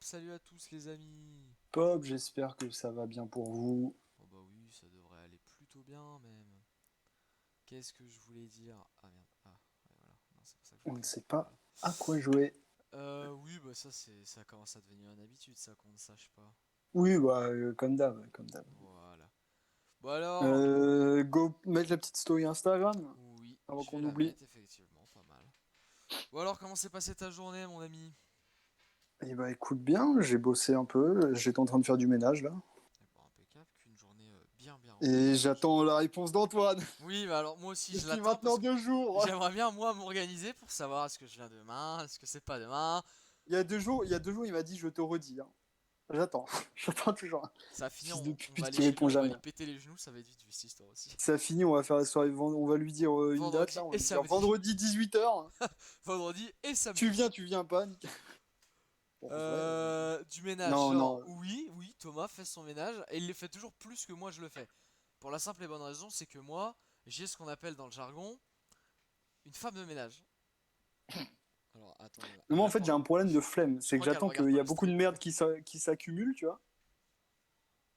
salut à tous les amis. Pop, j'espère que ça va bien pour vous. Oh bah oui, ça devrait aller plutôt bien même. Qu'est-ce que je voulais dire? Ah merde, ouais, voilà, non, c'est pour ça que je On voulais ne pas. sait pas Voilà. à quoi jouer. Oui, bah ça commence à devenir une habitude, ça qu'on ne sache pas. Oui, bah, comme d'hab, comme d'hab. Voilà. Bon alors, Go mettre la petite story Instagram oui, avant je vais qu'on la oublie. mettre effectivement, pas mal. Bon alors, comment s'est passée ta journée, mon ami? Et bah écoute bien, j'ai bossé un peu, j'étais en train de faire du ménage là. Eh ben, impeccable, qu'une journée bien bien Et remplie, hein, j'attends la réponse d'Antoine Oui, bah alors moi aussi je depuis l'attends parce maintenant que 2 jours. j'aimerais bien moi m'organiser pour savoir est-ce que je viens demain, est-ce que c'est pas demain. Il y a 2 jours, il m'a dit je te redis, hein. J'attends, j'attends toujours. Ça va finir, Fils de on va pute aller qui chez lui, répond on va jamais. lui péter les genoux, ça va être vite vu cette histoire aussi. Ça finit, on va faire la soirée, on va lui dire une date là, Vendredi on va et lui dire samedi. vendredi 18h. Vendredi et samedi. Tu viens pas, nickel. Bon, en vrai, Du ménage, non, genre, non. oui, oui, Thomas fait son ménage et il le fait toujours plus que moi je le fais. Pour la simple et bonne raison, c'est que moi, j'ai ce qu'on appelle dans le jargon une femme de ménage. Alors, attends, Mais moi, en fait, j'ai attends, un problème de flemme. je C'est que crois qu'elle j'attends regarde qu'il pas y a le beaucoup de stream. merde qui s'accumule, tu vois.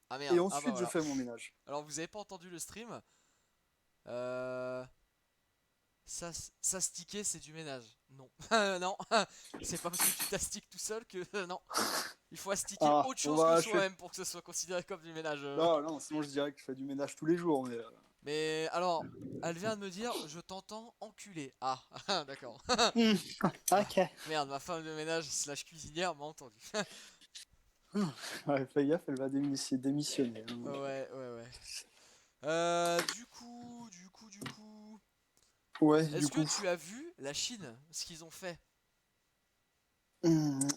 Ah Et merde, ah bah ensuite, je voilà. fais mon ménage. Alors, vous avez pas entendu le stream? Euh, S'astiquer, c'est du ménage. Non. Non. C'est pas parce que tu t'astiques tout seul que. Non. Il faut astiquer Ah, autre bon, chose que bah, je fais. soi-même pour que ce soit considéré comme du ménage. Non, non, sinon, je dirais que je fais du ménage tous les jours. Mais, Mais alors, elle vient de me dire, je t'entends enculé. Ah, d'accord. Hmm, Ah, ok. merde, ma femme de ménage slash cuisinière m'a entendu. Ouais, fais gaffe, elle va démissionner, hein. Ouais, ouais, ouais. Du coup. Ouais, du Est-ce que coup. tu as vu la Chine, ce qu'ils ont fait?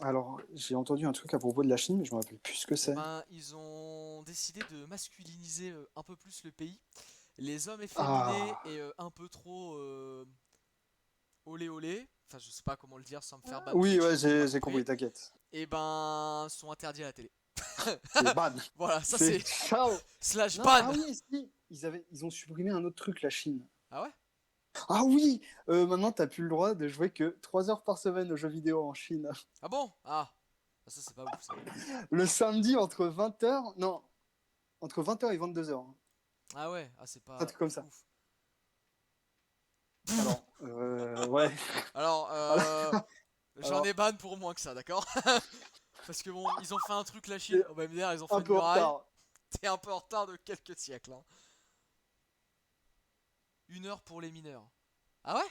Alors, j'ai entendu un truc à propos de la Chine, mais je me rappelle plus ce que Eh c'est. ben, ils ont décidé de masculiniser un peu plus le pays. Les hommes efféminés Ah. et un peu trop olé olé, enfin je sais pas comment le dire sans me faire ban Oui, Twitch, ouais, mais tu m'as j'ai compris, compris, t'inquiète. et ben sont interdits à la télé. C'est ban. Voilà, ça C'est c'est ciao. slash Non, ban. ah oui, si. Ils ont supprimé un autre truc, la Chine. Ah ouais? Ah oui, maintenant t'as plus le droit de jouer que 3 heures par semaine aux jeux vidéo en Chine. Ah bon? Ah, ah, ça c'est pas ouf ça. Le samedi entre 20h, non, entre 20h et 22h. Ah ouais, ah c'est Un pas truc comme ça. ouf. Alors, ouais. Alors, j'en ai Alors, ban pour moins que ça, d'accord? Parce que bon, ils ont fait un truc la Chine, c'est au même dire, ils ont fait un une peu en muraille. retard. T'es un peu en retard de quelques siècles, hein. 1 heure pour les mineurs. Ah ouais?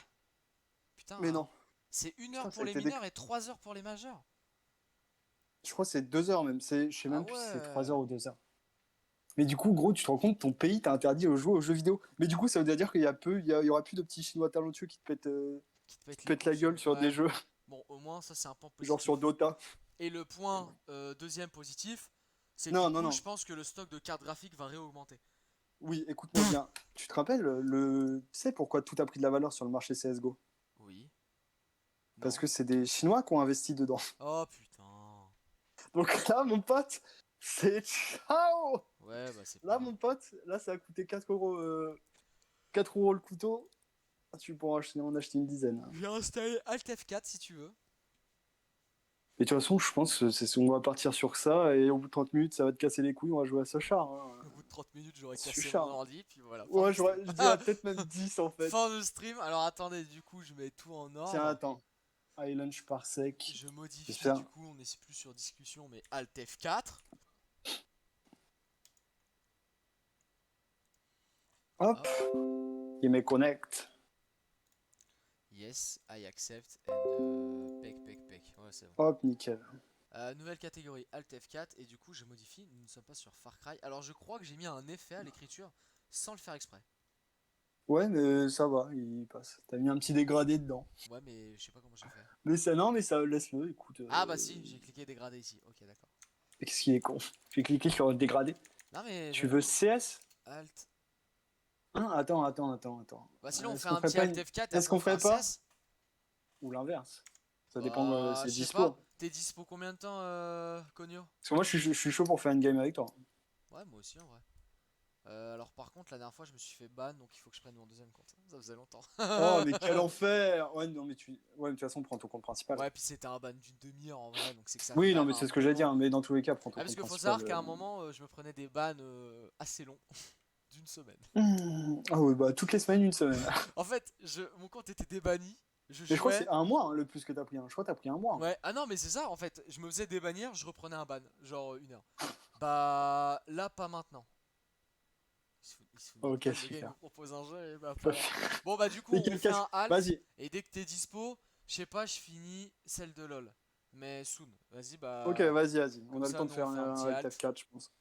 Putain, Mais non. c'est une heure Putain, ça pour a les été mineurs et 3 heures pour les majeurs. Je crois que c'est 2 heures même. Je sais Ah même plus si c'est ouais. 3 heures ou 2 heures. Mais du coup, gros, tu te rends compte, ton pays t'a interdit de jouer aux jeux vidéo. Mais du coup, ça veut dire il y aura plus de petits Chinois talentueux Qui te qui te pète les pètent couilles la gueule sur. sur des Ouais. jeux, Bon, au moins, ça c'est un point genre positif. sur Dota. Et le point deuxième positif, c'est que du Non, non, coup, je non. pense que le stock de cartes graphiques va réaugmenter. Oui, écoute-moi bien. Tu te rappelles, tu sais pourquoi tout a pris de la valeur sur le marché CSGO? Oui. Parce Non. que c'est des Chinois qui ont investi dedans. Oh putain. Donc là, mon pote, c'est ciao. Ouais, bah c'est Là, pas. mon pote, là, ça a coûté 4 euros, 4 euros le couteau. Tu pourras en acheter une dizaine. J'ai installé Alt F4 si tu veux. Mais de toute façon, je pense que on va partir sur ça et au bout de 30 minutes, ça va te casser les couilles, on va jouer à ce char, hein. Au bout de 30 minutes, j'aurais Ce cassé mon char. ordi, puis voilà, fin Ouais, du stream. je dirais peut-être même 10 en fait. Fin de stream. Alors attendez, du coup, je mets tout en Tiens, ordre. attends. High lunch par sec. Je modifie, du J'espère. coup, on n'est plus sur discussion, mais Alt F4. Hop, Hop. il me connecte. Yes, I accept and peck. Ouais, c'est bon. Hop, nickel. Nouvelle catégorie Alt F4 et du coup je modifie, nous ne sommes pas sur Far Cry. Alors je crois que j'ai mis un effet à l'écriture sans le faire exprès. Ouais, mais ça va, il passe. T'as mis un petit dégradé dedans. Ouais mais je sais pas comment j'ai fait. Mais ça, non, mais ça, laisse-le, écoute. Ah bah si, j'ai cliqué dégradé ici. Ok d'accord. Qu'est-ce qui est con? J'ai cliqué sur le dégradé. Non mais Tu j'avais veux mis CS? Alt. Hein, attends. Bah sinon on Est-ce fait qu'on un ferait petit pas Alt une... F4 et Est-ce après on qu'on fait ferait un pas? CS. Ou l'inverse? Ça dépend, Bah c'est je sais pas. dispo. T'es dispo combien de temps Cogno? Parce que moi, je suis chaud pour faire une game avec toi. Ouais moi aussi en vrai. Alors par contre, la dernière fois, je me suis fait ban, donc il faut que je prenne mon deuxième compte. Ça faisait longtemps. Oh, mais quel enfer! Ouais, non, mais ouais, mais de toute façon, prends ton compte principal. Ouais, puis c'était un ban d'une demi-heure en vrai, donc c'est que ça fait Oui, quand non, même mais un c'est ce bon que j'allais dire, moment. mais dans tous les cas, prends ton Ah, parce compte qu'il faut principal. savoir qu'à un moment, je me prenais des bans assez longs, d'une semaine. Ah ouais, bah toutes les semaines, une semaine. En fait, mon compte était débanni, je Mais je crois que jouais. c'est un mois hein, le plus que t'as pris. Hein. Je crois que t'as pris un mois. Hein. Ouais, ah non, mais c'est ça, en fait, je me faisais débannir, je reprenais un ban, genre 1 heure. Bah, là, pas maintenant. Il se fout de ma Ok, gueule, le gars il me super. propose un jeu et bah pas là. Bon bah du coup Mais on quel fait cache. un halt Vas-y. et dès que t'es dispo, je sais pas, je finis celle de LoL. Mais soon, vas-y Ok, bah vas-y. On comme a le ça temps de nous on faire fait un un petit Alt halt. F4, je pense.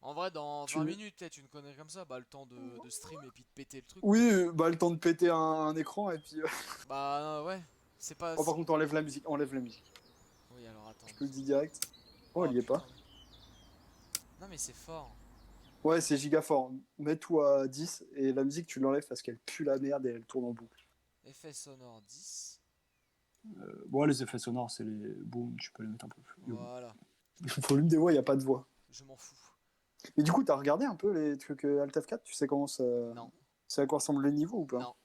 En vrai dans 20 Tu... minutes peut-être une connerie comme ça, bah le temps de stream et puis de péter le truc Oui, quoi. bah le temps de péter un écran et puis. Bah ouais, c'est pas... Oh, par contre, enlève la musique. Enlève la musique. Oui alors attends Je te 2 le dis secondes. direct. Oh, Oh il y est pas. putain mais... Non mais c'est fort. Ouais, c'est giga fort. Mets tout à 10 et la musique, tu l'enlèves parce qu'elle pue la merde et elle tourne en boucle. Effet sonore 10. Bon, les effets sonores, c'est les. Boum, tu peux les mettre un peu plus. Voilà, Le volume des voix, il n'y a pas de voix. je m'en fous. Mais du coup, t'as regardé un peu les trucs Alt F4. Tu sais comment ça. Non, C'est à quoi ressemble le niveau ou pas? non,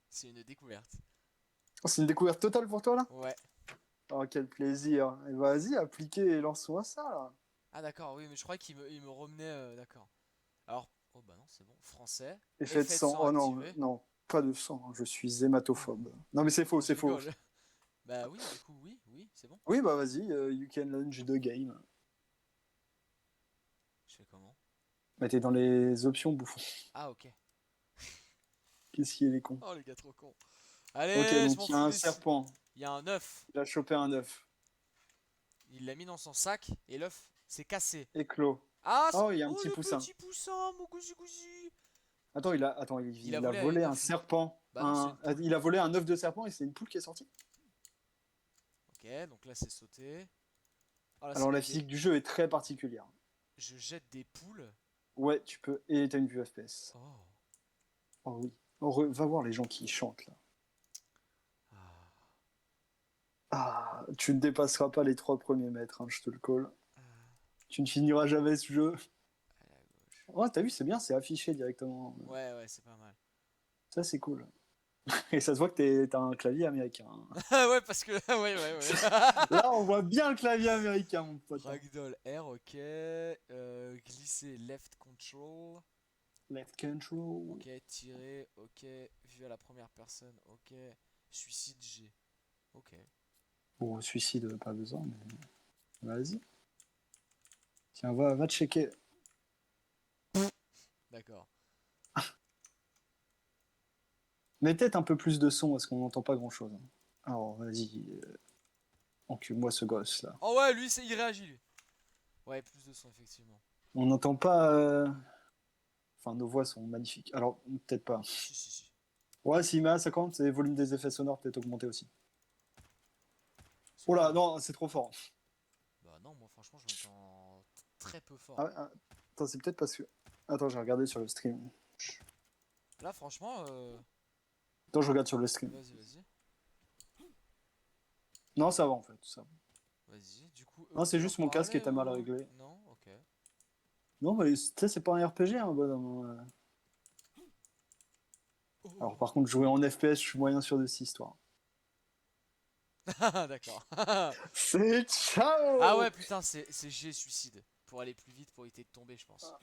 c'est une découverte. Oh, c'est une découverte totale pour toi là? Ouais. Oh, quel plaisir. Et vas-y, appliquez et lance-moi ça là. Ah d'accord, oui, mais je crois qu'il me remenait... d'accord. Alors, oh bah non, c'est bon. Français, Effet de effet de sang. sang Oh non, activé. non, pas de sang. Hein, je suis Oh, hématophobe. Non, mais c'est faux, non, je c'est faux. rigole. Bah oui, du coup, oui, oui, c'est bon. Oui, bah vas-y, you can launch the game. Je fais comment? Bah, t'es dans les options, bouffon. Ah ok. Qu'est-ce qu'il est con. Oh les gars, trop con. Ok, Allez, je m'en donc il y a fous un des... serpent. Il y a un œuf. Il a chopé un œuf. Il l'a mis dans son sac et l'œuf s'est cassé. Éclos. Ah, Oh, il y a un oh petit le poussin. petit poussin, mon gousi. Attends, Il a il a volé à une volé un œuf. serpent. Bah non, c'est une poule. Il a volé un œuf de serpent et c'est une poule qui est sortie. Ok, donc là c'est sauté. Oh là c'est Alors la avec des... physique du jeu est très particulière. Je jette des poules. Ouais, tu peux. Et t'as une vue FPS. Oh. Oh oui. Oh, va voir les gens qui chantent là. Ah. Ah, tu ne dépasseras pas les 3 premiers mètres, hein, je te le colle. Ah. Tu ne finiras jamais ce jeu. Allez à gauche. Oh, t'as vu, c'est bien, c'est affiché directement. Ouais, ouais, c'est pas mal. Ça, c'est cool. Et ça se voit que t'as un clavier américain. Ouais, parce que... ouais. Là, on voit bien le clavier américain, mon pote. Hein. Ragdoll R, ok. Glisser left control. Left control. Ok, tirer, ok. Vue à la première personne, ok. Suicide G. Ok. Bon, suicide, pas besoin, mais vas-y. Tiens, va checker. D'accord. Mets peut-être un peu plus de son parce qu'on n'entend pas grand-chose. Hein. Alors, vas-y. Encule-moi ce gosse là. Oh ouais, lui, il réagit, lui. Ouais, plus de son, effectivement. On n'entend pas. Enfin, nos voix sont magnifiques. Alors, peut-être pas. Si. Ouais, s'il met à 50, et le volume des effets sonores peut-être augmenté aussi. C'est Oh là, cool. non, c'est trop fort. Bah non, moi, franchement, je m'entends très peu fort. Attends, c'est peut-être parce que. Attends, j'ai regardé sur le stream. Là, franchement, Attends, je regarde sur le stream. vas-y. Non, ça va en fait. Ça va. Vas-y, du coup, eux, Non, on c'est peut leur juste mon casque qui parler était mal ou... réglé. Non, ok. Non, mais tu sais, c'est pas un RPG, hein, bonhomme. Alors, Oh. par contre, jouer en FPS, je suis moyen sûr de cette histoire. D'accord. C'est Ah ciao! ouais, putain, c'est G suicide. Pour aller plus vite, pour éviter de tomber, je pense.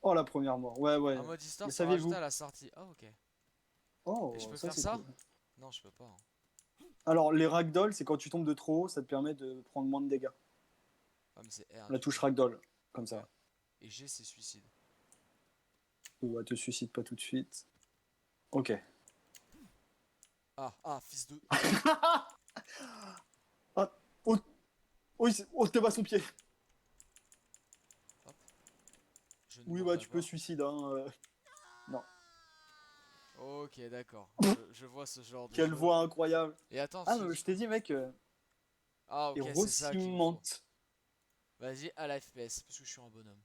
Oh, la première mort. Ouais. Un mode histoire Mais sera rajouté saviez-vous? à la sortie. Ah, ok. Et je Oh, peux ça faire c'est ça? cool. Non, je peux pas. Hein. Alors, les ragdoll, c'est quand tu tombes de trop haut, ça te permet de prendre moins de dégâts. Ah, mais c'est R, La du touche coup. ragdoll, comme Ok. ça. Et G, c'est suicide. Ou elle te suicide pas tout de suite. Ok. Ah, fils de... Ah, oh, oh, t'es bas son pied. Hop. Je ne Oui, mourrai bah tu peux pas. suicide. Hein. Non. Ok, d'accord. Je vois ce genre de Quelle jeu. voix incroyable. Et attends, Ah, si, mais du je t'ai coup... dit, mec, Ah, ok, c'est ça qu'il me faut. Hérocimente. Vas-y, à la FPS, parce que je suis un bonhomme.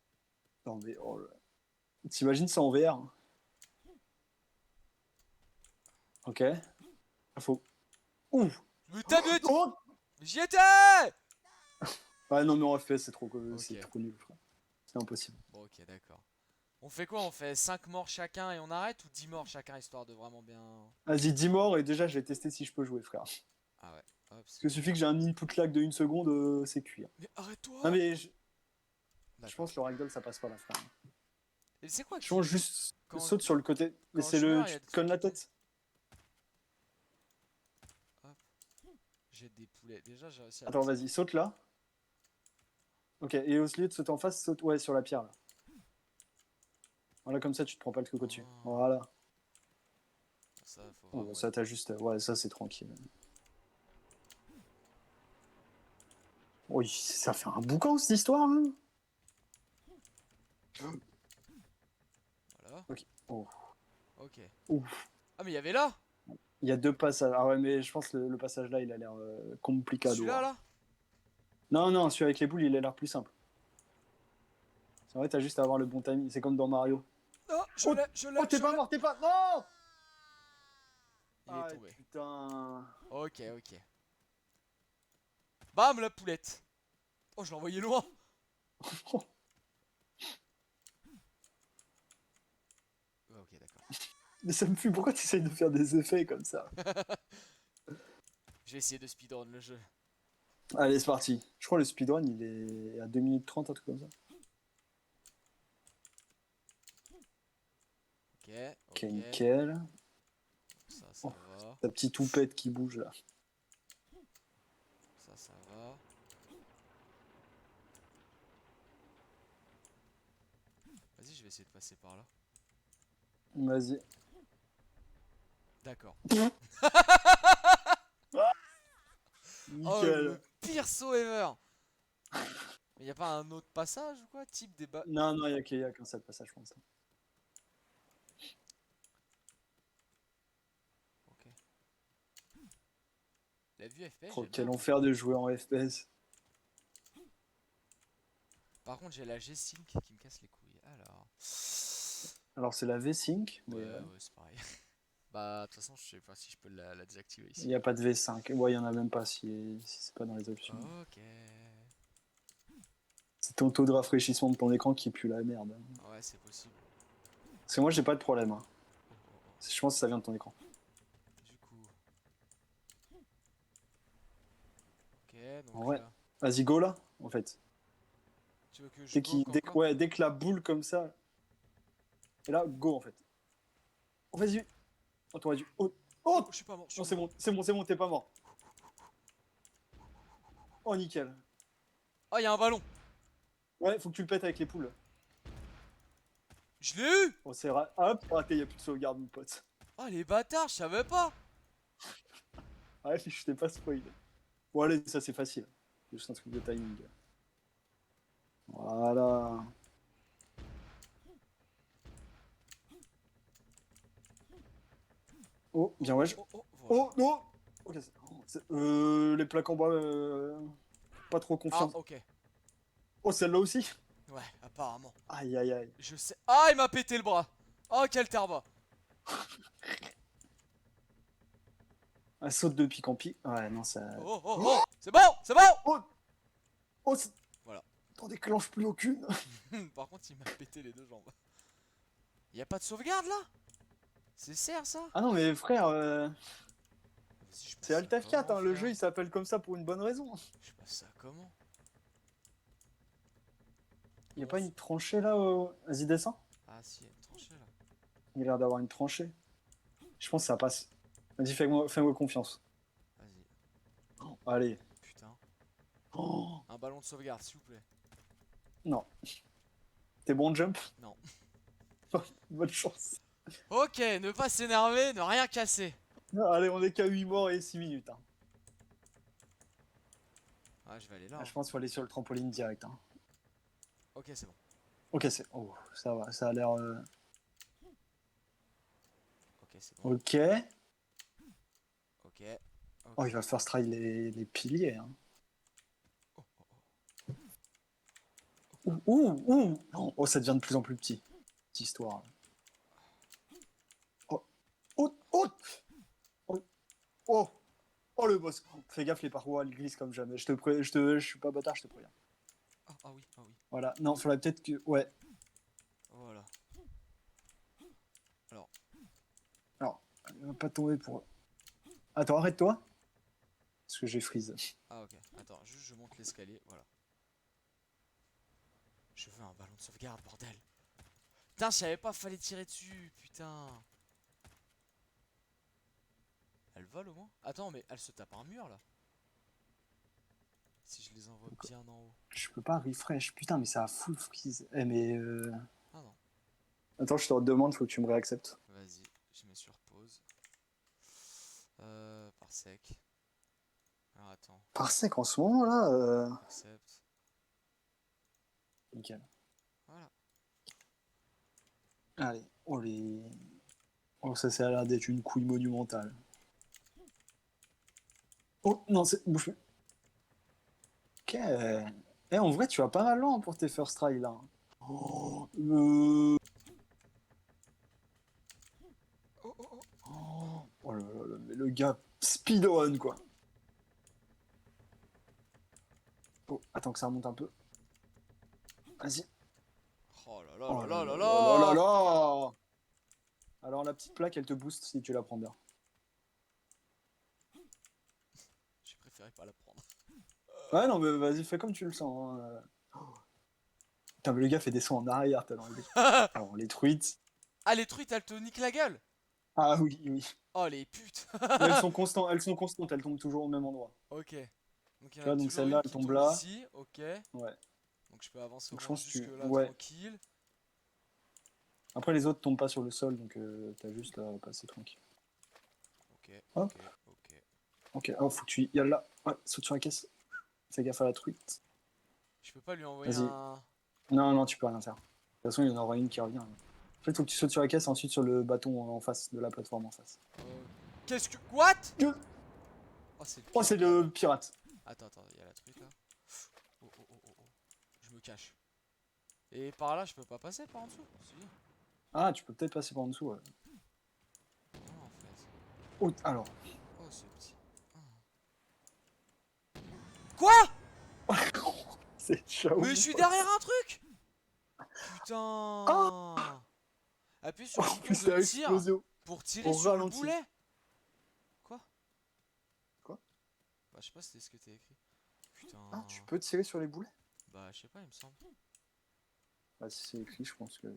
Non, mais oh là. T'imagines ça en VR? Hein. Ok. Info. Ouh! Mais ta but! Oh! J'y étais! Ah non, mais en FPS, c'est trop Ok. nul, frère. C'est impossible. Bon, ok, d'accord. On fait quoi? On fait 5 morts chacun et on arrête ou 10 morts chacun histoire de vraiment bien. Vas-y, 10 morts et déjà, je vais tester si je peux jouer, frère. Parce Ah ouais. Hop, qu'il suffit que j'ai un input lag de 1 seconde, c'est cuit. Mais Non, arrête-toi! mais je D'accord. pense que le ragdoll, ça passe pas là, frère. Et c'est quoi Je qui. pense juste Quand, saute sur le côté. Mais quand c'est je le. meurs, il y Tu a des te trucs connes qui la tombent. tête. Hop. J'ai des poulets. Déjà, j'ai réussi à Attends, lancer. vas-y, saute là. Ok, et au lieu de sauter en face, saute ouais, sur la pierre là. Voilà, comme ça, tu te prends pas le truc au-dessus. Oh. Voilà. Ça, faut Oh, bah, vraiment ça, être. t'as juste. Ouais, ça, c'est tranquille. Oui, ça fait un boucan cette histoire, hein. Voilà. Ok. Oh. Ok. Ouf. Ah, mais il y avait là! Il y a 2 passages. Ah ouais, mais je pense que le passage là, il a l'air complicado, Celui-là, hein. là? Non, non, celui avec les boules, il a l'air plus simple. C'est vrai, t'as juste à avoir le bon timing. C'est comme dans Mario. Non, je Oh, l'ai, je l'ai, oh t'es je pas l'ai! mort, t'es pas. Non. Il est Ah tombé. putain. Ok, ok. Bam, la poulette! Oh, je l'ai envoyé loin! Ouais, ok, d'accord. Mais ça me fuit. Pourquoi tu essayes de faire des effets comme ça? Je vais essayer de speedrun le jeu. Allez, c'est parti. Je crois que le speedrun, il est à 2 minutes 30, un truc comme ça. Ok, Ok, ok. nickel. Ça Oh, va. ta petite toupette qui bouge là. Ça va. Vas-y, je vais essayer de passer par là. Vas-y. D'accord. Oh, Nickel. le pire saut ever! Mais y a pas un autre passage ou quoi? Type des bas. Non, non, il y a qu'un seul passage, je pense. Ok. La vue FPS, Oh, j'aime quel bien. enfer de jouer en FPS. Par contre, j'ai la G-Sync qui me casse les couilles. Alors. Alors, c'est la V-Sync, Ouais, mais ouais, c'est pareil. Bah, de toute façon, je sais pas si je peux la désactiver il ici. n'y a pas de V5. Ouais, il n'y en a même pas si c'est pas dans les options. Ok. C'est ton taux de rafraîchissement de ton écran qui pue la merde. Ouais, c'est possible. Parce que moi, j'ai pas de problème, hein. Oh, oh, oh. Je pense que ça vient de ton écran. Du coup. Ok, En donc vrai, là. vas-y, go là, en fait. Tu veux que je go encore? Ouais, dès que la boule comme ça. Et là, go en fait. Oh, vas-y. Oh, t'aurais dû. Oh, Oh, oh je suis pas mort, je suis non, pas c'est mort. bon, c'est bon, c'est bon, t'es pas mort. Oh, nickel. Ah, y a un ballon! Ouais, faut que tu le pètes avec les poules. Je l'ai eu! Oh, c'est hop, raté, y a plus de sauvegarde, mon pote. Ah, les bâtards, je savais pas! Ouais, je t'ai pas spoilé. Bon, allez, ça c'est facile. C'est juste un truc de timing. Voilà. Oh, Oh, bien, oh, ouais. oh, oh, voilà. Oh, non. Ok, les plaques en bas, pas trop Ah, confiance. ok. Oh, celle-là aussi. Ouais, apparemment. Aïe, aïe, aïe. Je sais. Ah, il m'a pété le bras! Oh, quel tarba! Elle saute de pic en pic. Ouais, non, ça. Oh, oh, Oh, oh! C'est bon! C'est bon! oh, oh, Voilà. t'en déclenches plus aucune. Par contre, il m'a pété les deux jambes. Y a pas de sauvegarde là? C'est serre ça? Ah non, mais frère, Vas-y, je passe c'est ça Alt F4, comment, hein, le jeu frère? il s'appelle comme ça pour une bonne raison. Je passe ça comment? Y a On pas s- une tranchée là Vas-y, descends. Ah, si, il y a une tranchée là. Il a l'air d'avoir une tranchée. Je pense que ça passe. Vas-y, fais-moi confiance. Vas-y. Allez. Putain. Oh, Un ballon de sauvegarde, s'il vous plaît. non. T'es bon, jump. Non. Bonne chance. Ok, ne pas s'énerver, ne rien casser. Allez, on est qu'à 8 morts et 6 minutes, hein. Ah, je vais aller là, Ah, hein. je pense qu'il faut aller sur le trampoline direct, hein. Ok, c'est bon. Ok, c'est. Oh, ça va, ça a l'air. Ok, c'est bon. Ok. Ok. Oh, Ok. il va first try les piliers, hein. Oh, oh, Ouh, ouh, ouh. Oh, ça devient de plus en plus petit. Cette histoire. Oh, oh, oh, oh, oh, oh, le boss. Fais gaffe, les parois, elles glissent comme jamais. Je suis pas bâtard, je te préviens. oh. Ah, ah oui, ah oui. Voilà. Non, faudrait peut-être que. Ouais. Voilà. va pas tomber pour... Attends, arrête-toi. Parce que j'ai freeze. Ah ok, attends, juste je monte l'escalier, voilà. Je veux un ballon de sauvegarde, bordel. Putain, je savais pas, fallait tirer dessus, putain. Elle vole au moins? Attends, mais elle se tape un mur là. Si je les envoie bien en haut. Je peux pas refresh. Putain, mais ça a full freeze. Eh, mais... Ah non, Attends, je te redemande, faut que tu me réacceptes. vas-y, je mets sur pause. Par sec. Alors attends, Par sec en ce moment, là accepte. Nickel. Voilà. Allez, oh les... Oh, ça a l'air d'être une couille monumentale. Oh, non, c'est... Bouge plus. Ok. Eh, en vrai, tu vas pas mal loin pour tes first try, là. Oh, Oh oh oh. oh là là là, mais le gars, speedrun, quoi. Oh, attends que ça remonte un peu. Vas-y. Oh là là Oh là là là là là là. là. Alors, la petite plaque, elle te booste si tu la prends bien. J'ai préféré pas la prendre. Ouais, non, mais vas-y, fais comme tu le sens. Putain, mais le gars fait des sons en arrière, tellement il est... Alors, les truites. Ah, les truites, elles te niquent la gueule. Ah oui, oui. Oh les putes. Mais elles sont constantes, elles tombent toujours au même endroit. Ok. Donc il y en Tu a vois, donc toujours celle-là, une elle qui tombe tombe là. ici, ok. Ouais. Donc je peux avancer au Donc je moins pense que jusque tu... là Ouais. tranquille. Après, les autres tombent pas sur le sol, donc t'as juste à passer tranquille. Ok, Hop. ok, ok. Ok, oh, faut que tu y ailles là. Ouais, saute sur la caisse. Fais gaffe à la truite. Je peux pas lui envoyer Vas-y. un... Non, non, tu peux rien faire. De toute façon, il y en aura une qui revient. En fait, faut que tu sautes sur la caisse et ensuite sur le bâton en face, de la plateforme en face. Qu'est-ce que... What? Oh c'est le Oh, pire. c'est le pirate. Attends, attends, il y a la truite là. Oh, oh, oh, oh, oh. Je me cache. Et par là, je peux pas passer par en dessous? Si. Ah, tu peux peut-être passer par en dessous, ouais. Non, en fait. Oh, alors. Oh, c'est petit. Ah. Quoi? C'est chaud. Mais je suis derrière un truc. Ah, Putain. Appuie sur le en bouton plus, de ça a tir explosé pour tirer au sur le ralenti. boulet. Quoi? Quoi? Bah je sais pas si c'était ce que t'as écrit. Putain. Ah, tu peux tirer sur les boulets? Bah je sais pas, il me semble. Ah, si c'est écrit, je pense que...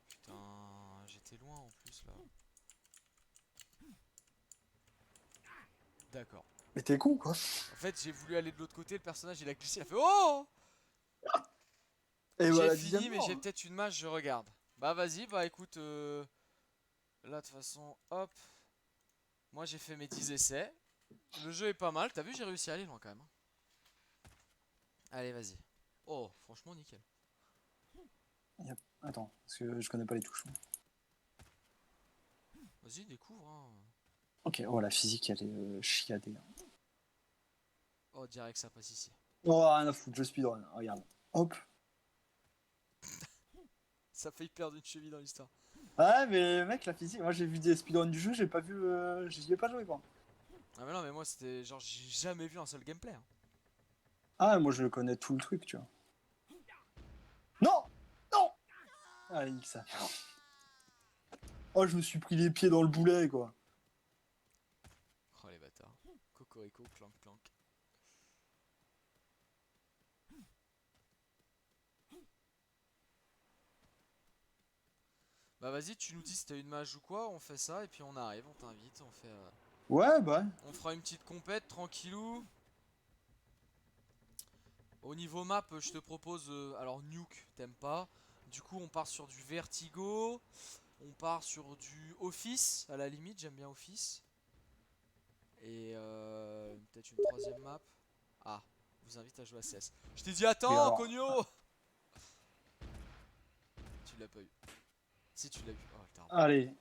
Putain, j'étais loin en plus là. D'accord. Mais t'es con, quoi. En fait, j'ai voulu aller de l'autre côté, le personnage il a glissé, il a fait oh. Et J'ai voilà, fini, mais mort, j'ai hein. peut-être une mage, je regarde. Bah vas-y, bah écoute, là de toute façon, hop. Moi j'ai fait mes 10 essais. Le jeu est pas mal, t'as vu, j'ai réussi à aller loin quand même, hein. Allez, vas-y. Oh, franchement, nickel. Attends, parce que je connais pas les touches. Vas-y, découvre, hein. Ok, oh, la physique, elle est chiadée. Oh, direct, ça passe ici. Oh, rien à foutre, je speedrun. Regarde. Hop. Ça fait perdre une cheville dans l'histoire. Ouais, mais mec, la physique, moi j'ai vu des speedruns du jeu, j'ai pas vu. J'y ai pas joué, quoi. Ah, mais non, mais moi, c'était genre, j'ai jamais vu un seul gameplay, hein. Ah, moi je connais tout le truc, tu vois. Non! Non! Allez, nique ça. Oh, je me suis pris les pieds dans le boulet, quoi. Oh, les bâtards. Cocorico, clank, clank. Bah, vas-y, tu nous dis si t'as une mage ou quoi, on fait ça, et puis on arrive, on t'invite, on fait. Ouais, bah. On fera une petite compète, tranquillou. Au niveau map, je te propose. Alors, Nuke, t'aimes pas. Du coup, on part sur du Vertigo. On part sur du Office, à la limite, j'aime bien Office. Et peut-être une troisième map. Ah, vous invite à jouer à CS. Je t'ai dit Mais attends, alors. Cogno. Tu l'as pas eu. Si tu l'as eu. Oh, le tarbe. Allez.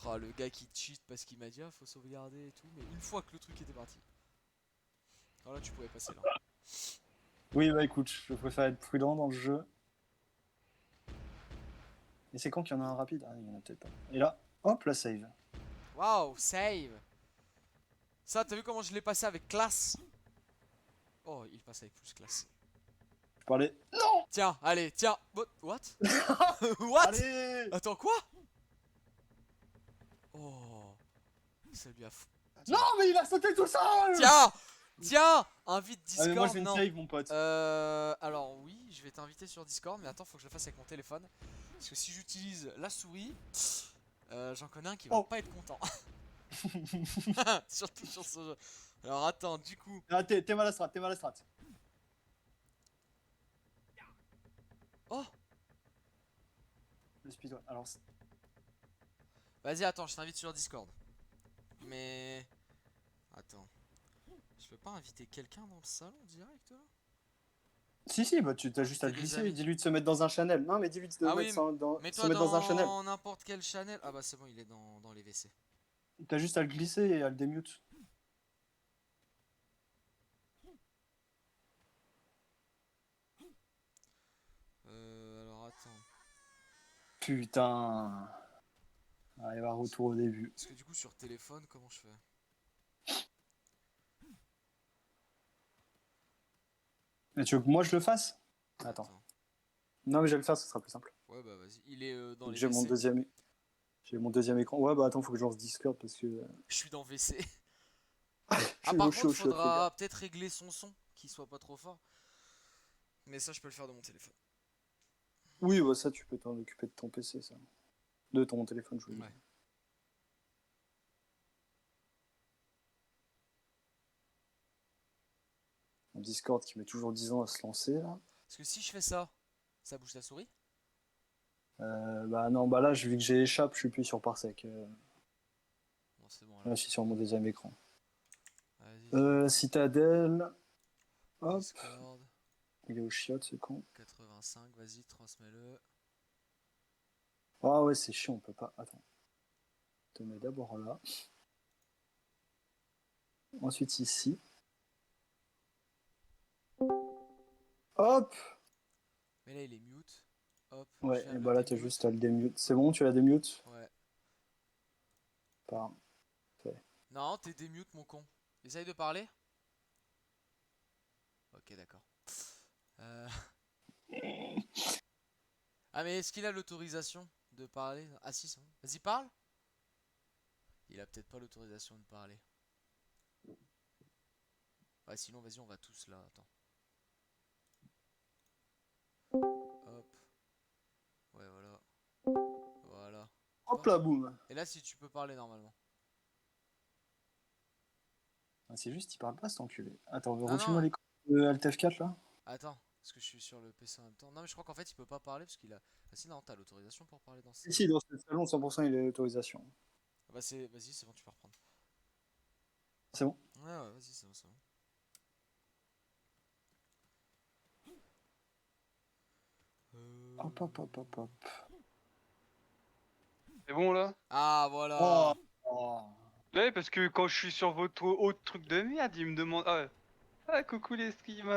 Oh, le gars qui cheat parce qu'il m'a dit ah, faut sauvegarder et tout. Mais une fois que le truc était parti. Alors là, tu pouvais passer là. Oui, bah écoute, je préfère être prudent dans le jeu. Et c'est quand qu'il y en a un rapide? Ah, il y en a peut-être pas. Et là, hop, la save. Waouh, save. Ça, t'as vu comment je l'ai passé avec classe? Oh, il passe avec plus classe. Je parlais. Non! Tiens, allez, tiens. What? What? Allez! Attends, quoi? Ça lui a fou. Non, mais il a sauté tout seul. Tiens! Tiens! Invite Ah, mais moi, Discord, je vais une non. save, mon pote. Alors oui, je vais t'inviter sur Discord, mais attends, faut que je le fasse avec mon téléphone. Parce que si j'utilise la souris, j'en connais un qui va Oh. pas être content. Surtout sur ce jeu. Alors attends, du coup. Ah, t'es mal à strat, t'es mal à strat. Oh! Le speedrun. Alors, Vas-y, attends, je t'invite sur Discord. Mais. Attends. Je peux pas inviter quelqu'un dans le salon direct là? si, bah tu t'as juste à le Inviter des glisser. amis. Dis-lui de se mettre dans un channel. Non, mais dis-lui de Ah oui, se mets-toi mettre dans un channel. dans n'importe quel channel. Ah bah c'est bon, il est dans les WC. T'as juste à le glisser et à le démute. Alors attends. Putain. Allez, va retour au début. Parce que du coup, sur téléphone, comment je fais? Mais tu veux que moi je le fasse? Attends. Non, mais je vais le faire, ce sera plus simple. Ouais, bah vas-y. Il est dans les J'ai mon WC. J'ai mon deuxième écran. Ouais, bah attends, faut que je lance Discord parce que. Je suis dans WC. Je Ah, suis par au contre, chaud, les gars. faudra peut-être régler son son, qu'il soit pas trop fort. Mais ça, je peux le faire de mon téléphone. Oui, bah ça, tu peux t'en occuper de ton PC, ça. De ton téléphone, je veux dire. Ouais. Mon Discord qui met toujours 10 ans à se lancer, là. Parce que si je fais ça, ça bouge la souris? Bah non, bah là, vu que j'ai échappe, je suis plus sur Parsec. Bon, c'est bon Là, là. je suis sur mon deuxième écran. Vas-y. Citadel. Hop. Discord. Il est au chiotte, ce con. 85, vas-y, transmets-le. Ah ouais, c'est chiant, on peut pas. Attends. Je te mets d'abord là. Ensuite ici. Hop. Mais là, il est mute. Hop. Ouais, je viens et de bah le là, t'as démute. juste à le démute. C'est bon, tu l'as démute? Ouais. Par... Non, t'es démute, mon con. Essaye de parler. Ok, d'accord. Euh... Ah, mais est-ce qu'il a l'autorisation de parler? Ah, si, c'est bon. Vas-y, parle. Il a peut-être pas l'autorisation de parler. Ouais, sinon, vas-y, on va tous là. Attends. Hop. Ouais, voilà. Voilà. Hop là, boum. Et là, si tu peux parler normalement. Ah, c'est juste, il parle pas cet enculé. Attends, Non, refile-moi non. l'écran de Alt F4 là. Attends, parce que je suis sur le PC en même temps. Non, mais je crois qu'en fait, il peut pas parler parce qu'il a. Ah, si, non, t'as l'autorisation pour parler dans ce. Si, dans ce salon, 100% il a l'autorisation. Bah, c'est. Vas-y, c'est bon, tu peux reprendre. C'est bon? Ouais, ouais, vas-y, c'est bon, c'est bon. Hop, hop, hop, hop, hop. C'est bon là? Ah, voilà. Oh, oh. Ouais, parce que quand je suis sur votre autre truc de merde, ils me demandent ah coucou les streams,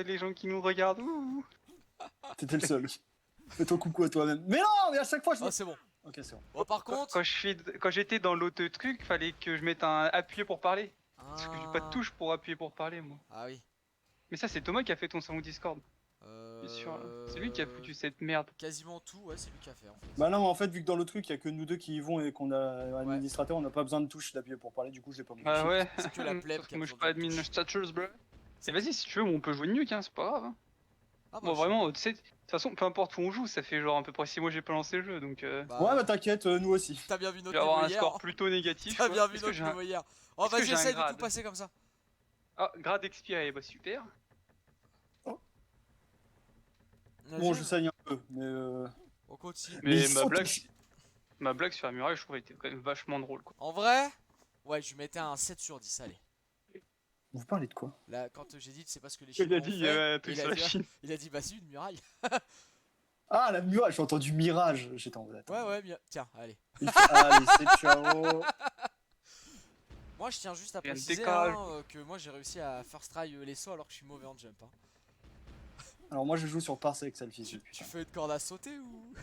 les gens qui nous regardent. Ouh. T'étais le seul. Fais-toi coucou à toi-même. Mais non, mais à chaque fois je. Ah, c'est bon. Ok, c'est bon. Bon, par Quand, contre. quand j'étais dans l'autre truc, fallait que je mette un appuyer pour parler. Parce que j'ai pas de Ah. touche pour appuyer pour parler moi. Ah oui. Mais ça c'est Thomas qui a fait ton salon Discord. Bien sûr. C'est lui qui a foutu cette merde. Quasiment tout, ouais, c'est lui qui a fait en fait. Bah non, mais en fait, vu que dans le truc, il y a que nous deux qui y vont et qu'on a administrateur, on n'a pas besoin de touche d'appuyer pour parler, du coup, je l'ai pas modifié. Ah ouais. C'est que la plèbe Parce qui que a moi je suis besoin pas d'une admin touche. status bro. Et vas-y si tu veux, on peut jouer nuke hein, c'est pas grave. Hein. Ah, bah, Bon vraiment, tu sais, de toute façon, peu importe où on joue, ça fait genre à peu près 6 mois que j'ai pas lancé le jeu donc. Ouais, bah t'inquiète, nous aussi. T'as bien vu Je notre vais avoir niveau un hier. score plutôt négatif. T'as quoi. bien vu Est-ce que notre j'ai un- niveau hier. Oh, est-ce que vas-y, j'ai un essaye de grade tout passer comme ça. Ah, grade expiré, bah super. Bon, je saigne un peu, mais. On continue. Mais Mais ils ma sont blague, tous- ma blague sur la muraille, je trouve, était quand même vachement drôle quoi. En vrai, ouais, je lui mettais un 7 sur 10, allez. Vous parlez de quoi? Là, quand j'ai dit, c'est parce que les Il Chinois a ont dit, fait, truc il sur a la dit, Chine. il a dit, bah c'est une muraille. Ah, la muraille, j'ai entendu mirage. J'étais en mode. Attends. Ouais, ouais, bien. Tiens, allez. Allez, c'est ciao. Moi, je tiens juste à Rien de préciser décalage. que moi, j'ai réussi à first try les sauts alors que je suis mauvais en jump. Hein. Alors, moi, je joue sur Parsec, Selfie. Tu fais une corde à sauter ou?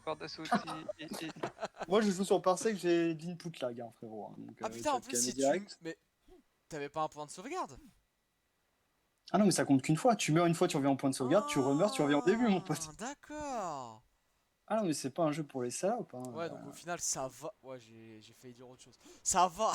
Corde à sauter et- Moi, je joue sur Parsec, j'ai de l'input lag, hein, frérot. Hein, donc, Ah tu putain, vas en te plus, calmer si tu. direct. Mais t'avais pas un point de sauvegarde? Ah non, mais ça compte qu'une fois. Tu meurs une fois, tu reviens en point de sauvegarde, tu remeurs, tu reviens au début, mon pote. Ah, d'accord. Ah non, mais c'est pas un jeu pour les salopes. Hein. Ouais, donc au final, ça va. Ouais, j'ai failli dire autre chose. Ça va.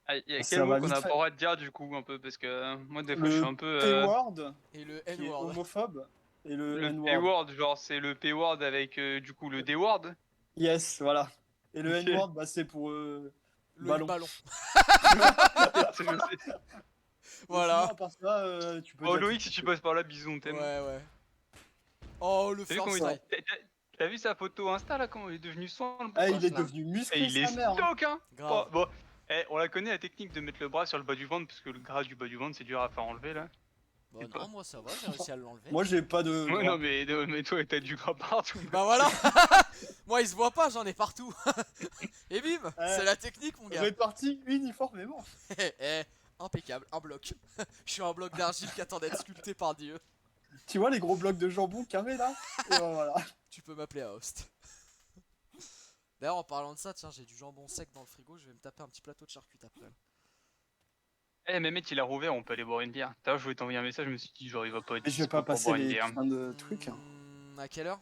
Ah, y a quel Ça mot va qu'on vite a pas le fait. droit de dire du coup un peu parce que moi des fois je suis Le un peu P-word, Et le qui est N-word. homophobe, et le le N-word. P-word, genre c'est le P-word avec du coup le D-word. Yes, voilà. Et le Ok. N-word, bah, c'est pour Le ballon. ballon. Je sais. Mais sinon, Voilà. à part ça, tu peux Oh dire tout Loïc, ce si que tu tu veux. passes par là, bisous, on t'aime. Ouais, ouais. Oh, le T'as vu first comment Ça. try. t'as vu sa photo Insta là, comment il est devenu sang le beau Ah, il est gosse là? devenu Et musclé, il est sa mère. Hein. stock hein. Grave. Oh, bon, on la connaît la technique de mettre le bras sur le bas du ventre parce que le gras du bas du ventre c'est dur à faire enlever là. Bah C'est non, pas. moi ça va, j'ai réussi à l'enlever. Moi, j'ai pas de Ouais non gras. mais toi t'as du gras partout. Bah voilà. Moi, il se voit pas, j'en ai partout. Et bim, c'est la technique, mon gars. Réparti uniformément. Eh, impeccable, un bloc. Je suis un bloc d'argile qui attend d'être sculpté par Dieu. Tu vois les gros blocs de jambon carrés là. Et ben voilà. Tu peux m'appeler à host. D'ailleurs, en parlant de ça, tiens, j'ai du jambon sec dans le frigo, je vais me taper un petit plateau de charcuterie après. Eh Mehmet il a rouvert, on peut aller boire une bière. D'ailleurs je voulais t'envoyer un message, je me suis dit genre il va pas être Et je vais pas dispo pour passer boire une les bière. putains de trucs. Hein. À quelle heure?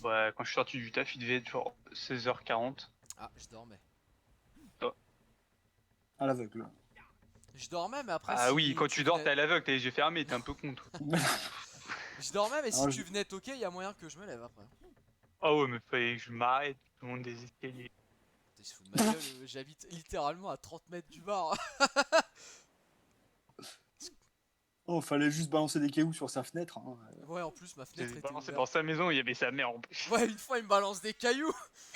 Bah quand je suis sorti du taf il devait être genre 16h40. Ah, je dormais. À l'aveugle. Je dormais, mais après, Ah oui, si quand tu tu dors venais... t'es à l'aveugle, t'as les yeux fermés, t'es un peu con toi. Je dormais, mais si Alors, tu venais toquer, il y a moyen que je me lève après. Ah ouais mais fallait que je m'arrête, je monte des escaliers. T'es fou de ma gueule, j'habite littéralement à 30 mètres du bar. Oh, fallait juste balancer des cailloux sur sa fenêtre. Hein. Ouais, en plus, ma fenêtre J'ai était balancé ouverte. dans sa maison, il y avait sa mère en plus. Ouais, une fois, il me balance des cailloux.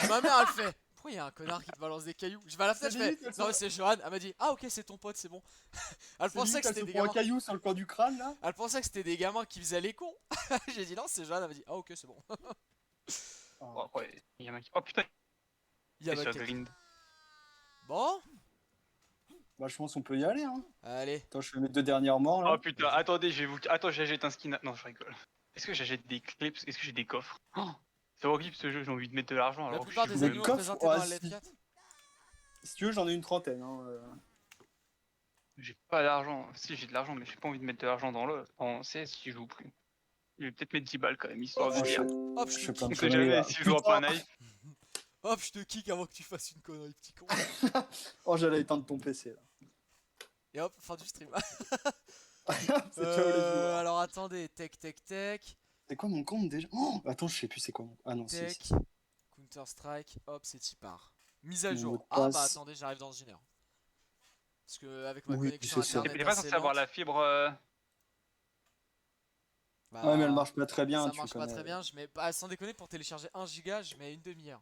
Ma mère, elle fait: pourquoi il y a un connard qui te balance des cailloux? Je vais à la fenêtre, je fais: non, mais c'est Johan. Elle m'a dit: ah, ok, c'est ton pote, c'est bon. Elle C'est pensait limite, que elle c'était se des prend un gamins. caillou sur le coin du crâne là. Elle pensait que c'était des gamins qui faisaient les cons. J'ai dit: non, c'est Johan. Elle m'a dit: ah, ok, c'est bon. Oh, Oh, après, il y en a qui. Oh putain, Il y a il est ma sur quête. Grind. Bon, bah, je pense qu'on peut y aller. Hein. allez. Attends, je fais mes deux dernières morts là. Oh putain, attendez, je vais vous. Attends, j'achète un skin. Non, je rigole. Est-ce que j'achète des clips? Est-ce que j'ai des coffres? Oh, c'est horrible ce jeu, j'ai envie de mettre de l'argent La alors que je plupart suis des Des animaux vous-même. coffres, présentés dans la ouais, lettre 4. Si tu veux, j'en ai une trentaine. Hein. J'ai pas d'argent. Si, j'ai de l'argent, mais j'ai pas envie de mettre de l'argent dans le. En CS si je joue plus. Je vais peut-être mettre 10 balles quand même, histoire de Oh, dire. Hop, je je te fais plein On de kick. sait conneries jamais là. si je drop Putain. un knife. Hop, je te kick avant que tu fasses une connerie, petit con. Oh, j'allais éteindre ton PC là. Et hop, fin du stream. C'est ciao les viewers. Alors attendez, tech. C'est quoi mon compte déjà? Oh, attends, je sais plus c'est quoi mon. Ah non, si. Tech, Si. Counter Strike, hop, c'est y part. Mise à Mon mot jour. de Ah bah passe. attendez, j'arrive dans une heure. Parce que avec ma Oui, connexion c'est ça. internet T'es pas assez censé avoir lente, la fibre. Ouais, mais elle bah marche pas très bien, ça tu marche pas connais. très bien. Je mets, bah, sans déconner, pour télécharger 1 giga, je mets une demi-heure.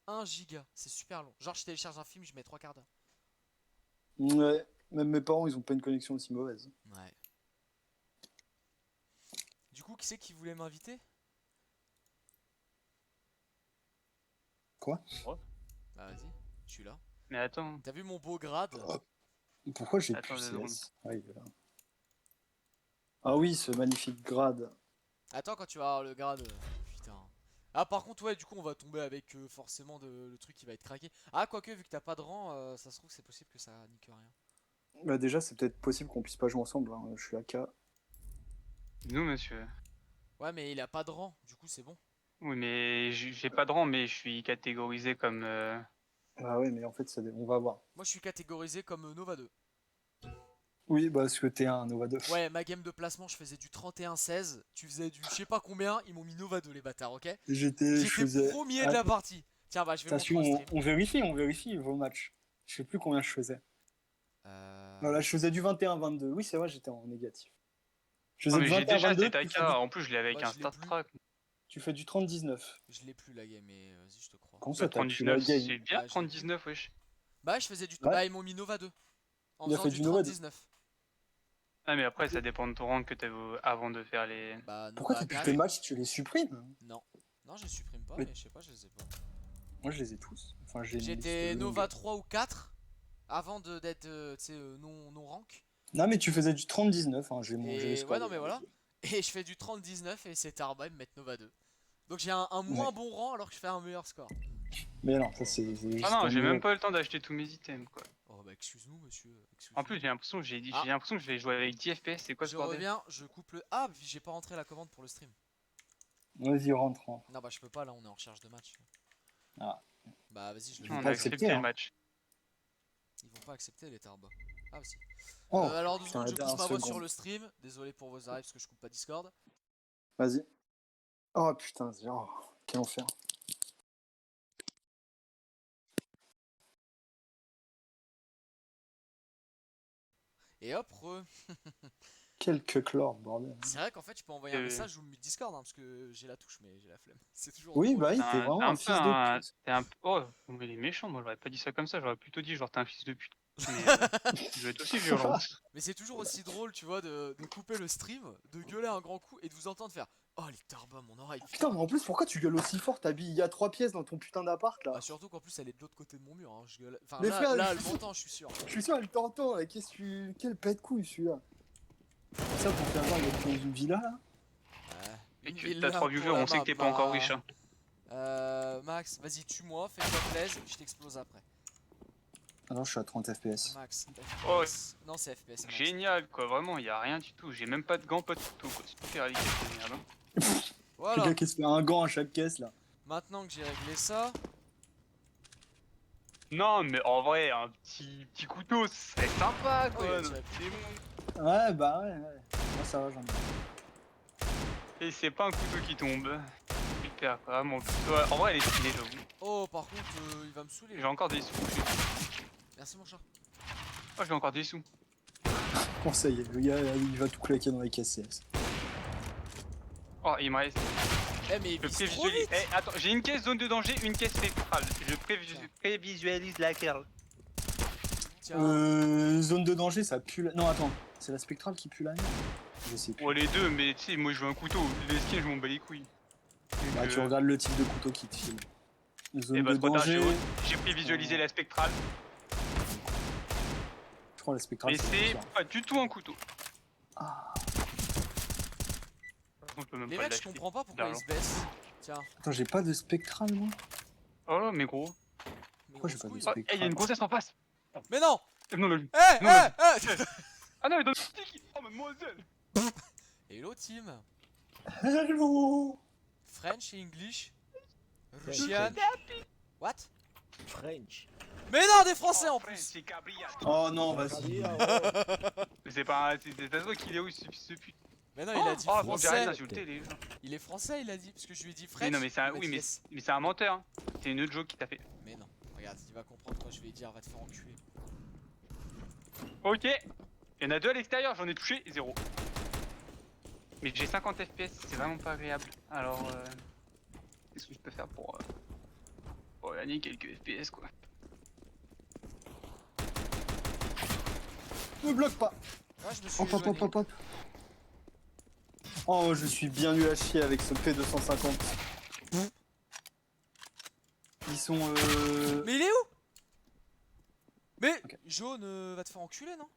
1 giga, c'est super long. Genre je télécharge un film, je mets 3 quarts d'heure. Ouais, même mes parents, ils ont pas une connexion aussi mauvaise. Ouais. Du coup, qui c'est qui voulait m'inviter? Quoi? Bah vas-y, je suis là. Mais attends, T'as vu mon beau grade? Pourquoi j'ai attends plus 2 secondes. CS? Ah, il est là. Ah oui, ce magnifique grade. Attends, quand tu vas avoir le grade. Putain. Ah, par contre, ouais, du coup, on va tomber avec forcément le truc qui va être craqué. Ah, quoique, vu que t'as pas de rang, ça se trouve, c'est possible que ça nique rien. Bah déjà, c'est peut-être possible qu'on puisse pas jouer ensemble. Hein. Je suis AK. Nous, monsieur. Ouais, mais il a pas de rang, du coup, c'est bon. Oui, mais j'ai pas de rang, mais je suis catégorisé comme. Ah ouais, mais en fait, on va voir. Moi, je suis catégorisé comme Nova 2. Oui, bah parce que t'es un Nova 2. Ouais, ma game de placement, je faisais du 31-16. Tu faisais du je sais pas combien, ils m'ont mis Nova 2, les bâtards, ok? Je J'étais faisais. premier de la partie. Tiens, bah, je vais montrer Attention, au stream. on vérifie vos matchs. Je sais plus combien je faisais. Euh... Voilà, je faisais du 21-22. Oui, c'est vrai, j'étais en négatif. Je Non, faisais mais du j'ai déjà 21-22, cet AK. En plus, je l'ai avec Bah, un je l'ai stat plus. track. tu fais du 30-19. Je l'ai plus, la game, mais vas-y, je te crois. Comment Bah, ça, t'as pu la 39, game? c'est bien, Ah, je l'ai 39, wesh. Bah, je faisais du. Ouais. Bah, ils m'ont mis Nova 2. En Il a faisant fait du du Nova 2. 30-19. Ah, mais après, ça dépend de ton rank que t'avais avant de faire les. Bah, Pourquoi Nova depuis 4. tes matchs, tu les supprimes? Non. Non, je supprime pas, Mais- mais je sais pas, je les ai pas. Moi, je les ai tous. Enfin, j'ai une liste J'étais longue. Nova 3 ou 4 avant d'être tu sais, non rank. Non, mais tu faisais du 30-19. Hein. J'ai les Et scores. ouais, non, mais voilà. Et je fais du 30-19 et c'est Arba, ils me mettent Nova 2. Donc j'ai un moins Ouais. bon rang alors que je fais un meilleur score. Mais non, ça c'est juste Ah non, un j'ai même numéro. pas eu le temps d'acheter tous mes items, quoi. Oh bah excuse-nous monsieur. En plus, j'ai l'impression que Ah. j'ai l'impression que je vais jouer avec 10 FPS. C'est quoi ce Je bordel? reviens, je coupe le... Ah, puis j'ai pas rentré la commande pour le stream. Vas-y, rentre. Non bah je peux pas là, on est en recherche de match. Ah. Bah vas-y, je le Ils On vont a pas fais. accepté accepter, le hein. match. Ils vont pas accepter les tarbes. Ah si. Oh, Alors 2 putain, secondes, je la pousse ma dernière voix sur seconde. le stream. Désolé pour vos arrêts parce que je coupe pas Discord. Vas-y. Oh putain, oh, quel enfer. Et hop, Quel cuclore, bordel. c'est vrai qu'en fait, tu peux envoyer un Euh. message ou mute Discord hein, parce que j'ai la touche, mais j'ai la flemme. C'est toujours. Oui, drôle. bah oui, t'es T'es vraiment un un peu fils de pute. T'es un peu. Oh, mais il est méchant, moi j'aurais pas dit ça comme ça, j'aurais plutôt dit genre t'es un fils de pute. Mais je vais être aussi violent. Mais c'est toujours aussi drôle, tu vois, de couper le stream, de gueuler un grand coup et de vous entendre faire oh les tarbes, mon oreille. Putain, mais en plus, pourquoi tu gueules aussi fort? Il y a 3 pièces dans ton putain d'appart là. Bah, surtout qu'en plus, elle est de l'autre côté de mon mur. Hein. Je gueule. Enfin, Mais là, frère, là, elle m'entend, je suis sûr. Je suis sûr, elle t'entend. Qu'est-ce que tu. Quel pète couille celui-là. Ça pour faire voir, il est dans une villa là. Ouais. Et Une que villa t'as 3 pour viewers, la on sait que t'es pas encore riche. Hein. Max, vas-y, tue-moi, fais-toi plaisir, je t'explose après. Alors, je suis à 30 FPS. Max, Oh, FPS. Non, c'est FPS. Max. génial quoi, vraiment, y a rien du tout. J'ai même pas de gants, pas de couteau quoi. C'est super nickel, cette merde. Hein. Le Voilà. gars qui se fait un gant à chaque caisse là. Maintenant que j'ai réglé ça, Non, mais en vrai, un petit couteau, c'est sympa Oh, il quoi. a tiré C'est bon. Ouais, bah ouais. Moi ça va, j'en ai. Et c'est pas un couteau qui tombe. Super quoi, vraiment. Ouais, en vrai, elle est stylée, j'avoue. oh, par contre, il va me saouler. J'ai encore des sous. Merci, mon chat. Oh, j'ai encore des sous. Bon, ça y est, le gars il va tout claquer dans les caisses CS. Oh, il me reste. Eh, mais il Je vise trop prévisualise. vite. Eh, attends, j'ai une caisse zone de danger, une caisse spectrale. Je prévisualise laquelle. Tiens. Zone de danger, ça pue la... Non, attends, c'est la spectrale qui pue la merde. Je sais plus. Ouais, les deux, mais tu sais, moi je veux un couteau. Les skins, je m'en bats les couilles. Bah, tu regardes le type de couteau qui te file. Zone Et bah, de trop tard, danger. j'ai prévisualisé la spectrale. Je crois la spectrale. Mais c'est pire. pas du tout un couteau. Ah. On peut même Les pas mecs, je l'acheter. comprends pas pourquoi ils d'argent. se baissent. Tiens. Attends, j'ai pas de spectrale moi. Oh, mais gros. Mais Pourquoi j'ai grosse pas couille. de Oh, eh, il y a une grossesse en face. Mais non. Non, le... Eh, Non, eh, eh. Ah non, mais dans le stick. Oh, mademoiselle. Hello, team. Hello. French, English, Russian. What? French. Mais non, des français en Oh, plus. c'est Gabriel. Oh non, vas-y. C'est pas un. C'est ta qu'il est où ce pute. Mais non, il a dit Oh, bon, j'ai rien français. insulté les gens. Il est français, il a dit. Parce que je lui ai dit French. Mais non, mais c'est un. il m'a Oui, dit mais yes. c'est un menteur. Hein. C'est une autre joke qui t'a fait. Mais non, regarde, il va comprendre quoi je vais lui dire, va te faire enculer. Ok. Il y en a deux à l'extérieur, j'en ai touché 0. Mais j'ai 50 FPS, c'est vraiment pas agréable. Alors, qu'est-ce que je peux faire pour gagner quelques FPS quoi. Me bloque pas. Ouais, je me suis Hop hop éloigné. hop hop hop. Oh, je suis bien nul à chier avec ce P250. Ils sont Mais il est où? Mais Ok. Jaune va te faire enculer, non?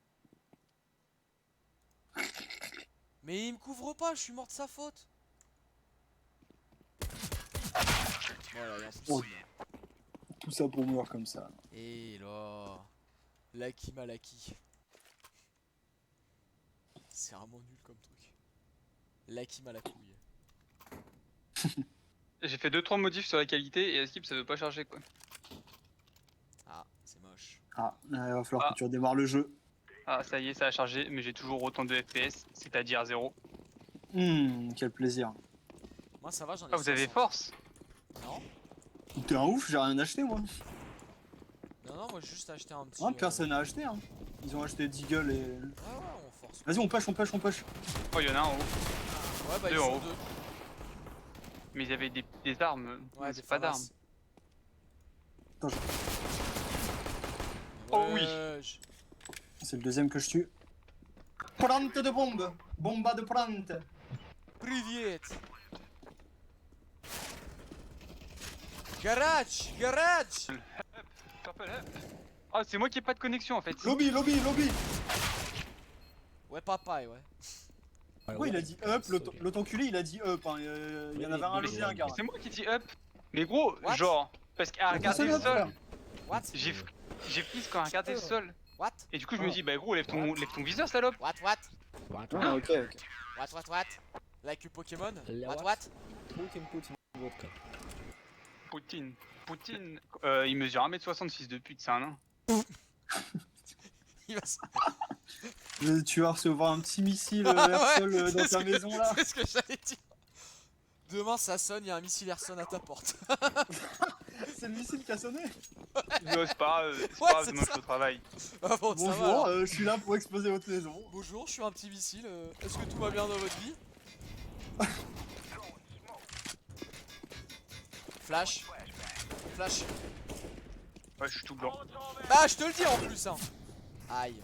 Mais il me couvre pas, je suis mort de sa faute. Voilà, et en plus, Oh. il est mort. tout ça pour mourir comme ça. Et là, Lucky Malaki. C'est vraiment nul comme truc. Lucky Malakouille. J'ai fait 2-3 modifs sur la qualité et Skip ça veut pas charger quoi. Ah, c'est moche. Ah, il va falloir Ah. que tu redémarres le jeu. Ah ça y est, ça a chargé, mais j'ai toujours autant de FPS, c'est-à-dire 0. Quel plaisir. Moi ça va, j'en ai Ah vous avez 60. force. Non, T'es un ouf, j'ai rien acheté moi. non, moi j'ai juste acheté un petit. Ah, personne n'a acheté hein. Ils ont acheté Deagle et... Ouais, on force. Vas-y, on push, on push, on push. Oh y'en a un en haut. Ouais, bah ils deux en sont haut. deux. Mais ils avaient des armes. Ouais, c'est des pas d'armes. FAMAS. Attends, Oh oui. c'est le deuxième que je tue. Plante de bombe. Bomba de plante. Привет. Garage, garage. Purple Up. Ah c'est moi qui ai pas de connexion en fait. Lobby, lobby, lobby. Ouais, papaye, ouais. Pourquoi il a dit up? L'autre enculé il a dit up. Hein. Il y en avait un Mais lobby, un gars. c'est moi qui dis up. Mais gros, What? genre, parce qu'à regarder le sol, What? j'ai prise quand elle regardait le sol. What? Et du coup, je me dis, bah gros, lève ton viseur, salope. What? Ah, ok, ok. What? Like a Pokémon? La What? what? Poutine vodka. Poutine, il mesure 1m66 de pute, c'est un nain. Il va se... Tu vas recevoir un petit missile Ouais, air-sol dans c'est ta ce que- maison là. C'est ce que j'allais dire. Demain ça sonne, il y a un missile Airson à ta porte. C'est le missile qui a sonné. Non, c'est pas grave, Ouais, demain c'est je ça. suis au travail. Ah bon, ça va, Bonjour, alors. je suis là pour exploser votre maison. Bonjour, je suis un petit missile. Est-ce que tout va bien dans votre vie? Flash. Ouais, je suis tout blanc. Ah, je te le dis en plus, hein. Aïe.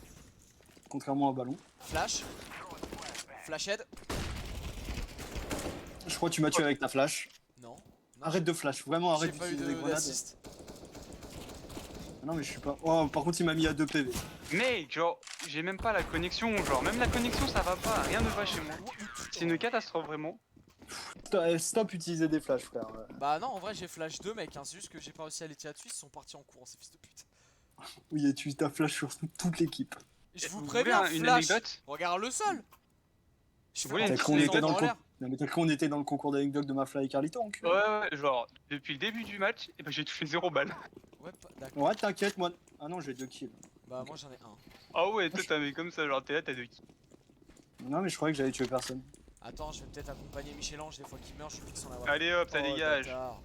Contrairement à ballon. Flash. Flashhead. Je crois que tu m'as tué avec ta flash. Non. Arrête de flash, vraiment arrête J'ai pas eu d'utiliser des grenades. d'assist. Ah non mais je suis pas... Oh par contre il m'a mis à 2 PV. Mec, genre, j'ai même pas la connexion, genre, même la connexion ça va pas, rien ne va chez moi. C'est une catastrophe vraiment. Stop utiliser des flashs frère. Bah non, en vrai j'ai flash 2 mec, hein. C'est juste que j'ai pas réussi à les tirer dessus, ils sont partis en courant ces fils de pute. Oui et tu t'as flash sur toute l'équipe. Je vous Vous préviens, voulez une flash. anecdote? Regarde le sol. Je Vous voulez fais une un petite qu'on était dans le en l'air. Non mais t'as cru qu'on était dans le concours d'anecdotes de Mafla et Carlito en cul. Ouais, genre, depuis le début du match, et ben, j'ai touché 0 balles. Ouais, d'accord. Ouais t'inquiète moi. Ah non j'ai 2 kills. Bah moi j'en ai un. Ah ouais, toi t'as mis comme ça, genre, t'es là, t'as 2 kills. Non mais je croyais que j'avais tué personne. Attends, je vais peut-être accompagner Michel-Ange des fois qu'il meurt, je suis fixe en avoir. Allez hop, ça Oh, dégage. bâtard.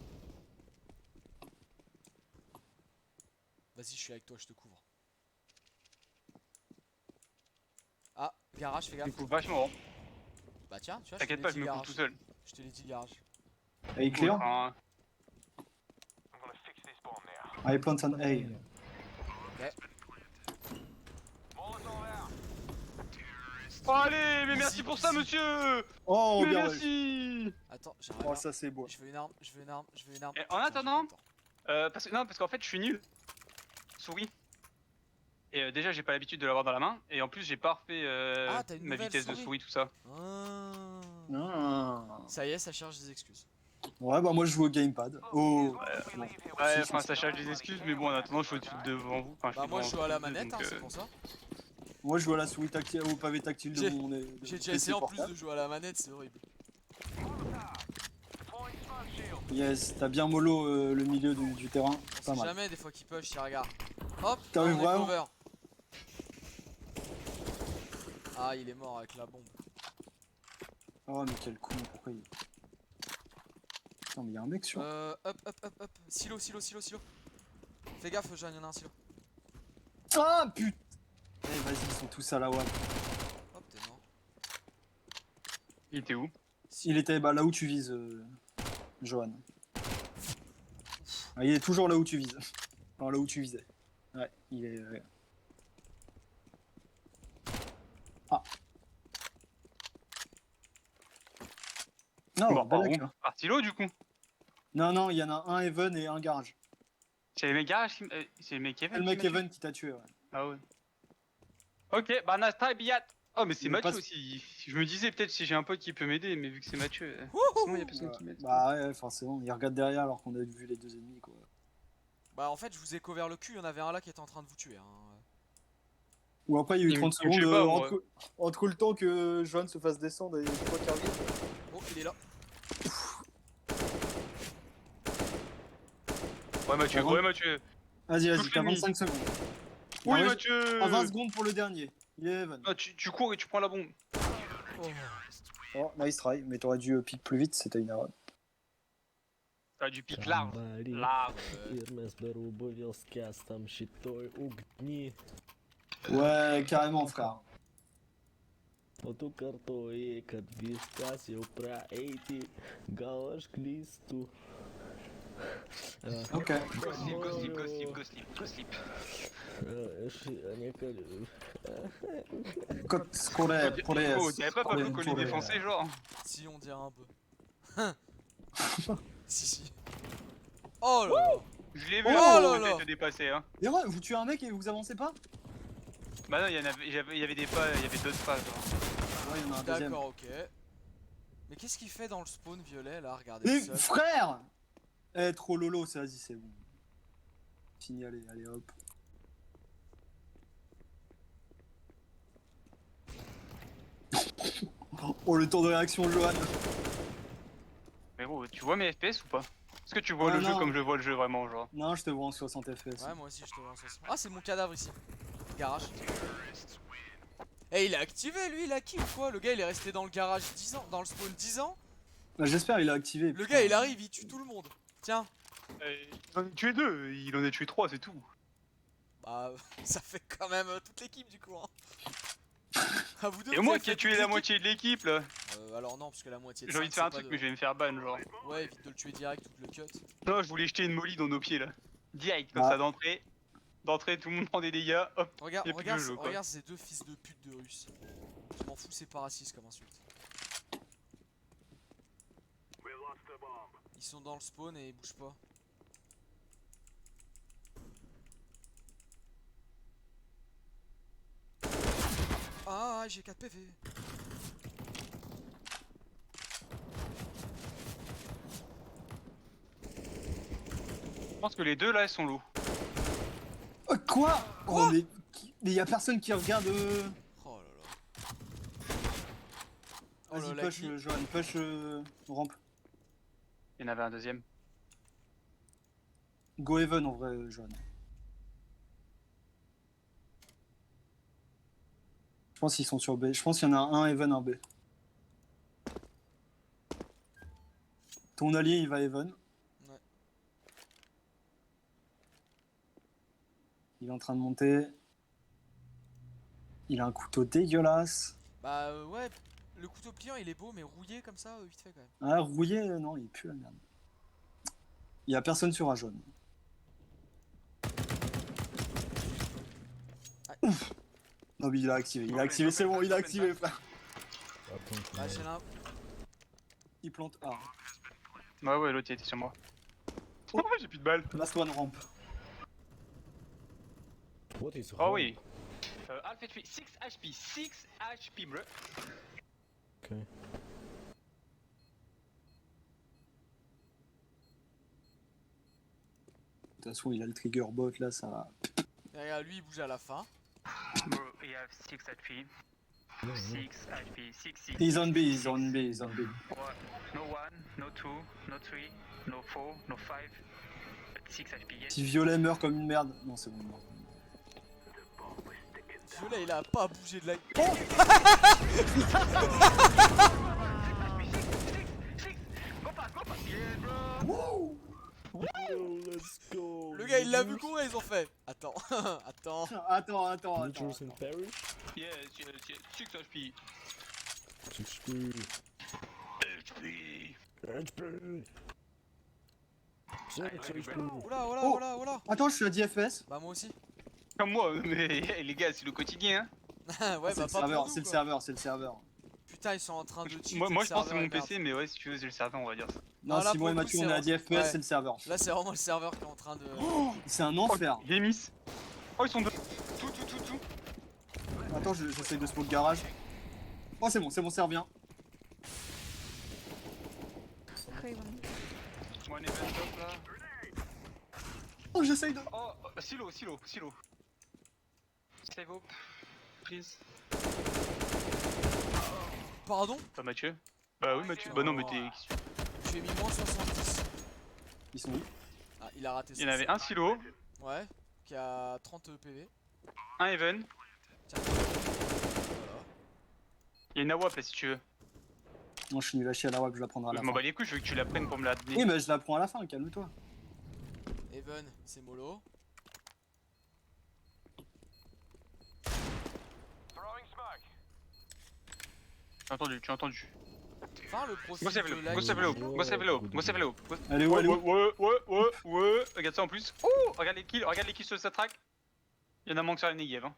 Vas-y, je suis avec toi, je te couvre. Ah, garage, fais Tu gaffe. me coupes vachement, hein. Bah tiens, tu vois, T'inquiète pas, je me coupe tout seul. Je te l'ai dit, garage. Hey clear. Hein. I plant an A. Oh, allez, mais merci pour ça, monsieur. Oh Mais bien merci. Attends, j'arrive. Oh ça c'est beau. Je veux une arme. Et en attendant, parce qu'en fait, je suis nul. Souris. Et déjà, j'ai pas l'habitude de l'avoir dans la main. Et en plus, j'ai pas refait Ah, t'as une ma nouvelle vitesse de souris. souris, tout ça. Ah. Ah. Ça y est, ça cherche des excuses. Ouais bah moi je joue au gamepad. Oh. Bon. Ouais, enfin, ça cherche des excuses, mais bon, en attendant, je suis au-dessus devant vous. Enfin, Bah moi je suis joue à la devant vous, manette, hein, donc, c'est pour ça. Moi je joue à la souris tactile, au pavé tactile de J'ai- mon. J'ai déjà essayé en plus de jouer à la manette, c'est horrible. Yes, t'as bien mollo le milieu du terrain. On Pas sait mal. jamais des fois qu'ils push, tiens regarde. Hop, T'as on vu est vraiment cover. Ah il est mort avec la bombe. Oh mais quel con, pourquoi il. Putain mais y'a un mec sur. Hop. Silo. Fais gaffe, Jeanne, y'en a un silo. Ah putain. Eh vas-y, ils sont tous à la one. Hop, t'es mort. Il était où? Il était bah, là où tu vises, Johan. Ah, il est toujours là où tu vises. Enfin là où tu visais. Ouais, il est. Ah. Non, On va bah, par où? d'accord. Par Tilo, du coup. Non, il y en a un Even et un garage. C'est les mecs garage qui c'est le mec C'est Evan. le qui mec m'a tué. Even qui t'a tué, ouais. Ah ouais. Ok, bah Nasta et Biat. Oh, mais c'est Mais Mathieu pas- aussi. Je me disais peut-être si j'ai un pote qui peut m'aider, mais vu que c'est Mathieu. Wouhou. Sinon, y a personne qui m'aide. Bah ouais, forcément, il regarde derrière alors qu'on a vu les deux ennemis quoi. Bah en fait je vous ai cover le cul, il y en avait un là qui était en train de vous tuer. Hein. Ou après il y a eu Il me 30 tue secondes pas, moi. entre le temps que Johan se fasse descendre et toi qui arrives. Oh il est là. Ouais, Mathieu, Avant- ouais, Mathieu. Vas-y, Touche t'as l'ennemi. 25 secondes. Oui, Ah ouais, Mathieu. à 20 secondes pour le dernier. Il est Even. Ah, tu cours et tu prends la bombe. Oh. Oh, nice try, mais t'aurais dû pique plus vite, c'était une erreur. T'as du pic large. Шамбарі, Large. Ірмес беру обов'язки, а там щитой угні. Ouais, carrément, frère. Оту картої, кадвіскасів пра ейті, галаш клісту. Ok. Gossip. Côte scorée, Oh, t'avais pas Pablo qu'on les défonçait, genre. Si on dirait un peu. si. Oh là là. Je l'ai vu, Oh là là là. te dépasser, hein. Et ouais, vous tuez un mec et vous avancez pas? Bah non, il y avait des pas, il y avait d'autres pas, genre. Ouais, il y en a un deuxième. D'accord, ok. Mais qu'est-ce qu'il fait dans le spawn violet là? Regardez Mais le seul. frère! Eh, trop lolo, c'est vas-y, c'est bon. Fini, allez, hop. Oh, le temps de réaction, Johan. Mais gros, tu vois mes FPS ou pas? Est-ce que tu vois Ah, le jeu non. comme je vois le jeu vraiment, genre? Non, je te vois en 60 FPS. Ouais, moi aussi je te lance ça. Ah, c'est mon cadavre ici. Garage. Eh, il est activé lui, il a qui ou quoi? Le gars il est resté dans le garage 10 ans, dans le spawn 10 ans. Bah, j'espère il a activé. Le putain. gars il arrive, il tue tout le monde. Tiens, Il en a tué 2, il en a tué 3, c'est tout. bah ça fait quand même toute l'équipe du coup. Hein. À vous deux, Et vous moi avez qui ai fait tué toute la l'équipe moitié de l'équipe là. Alors non, parce que la moitié de J'ai envie cinq, de faire un c'est pas truc, mais je vais me faire ban, genre. Ouais, évite de le tuer direct ou de le cut. Non, je voulais jeter une molly dans nos pieds là. Direct, comme Ah. ça d'entrée. D'entrée, tout le monde prend des dégâts, hop. Regarde, Y a plus de regarde, jeu, quoi. regarde ces deux fils de pute de Russes. Je m'en fous, c'est pas raciste comme insulte. Ils sont dans le spawn et ils bougent pas. Ah, j'ai 4 PV. Je pense que les deux là, ils sont low. Quoi? Quoi Oh, mais y a personne qui regarde. Oh là là. Oh Vas-y, là, push, Lucky. Johan, push rampe. Il y en avait un deuxième. Go Heaven en vrai, Johan. Je pense qu'ils sont sur B. Je pense qu'il y en a un Heaven, un B. Ton allié il va Heaven. Ouais. Il est en train de monter. Il a un couteau dégueulasse. Bah ouais, le couteau pliant il est beau mais rouillé comme ça, vite fait quand même. Ah, rouillé, non, il pue la merde. Il y a personne sur un jaune. Ouf. Non mais il a activé, c'est bon, il a activé, frère. Attends, Bah j'ai l'un. Il plante A. Ouais, ouais, l'autre il était sur moi. Oh, j'ai plus de balles. Last one ramp. What is Oh wrong? oui. Alpha 3, 6 HP, 6 HP, bro. Ok. De toute façon, il a le trigger bot là, ça va. Et regarde, lui il bouge à la fin. Bro, you have 6 HP. Non, non. 6 HP, 6, 6. He's on B, he's on B, he's on B. No 1, no 2, no 3, no 4, no 5. 6 HP, yes. Si Violet meurt comme une merde. Non, c'est bon. Non. Violet il a pas bougé de la. Go pass, yeah, bro. Wouh. Yo, let's go. Le gars il l'a vu courir, ils ont fait. Attends, attends. Attends. Losers in Paris? Yes, 6 HP. HP. HP. HP. Allez, HP. Oula. Attends, je suis à 10 FPS. Bah moi aussi. Comme moi, mais les gars, c'est le quotidien. Ouais, C'est bah le pas serveur, pour c'est nous, le quoi. serveur, c'est le serveur. Putain, ils sont en train de cheat. Moi, le je pense que c'est serveur, mon regarde. PC, mais ouais, si tu veux, c'est le serveur, on va dire ça. Non, Ah, là, si pour moi et le coup, Mathieu c'est on est à 10 vraiment- FPS, ouais. c'est le serveur. Là, c'est vraiment le serveur qui est en train de. Oh, c'est un enfer. Il est miss. Oh, ils sont deux. Tout. Attends, j'essaye de spawn garage. Oh, c'est bon, ça revient. Moi, un event top là. Oh, j'essaye de. Oh, silo. Save up. Please. Pardon? Pas Mathieu. Bah oui, Mathieu. Bah non, mais t'es. Je lui ai mis moins 70. Ils sont où? Ah, il a raté Il y en avait un silo, Ouais, qui a 30 PV. un even. Tiens. Voilà. Il y a une AWAP là si tu veux. Non, je suis nul à chier à la web, je la prendrai à la Je m'en fin. bats les couilles, je veux que tu la prennes pour me la Oui, donner. mais je la prends à la fin, calme-toi. Even, c'est mollo. Tu as entendu. Enfin, le profil Go save de le la go save le hope, go save le hope, go save le hope. Elle est où, elle est où? Ouais. Regarde ça en plus. Oh, regarde les kills sur sa track. Il y en a moins que sur la Negev. Hein.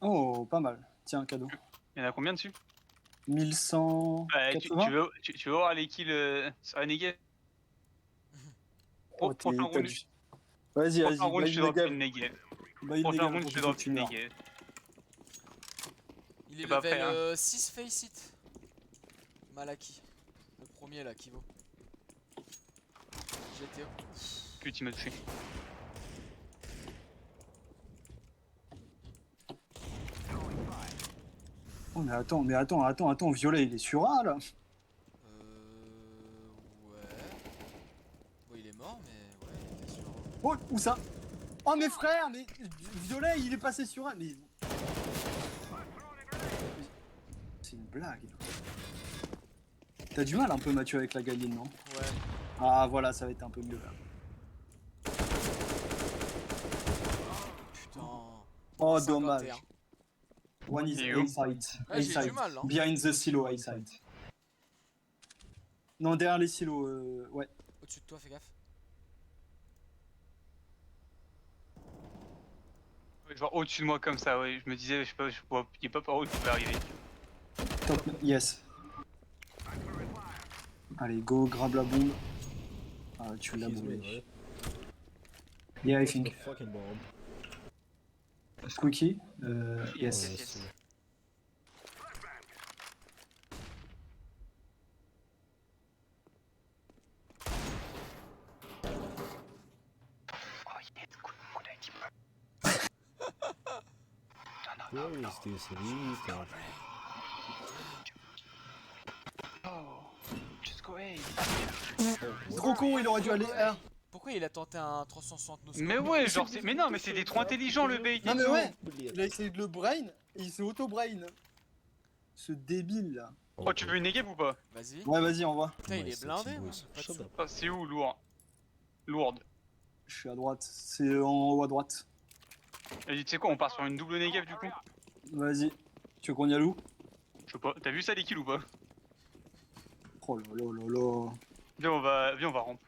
Oh, pas mal. Tiens, un cadeau. Il y en a combien dessus 1180. Tu veux voir les kills sur la Negev? Oh, Prochain t'as round, du... Vas-y, prochain round, buy je te the drop game. une Negev. Buy the Prochain game round, pour je te que drop tu une meurs. Negev. Il est C'est pas level prêt, hein. 6 face it. Malaki. Le premier là qui vaut. GTO. Putain, il m'a touché. Oh mais attends, Violet il est sur A là. Ouais. Bon, il est mort, mais ouais, il était sûr. Oh, où ça? Oh mes frères, mais Violet il est passé sur A, mais... C'est une blague. T'as du mal un peu Mathieu avec la galine, non? Ouais. Ah voilà, ça va être un peu mieux là. Putain. Oh 51. dommage. One is Il est où? A-side. Ah, j'ai eu du mal, hein. Behind the silo A-side. Non, derrière les silos, ouais. Au-dessus de toi, fais gaffe. Ouais, genre au-dessus de moi comme ça, ouais. Je me disais, je sais pas, il est pas par où il pouvait arriver. Top, yes. Allez, go, grab la bombe. Ah, tu l'as He's mid, bombé. right? Yeah, I What's the think. fucking bomb? Squeaky? Yes, Yes. yes. Oh yes, good idea. Where is this retard? Oh, just go A. Trop con, il aurait dû aller R. Pourquoi il a tenté un 360 no scope? Mais ouais, genre, mais non, mais c'est trop intelligent le bait et Non mais tout. ouais, il a essayé de le brain et il s'est auto-brain. Ce débile là. Oh, tu veux une négave ou pas? Vas-y. Ouais, vas-y, envoie. Putain, il My est sexy blindé, boys. moi. Pas de Shut sous. up. Oh, c'est où, lourd? Lourde. Je suis à droite, c'est en haut à droite. Et tu sais quoi, on part sur une double négave du coup? Vas-y. Tu veux qu'on y aille où? Je sais pas, t'as vu ça les kills ou pas? Oh là là là là. Viens, on va rampe.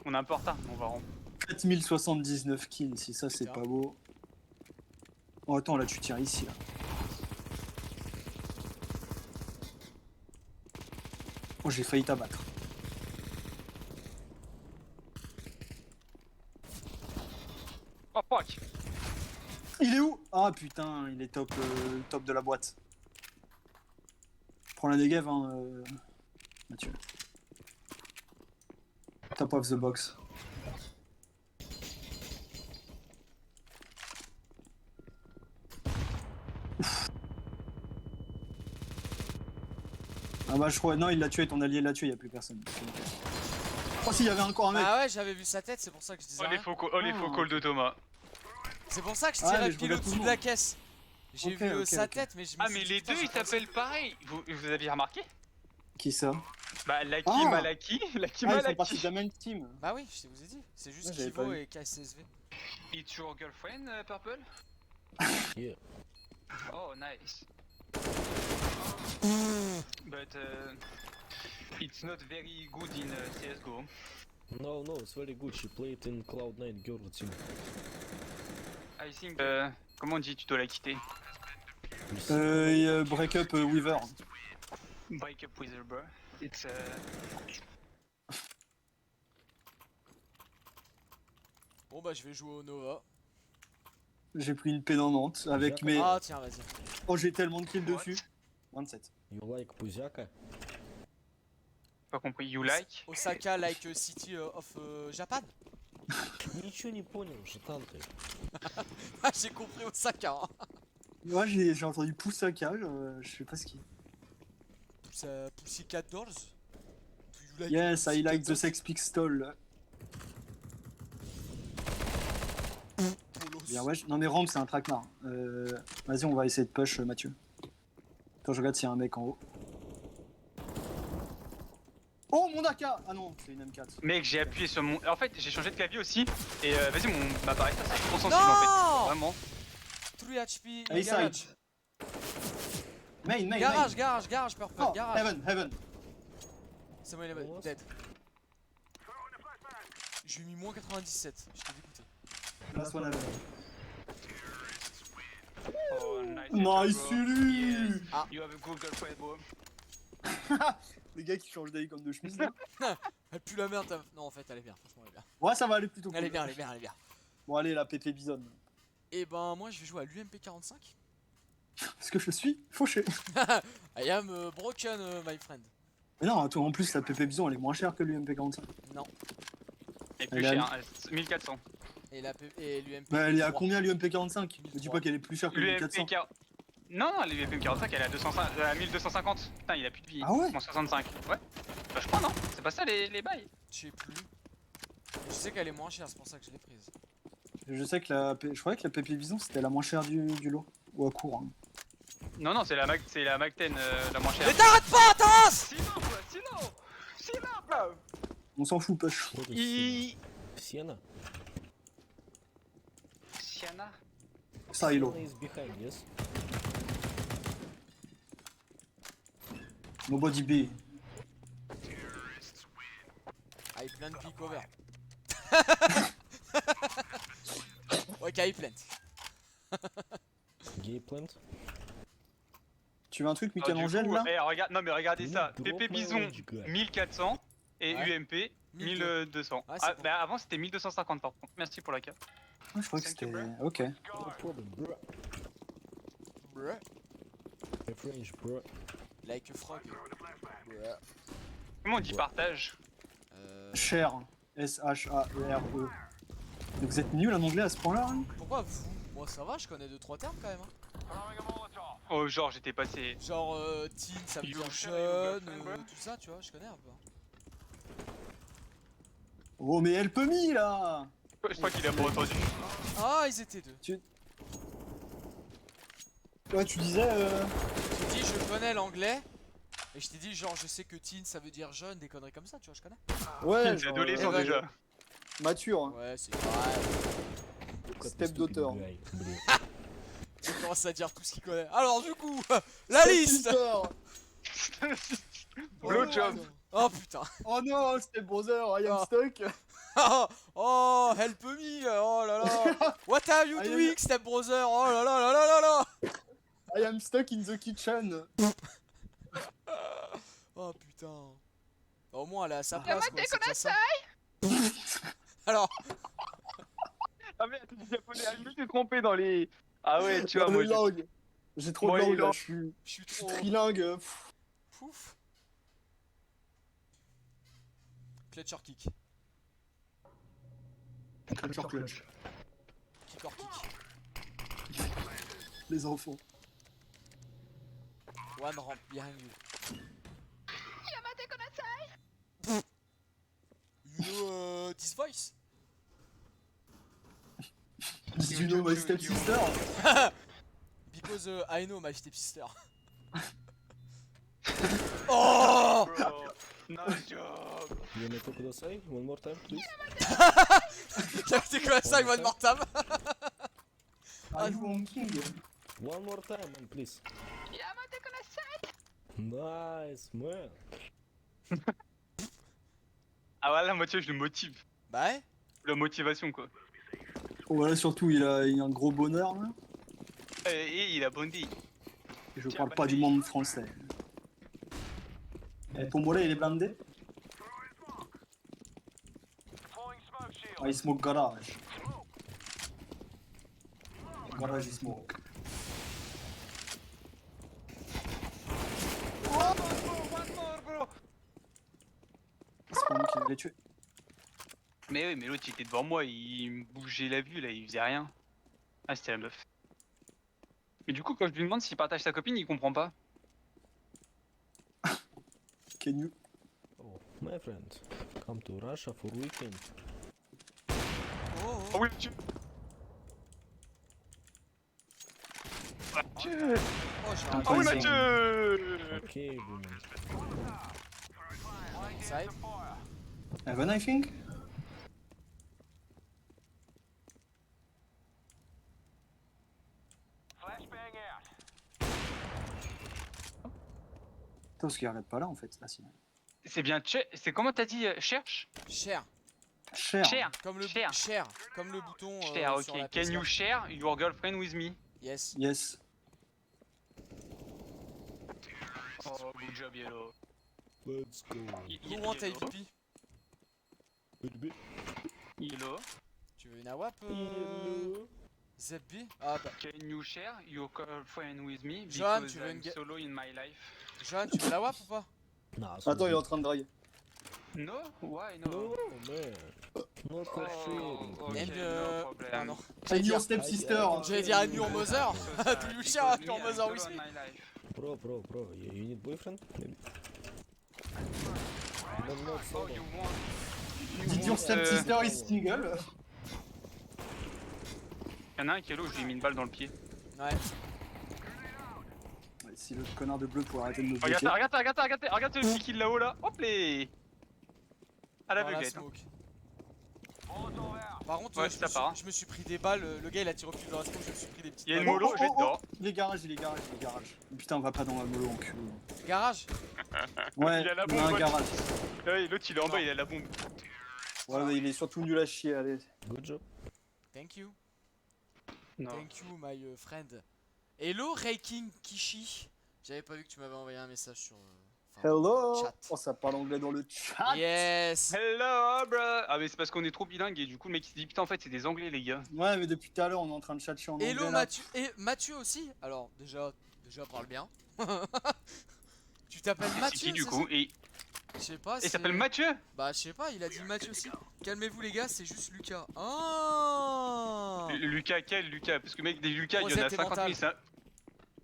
On est un peu en retard, mais on va rampe. 4079 kills, si ça c'est Putain. pas beau. Oh attends, là tu tires ici là. Oh j'ai failli t'abattre. Oh fuck! Il est où? Ah putain, il est top, top de la boîte. Prends la dégave hein, Mathieu. Top of the box. Ouf. Ah bah je crois, non il l'a tué, ton allié l'a tué, y a plus personne. Oh si, y avait encore un mec. Ah ouais, j'avais vu sa tête, c'est pour ça que je disais Oh les rien. faux calls de Thomas. C'est pour ça que je Ah, mais tirais je pile regarde tout au-dessus le de la monde. caisse. J'ai Ok, vu ok, sa ok. tête, mais je me Ah suis mais dit, les putain, deux j'ai ils pensé- s'appellent pareil. Vous avez remarqué? Qui ça? Bah Lucky Ah. Malaki, Lucky Ah ils font partie de Malaki. la même team. Bah oui, je vous ai dit. C'est juste Ah, j'avais Kivo pas vu. et KSSV. It's your girlfriend, Purple? Yeah. Oh nice. But it's not very good in CSGO. No, no, it's very good. She played in Cloud9 girl team. I think. Comment on dit tu dois la quitter? Break up Weaver. Break up with her bro. It's Bon bah je vais jouer au Nova. J'ai pris une pénante avec mes... Ah tiens, vas-y. Oh j'ai tellement de kills What? dessus. 27. You like Puzaka? pas compris. You like? Osaka like city of Japan. Ничего не понял, жетан ты. Ah j'ai compris Osaka. Hein. Moi j'ai entendu Poussaka, je sais pas ce qui... Pussycat Dolls. Do you like Yes, I Pussycat like the Dolls? Sex Pistol. Polos. Bien ouais, non mais Ramp c'est un traquenard. Vas-y on va essayer de push Mathieu. Attends je regarde s'il y a un mec en haut. Oh mon AK! Ah non, c'est une M4. Mec, j'ai appuyé sur mon. En fait, j'ai changé de clavier aussi. Et vas-y, mon appareil, ça c'est trop sensible Non en fait. Vraiment. 3 HP. Allez, garage. side. Main, Garage, purple, Oh, garage. heaven. C'est moi, il est What? dead. J'ai mis moins 97, je t'ai dégoûté. Last one heaven. Oh, nice. Nice, bro. Sulu! Yes. Ah. You have a good girlfriend, bro. Les gars qui changent d'avis comme de chemise là. Elle pue la merde, non en fait elle est bien, franchement elle est bien. Ouais, ça va aller plutôt cool. Elle est bien, elle est bien, elle est bien. Bon, allez, la PP Bison. Et ben moi je vais jouer à l'UMP 45. Parce que je suis fauché. I am broken my friend. Mais non, toi en plus, la PP Bison elle est moins chère que l'UMP45. Non. Et plus Elle a- cher, hein, 1400. Et l'UMP. Bah, elle est à combien l'UMP45? Me dis pas qu'elle est plus chère que L'UMP l'UMP400. Non, non, l'UMP45 elle est à, 205, à 1250. Putain, il a plus de vie. Ah ouais? En 65. Ouais. Bah, je crois, non? C'est pas ça les bails? Je sais plus. Je sais qu'elle est moins chère, c'est pour ça que je l'ai prise. Je sais que je croyais que la PP Bison c'était la moins chère du lot. Ou à court. Hein. Non, non, c'est la Mac-10 la moins chère. Mais t'arrêtes pas, Taras! Sinon, quoi, sinon, On s'en fout, poche. What is Sienna? Sienna. Silo. Sienna is behind, yes? Nobody B. Ah, il plein de pick over. Ok, il plant. Gay plant? Tu veux un truc, Ah, du Michel-Angèle coup, là? regarde, non mais regardez You ça. drop PP my Bison range, guy. 1400 et Ouais. UMP 1200. Ouais, c'est Ah, bon. bah avant c'était 1250 par contre. Merci pour la carte. Ah, je crois que Thank c'était. you, bro. Ok. No problem, bro. Bruh. My French, bro. Like a frog. Bruh. Comment on dit Ouais. partage? Cher. S-H-A-E-R-E. Mais vous êtes nul en anglais à ce point-là? Hein? Pourquoi vous? Moi ça va, je connais 2-3 termes quand même. Hein. Oh genre j'étais passé. Genre teen, ça veut You dire sure, jeune, you girlfriend, tout ça, tu vois, je connais un peu. Hein. Oh, mais elle peut mis là! Je crois qu'il a pas entendu. Ah, ils étaient deux. Ouais, tu disais. J'ai dit je connais l'anglais. Et je t'ai dit genre je sais que teen ça veut dire jeune, des conneries comme ça, tu vois, je connais. Ouais, C'est adolescent ouais. déjà. mature. Hein. Ouais, c'est pareil. Look at Step the stupid d'auteur. guy, bro. Il commence à dire tout ce qu'il connaît. Alors du coup, la liste. Blowjob. Oh putain. Oh non, Step Brother, I am Ah. stuck. Oh, help me. Oh là là. What are you I am- doing, step brother? Oh là là là là là là. I am stuck in the kitchen. Oh putain. Au moins elle est à sa place quoi, c'est déjà ça. Alors, Ah merde, le japonais, je me suis trompé dans les. Ah ouais, tu vois, Dans moi les j'ai. langues. J'ai trop Moi, de langues les là, langues. je suis je suis trop trilingue. pouf. Clutch or kick. Clutch or clutch. Kick or kick. Les enfants. One ramp behind you. You know this voice? Did you know my stepsister? Because I know my stepsister. Oh! Bro, nice job. You wanna talk to the side one more time, please? T'es quoi ça, one more time? Are you on king? One more time, man, please. Nice, man. Ah voilà, moi tu vois, je le motive. Bah ouais. La motivation quoi. Oh voilà, surtout il a un gros bonheur là. Et il a bondi. Et je parle pas du monde français. Et ton mollet il est blindé? Ah, il smoke garage. Garage il smoke. One more, bro. C'est pas moi qui l'ai tué. Mais oui, mais l'autre il était devant moi, il me bougeait la vue là, il faisait rien. Ah, c'était la meuf. Mais du coup, quand je lui demande s'il partage sa copine, il comprend pas. Can you? Oh, my friend, come to Russia for weekend. Oh, Oh oh. oui, tu. Mathieu. Oh, j'ai Ah un Oh oui, ils sont- Mathieu. Okay, woman. side. Heaven I think? Attends, parce qu'il arrête pas là en fait. Ah si. C'est bien, c'est comment t'as dit cherche? Cher. Cher. Share. Comme le Share. cher. Comme le bouton Share, sur la ok. Can you PS4. share your girlfriend with me? Yes. Yes. Oh, good job, Yellow. Let's go. Who want AVP? Baby. Yellow. Tu veux une AWAP Hello. ZB? Ah bah. Can you share your girlfriend with me? Johan, Because tu veux I'm une ga- solo in my life. Johan, tu veux la WAP ou pas? Nah, so Attends, il est en train de draguer. No? Why No, no? man. Not Oh, offering. ok, And, no ah problem. non. And your stepsister. J'allais dire And your mother. So sad, Do you because share me, your I'm mother solo with on me? my life. Bro, you need boyfriend? Maybe. No, not Oh, solo. you want... Did your stepsister is single? Y'en a un qui est là où je lui ai mis une balle dans le pied. Ouais. Ouais, si le connard de bleu pourrait arrêter de me Regarde, bloquer. regarde le petit kill là-haut là. Hop les. À Dans la l'aveuglette. hein. smoke. Par contre, Ouais, ça part, hein. je me suis pris des balles. Le gars il a tiré au plus dans la smoke, je me suis pris des petites Il y a une balles. mollo, je vais dedans. Il est garage, il est garage, il est garage. Putain, va pas dans la mollo en cul. Garage. Ouais, Il a la on a un bombe, garage. Ouais, l'autre il est en bas, il a la bombe. Ouais, mais il est surtout nul à chier, allez. Good job. Thank you. Non. Thank you, my friend. Hello, Reiking Kishi. J'avais pas vu que tu m'avais envoyé un message sur. Enfin, Hello. chat. Oh, ça parle anglais dans le chat. Yes. Hello, bro. Ah, mais c'est parce qu'on est trop bilingue et du coup le mec il se dit putain, en fait c'est des anglais les gars. Ouais, mais depuis tout à l'heure, on est en train de chatcher en anglais. Hello là. Mathieu. Et Mathieu aussi. Alors déjà parle bien. Tu t'appelles C'est Mathieu qui du c'est coup ça Et Je sais pas. il s'appelle Mathieu. Bah je sais pas. Il a dit Mathieu aussi. Calmez-vous les gars, c'est juste Lucas. Ah. Lucas, quel Lucas? Parce que mec, des Lucas, il y en a Rosette et 50 000. Mental.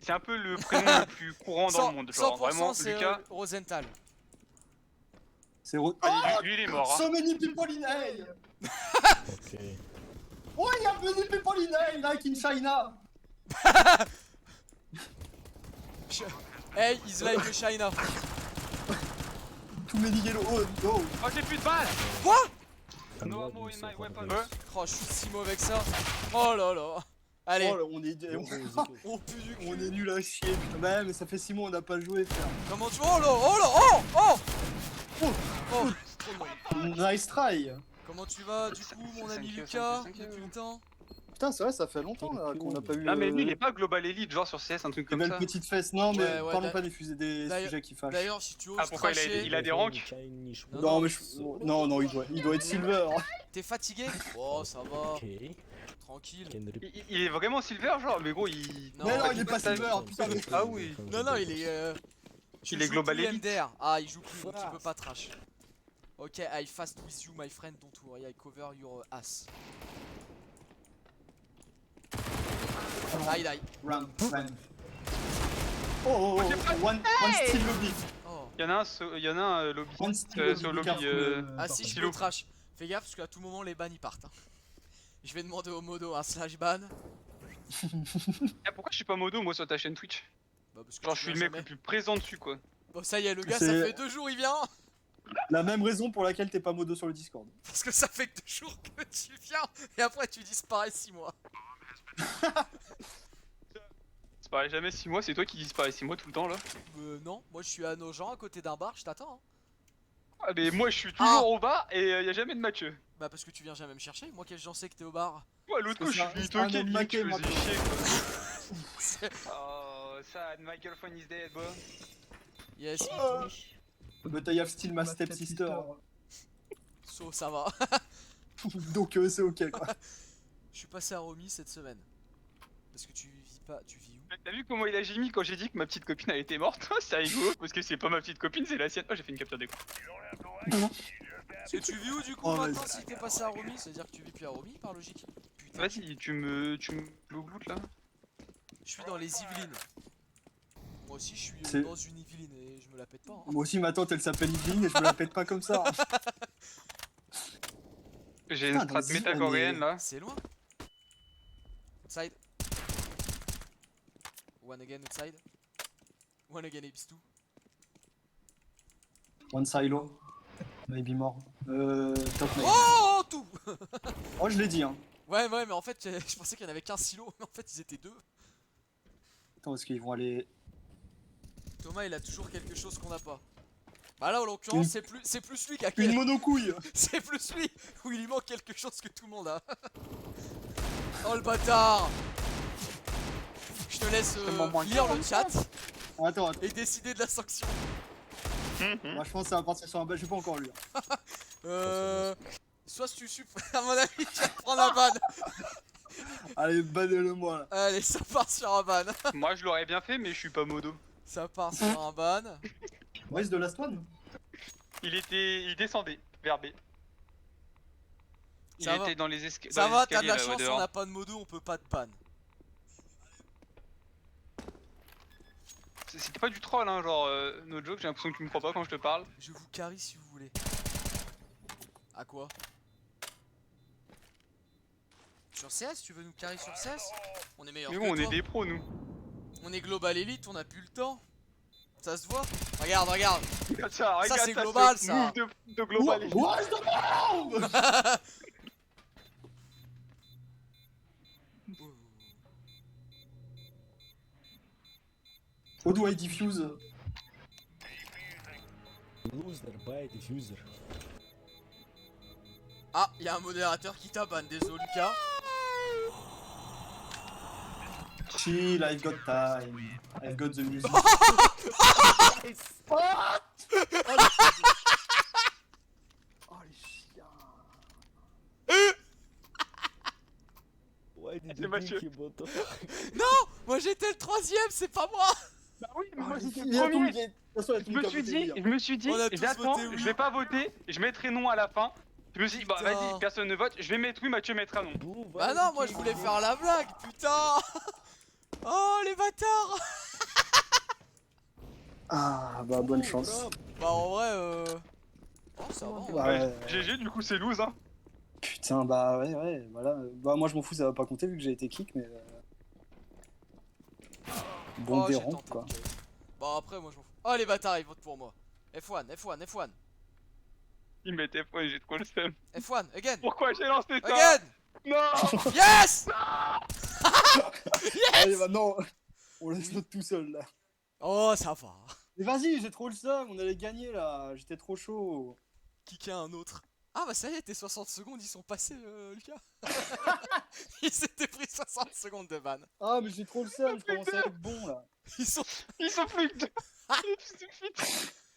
C'est un peu le prénom le plus courant dans le monde. Genre 100% vraiment, c'est Lucas. Rosenthal. C'est Ah, lui il est mort. Hein. So many people in hell. Ok. Oh, il y a many people in hell, like in China. Hey, he's like a China. Too many yellow. Oh, no. Oh, j'ai plus de balles. Quoi? I'm No lagging ammo in so my hard, weapon. guys. Oh, je suis si mauvais avec ça. Oh là là. Allez, Oh, là, on est... Go, go, go. on pue du cul. on est nul à chier, putain. Bah, mais ça fait 6 mois, on n'a pas joué, frère. Comment tu. Oh là, oh là, oh, oh. Oh. Oh, trop long. Nice try. Comment tu vas du coup, mon ami 5 Lucas, 5 depuis le temps? Putain, c'est vrai, ça fait longtemps là qu'on n'a pas eu. Non, mais lui il est pas Global Elite, genre sur CS, un truc comme belle ça. petite fesse. Non, mais Ouais, ouais, parlons d'a- pas des fusées, des d'ailleurs- sujets qui fâchent. D'ailleurs, si tu oses Ah, pourquoi cracher, il a des ranks? Chinese Non, word. Non, mais non, il doit être silver. t'es fatigué? Oh, ça va, Ok. tranquille. Can rip. Il est vraiment silver, genre, mais gros, il. Non, Mais non, il il est pas ça- silver. Putain, mais... Ah oui. Non, non, il est. Il est Global Elite. MDR. Ah, il joue plus, donc il peut pas trash. Ok, I fast with you, my friend, don't worry, I cover your ass. Die, die. Run. Oh, one steel lobby. Oh. Il y en a un lobby. One steel Sur lobby. lobby. Ah, si, je Silo. peux trash. Fais gaffe, parce qu'à tout moment, les bans ils partent. hein. Je vais demander au modo un slash ban. Ah, pourquoi je suis pas modo moi sur ta chaîne Twitch? Bah, parce que Genre, tu je suis le viens mec le jamais. plus présent dessus, quoi. Bon, ça y est, le gars, ça C'est- fait 2 jours, il vient. La même raison pour laquelle t'es pas modo sur le Discord. Parce que ça fait que 2 jours que tu viens. Et après, tu disparais 6 mois. Disparaît jamais 6 mois, c'est toi qui disparais 6 mois tout le temps là. Non, moi je suis à Nogent, à côté d'un bar, je t'attends. hein. Ah, mais moi je suis toujours au bas et y a jamais de Mathieu. Bah, parce que tu viens jamais me chercher. Moi, quel j'en sais que t'es au bar. Ouais, l'autre coup, Parce je que suis c'est un toqué, homme le mec, maqué, je faisais maintenant. chier quoi. Oh, sad, my girlfriend is dead, bro. Yes, Oh. But I have still my stepsister. so ça va. Donc c'est ok quoi. Je suis passé à Romy cette semaine. Parce que tu vis pas. Tu vis où? T'as vu comment il a Jimmy quand j'ai dit que ma petite copine elle était morte? C'est rigolo parce que c'est pas ma petite copine, c'est la sienne. Oh, j'ai fait une capture d'écran. Parce que tu vis où du coup Oh, maintenant vas-y. si t'es passé à Romy? Ça veut dire que tu vis plus à Romy par logique? Putain, Vas-y, tu me glougloutes là. je suis dans les Yvelines. Moi aussi je suis C'est- dans une Yveline et je me la pète pas. hein. Moi aussi ma tante elle s'appelle Yveline et je me la pète pas comme ça. J'ai une Putain, strat vas-y, méta-coréenne là. C'est loin. Outside. One again outside. One again apes 2. One silo. Maybe more. Top nine. Oh tout. Oh je l'ai dit hein. Ouais mais en fait je pensais qu'il y en avait qu'un silo mais en fait ils étaient 2. Attends est-ce qu'ils vont aller. Thomas il a toujours quelque chose qu'on n'a pas. Bah là en l'occurrence c'est plus lui qui a Une monocouille. C'est plus lui où il lui manque quelque chose que tout le monde a. Oh le bâtard. Je te laisse lire le chat Attends, et décider de la sanction. moi je pense que ça va partir sur un bas, je vais pas encore lire. Soit si tu supprimes à mon avis tu vas te prendre un ban. Allez, bannez-le moi là. Allez ça part sur un ban. Moi je l'aurais bien fait, mais je suis pas modo. Ça part sur un ban. Where's the last one? Il descendait vers B. Il Ça va. était dans les Ça va, t'as de la là, ouais, chance, on dehors. n'a pas de modo, on peut pas te ban. C'était pas du troll, hein, genre, no joke, j'ai l'impression que tu me crois pas quand je te parle. Je vous carry si vous voulez. À quoi? Sur CS, tu veux nous carry sur CS? On est meilleur Mais que bon, on toi. est des pros, nous. On est global elite, on a plus le temps. Ça se voit. Regarde, regarde. Ça, regarde, c'est t'as global, ce ça. move de global. Watch the bomb. How do I diffuse? Loser by diffuser. Ah, il y a un modérateur qui t'a ban, désolé Lucas. Chill, I've got time. I've got the music. Oh les chiens. Why did C'est you Mathieu. think about that? Non, moi j'étais le troisième, c'est pas moi. Bah oui, mais Oh, moi les j'étais filles, le il y a tout le premier. game. De toute façon, il y a tout Je le me monde suis qui a dit, voté, je me suis dit, On a tous j'attends, voté oui. je vais pas voter, je mettrai non à la fin. Je me suis dit, bah Putain. vas-y, personne ne vote, je vais mettre oui, Mathieu mettra non. Boo, Bah why non, did moi you je voulais think faire la blague, putain. Oh les bâtards. Ah bah bonne Boo, chance. bro? Bah en vrai Oh ça va. en vrai. Ouais. GG, du coup c'est loose, hein. Putain bah ouais voilà. Bah moi je m'en fous, ça va pas compter vu que j'ai été kick mais bon Oh, j'ai dérange tenté quoi. de carry. Bah après moi je m'en fous. Oh les bâtards ils votent pour moi. F1, F1, F1. Il mettait point, j'ai trop le seum. F1, again. Pourquoi j'ai lancé ça? Again. Non. Yes. Allez maintenant on laisse notre tout seul là. Oh ça va. Mais vas-y, j'ai trop le seum, on allait gagner là, j'étais trop chaud. Kicker un autre. Ah bah ça y est, tes 60 secondes ils sont passés Lucas. Ils s'étaient pris 60 secondes de ban. Ah mais j'ai trop le seum, je commence à être bon là. Ils sont Ils sont plus que deux.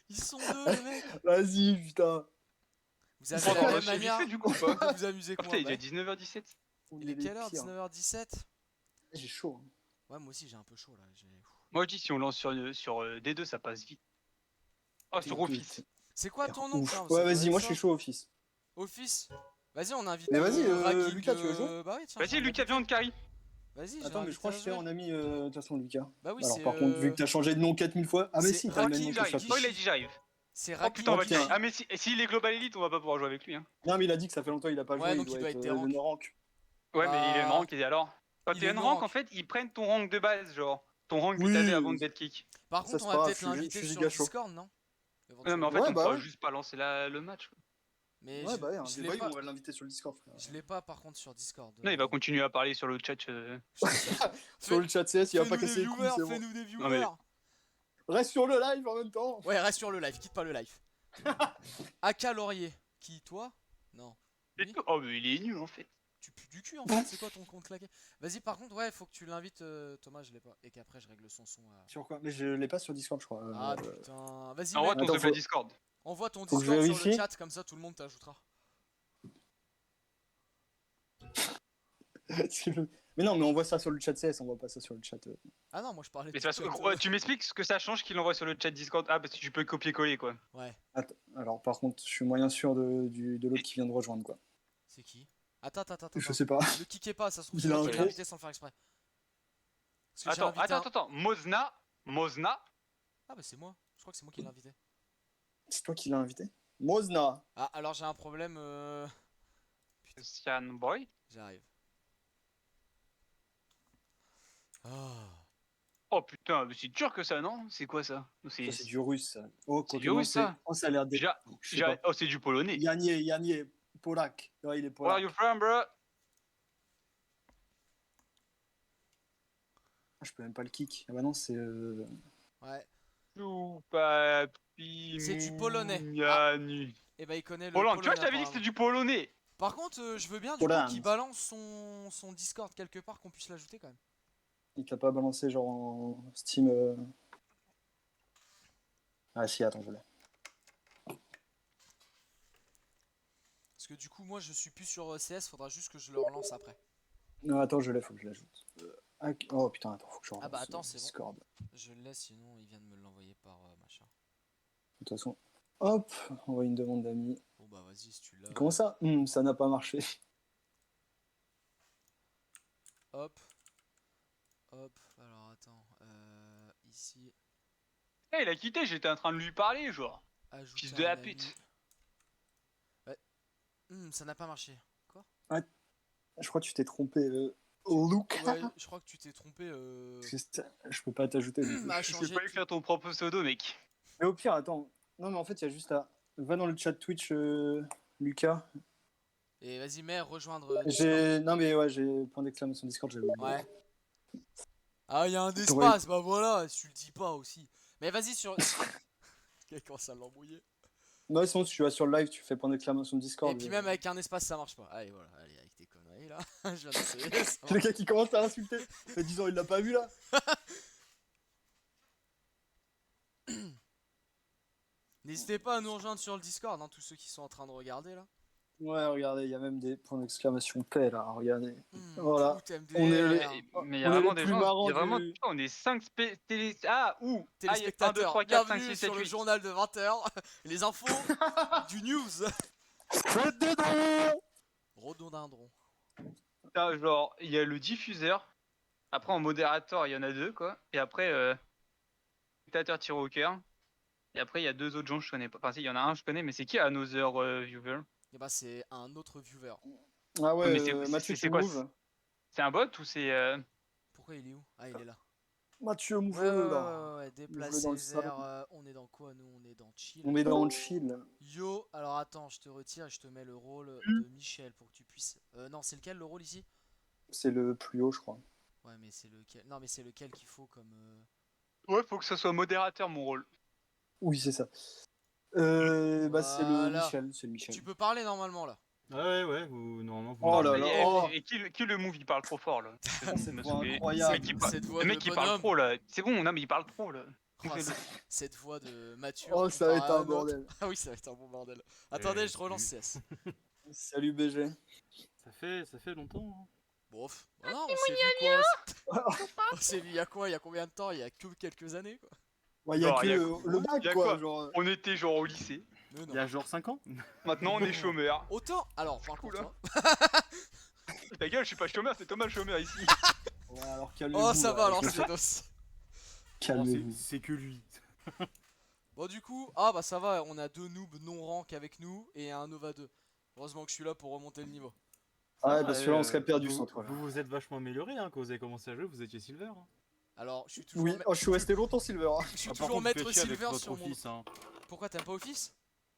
Ils sont deux les mecs. Vas-y putain. Vous avez Bon, la on même va vite manière fait du coup ou pas? de vous amuser Oh que putain, moi. il est Bah, déjà 19h17. On il est les quelle heure? pires. 19h17. J'ai chaud. Hein. Ouais moi aussi j'ai un peu chaud là. Moi je dis si on lance sur D2 ça passe vite. Oh sur Office. C'est quoi ton nom? Ouf. Putain, ça Ouais doit vas-y, être moi ça. je suis chaud office. Office. Vas-y on invite Mais vas-y, Raging, Lucas, tu veux jouer bah oui tiens. Vas-y Lucas, viens on te carry. Vas-y j'ai Attends mais je crois que je t'ai invité en ami de toute façon Lucas. Bah oui Alors c'est par contre vu que t'as changé de nom 4000 fois. Ah mais c'est si, t'as le même Raki, nom que J'arrive. Chafi. Oh il a dit j'arrive. c'est Oh Raki. putain on va le putain. carry. Ah mais si, s'il est Global Elite on va pas pouvoir jouer avec lui, hein. Non mais il a dit que ça fait longtemps il a pas Ouais, joué, donc il doit être des le ranks. rank. Ouais mais il est Bah, en rank et alors? Quand il t'es est en no rank rank. en fait ils prennent ton rank de base genre. Ton rank que Oui, t'avais avant de dead kick. Par Ça, contre c'est on pas va grave, peut-être je suis l'inviter giga sur le chaud. Discord non? Non mais en fait Ouais, on bah pourra ouais. juste pas lancer le match. Mais Ouais bah ouais, je bah l'ai oui, pas. on va l'inviter sur le Discord frère. Je l'ai pas par contre sur Discord. Non il va continuer à parler sur le chat. Sur le chat CS, il va pas Fais-nous des casser les couilles, viewers, c'est bon. fais-nous des Non, mais- viewers. Reste sur le live en même temps. Ouais, reste sur le live, quitte pas le live. Aka Laurier. Qui, toi? Non. Lui Oh mais il est nul en fait. Tu pues du cul en fait, c'est quoi ton compte claqué? Vas-y, par contre, ouais, faut que tu l'invites, Thomas, je l'ai pas. Et qu'après, je règle son son à. Sur quoi? Mais je l'ai pas sur Discord je crois. Ah putain. Vas-y, Envoie mec, ton Attends, double faut- Discord. envoie ton Faut que je Discord sur le vérifie. chat, comme ça tout le monde t'ajoutera. Mais non, mais on voit ça sur le chat CS, on voit pas ça sur le chat. Ah non, moi je parlais Mais de c'est parce que chat, tu m'expliques ce que ça change qu'il l'envoie sur le chat Discord. Ah parce que tu peux copier-coller quoi. Ouais, Attends, alors par contre, je suis moyen sûr de l'autre qui vient de rejoindre quoi. c'est qui? Attends. Je sais pas. Ne kickez pas, ça se trouve, Il c'est a moi un qui l'ai trait. invité sans le faire exprès. Parce que j'ai Attends, invité un- attends. Mosna. Ah bah c'est moi, je crois que c'est moi qui l'ai invité. C'est toi qui l'as invité? Mosna. Ah, alors j'ai un problème, Sian Boy. J'arrive. Ah. Oh putain, mais c'est dur que ça non? C'est quoi ça? Ça, c'est du russe ça. Oh, C'est quand du on russe, sait- ça. Oh, ça a l'air d'être. Déjà, Je sais pas. oh c'est du polonais. Yanier, Polak. Ouais, il est Where are Polak. you from bro? Ah, je peux même pas le kick. Ah bah non, c'est. Ouais. Chou, papi, C'est du polonais. mounianu. Et bah il connaît le Pologne, tu vois, polonais, je t'avais dit que apparemment. c'était du polonais. Par contre, je veux bien du Pologne. coup qu'il balance son Discord quelque part, qu'on puisse l'ajouter quand même. Il t'a pas balancé genre en Steam. Ah si, attends, je l'ai. Parce que du coup, moi je suis plus sur CS, faudra juste que je le relance après. Non, attends, je l'ai, faut que je l'ajoute. Oh putain, attends, faut que je relance. Ah bah attends, c'est bon. Discord. Je le laisse, sinon il vient de me l'envoyer par machin. De toute façon, Hop, envoie une demande d'amis. Bon bah vas-y si tu l'as. Comment ça? Ça n'a pas marché. Hop. Hop. Alors attends. Ici. Eh, il a quitté, j'étais en train de lui parler, genre. Ajouter Fils de un la ami. pute. Ouais. Ça n'a pas marché. Quoi? Je crois que tu t'es trompé. Luke. Ouais, je crois que tu t'es trompé. Je peux pas t'ajouter. du coup. À Je sais changer. pas écrire ton propre pseudo, mec. Mais au pire, attends. Non, mais en fait, il y a juste à. Va dans le chat Twitch, Lucas. Et vas-y, mère, rejoindre. Discord. J'ai. Non, mais ouais, j'ai point d'exclamation Discord, j'avais oublié. Ouais. Ah, il y a un T'aurais- espace, bah voilà, tu le dis pas aussi. Mais vas-y sur. Quelqu'un commence à l'embrouiller. Non, sinon, si tu vas sur le live, tu fais point d'exclamation Discord. Et puis même avec un espace, ça marche pas. Allez, voilà, allez, avec tes conneries là. Je viens d'essayer. Ça C'est le marche. gars qui commence à insulter. Mais disons, il l'a pas vu là. N'hésitez pas à nous rejoindre sur le Discord, hein, tous ceux qui sont en train de regarder là. Ouais, regardez, il y a même des points d'exclamation paix là. Regardez. Mmh, Voilà. tout MDR. On est le- Mais il y On a est vraiment les des plus gens. marrants Il y a vraiment. du- Putain, on est 5 télé. Ah, où? Ah, il y a 1, 2, Téléspectateurs, 3, 4, 5, bienvenue 6, 7, sur le 8. journal de 20h. Les infos du news. Rhododendron. Putain, genre, il y a le diffuseur. Après, en modérateur, il y en a 2, quoi. Et après, spectateur tiré au cœur. Et après, il y a 2 autres gens que je connais pas. Enfin, si, il y en a un que je connais, mais c'est qui Another Viewer? Et bah c'est un autre viewer. Ah ouais, Mais Mathieu, c'est tu quoi? move. C'est un bot ou c'est. Pourquoi il est où? Ah, il est là. Mathieu, Ouais, move ouais, ouais, là. ouais, Move-le déplacer dans le vers. salon. On est dans quoi nous? On est dans chill. On est dans le chill. Yo, alors attends, je te retire et je te mets le rôle de Michel pour que tu puisses. Non, c'est lequel le rôle ici? C'est le plus haut, je crois. Ouais, mais c'est lequel? Non, mais c'est lequel qu'il faut comme. Ouais, faut que ça soit modérateur, mon rôle. Oui, c'est ça. Bah, c'est le Voilà. Michel. C'est le Michel. Tu peux parler normalement là. Ouais, vous, normalement, vous. Oh là m'avez- là. Et, Oh. et qui le move, il parle trop fort, là. C'est bon, Cette me voix saouler. incroyable. Le mec, il parle- Cette voix le mec, de il parle bonhomme. trop, là. C'est bon, non, mais il parle trop, là. Oh, cette voix de Mathieu. Oh, ça va être un bordel. bordel. Ah oui, ça va être un bon bordel. Attendez, je relance CS. Salut BG. Ça fait longtemps. Hein. Bof. Bah non, on s'est vu quoi? On s'est vu il y a quoi? Il y a combien de temps? Il y a que quelques années quoi. Ouais, il y a Genre, que y a- le y bac a quoi. quoi Genre... On était genre au lycée. Mais non. Il y a genre 5 ans. Maintenant, on est chômeur. Autant. Alors, par cool, contre. hein. hein. Ta gueule, je suis pas chômeur, c'est Thomas le chômeur ici. Ouais, alors calmez-vous. Oh, ça là. va alors, c'est dos. Calmez-vous. C'est que lui. Bon, du coup, ah bah ça va, on a 2 noobs non rank avec nous et un Nova 2. Heureusement que je suis là pour remonter le niveau. Ah ouais, parce que là, on serait perdu vous, sans toi. là. Vous vous êtes vachement amélioré hein, quand vous avez commencé à jouer, vous étiez silver. Hein. Alors, je suis toujours, Oui, oh, je suis resté longtemps Silver. hein. je suis Ah, par toujours contre, maître vous faites chier avec silver votre sur mon. office, hein. Pourquoi t'aimes pas Office?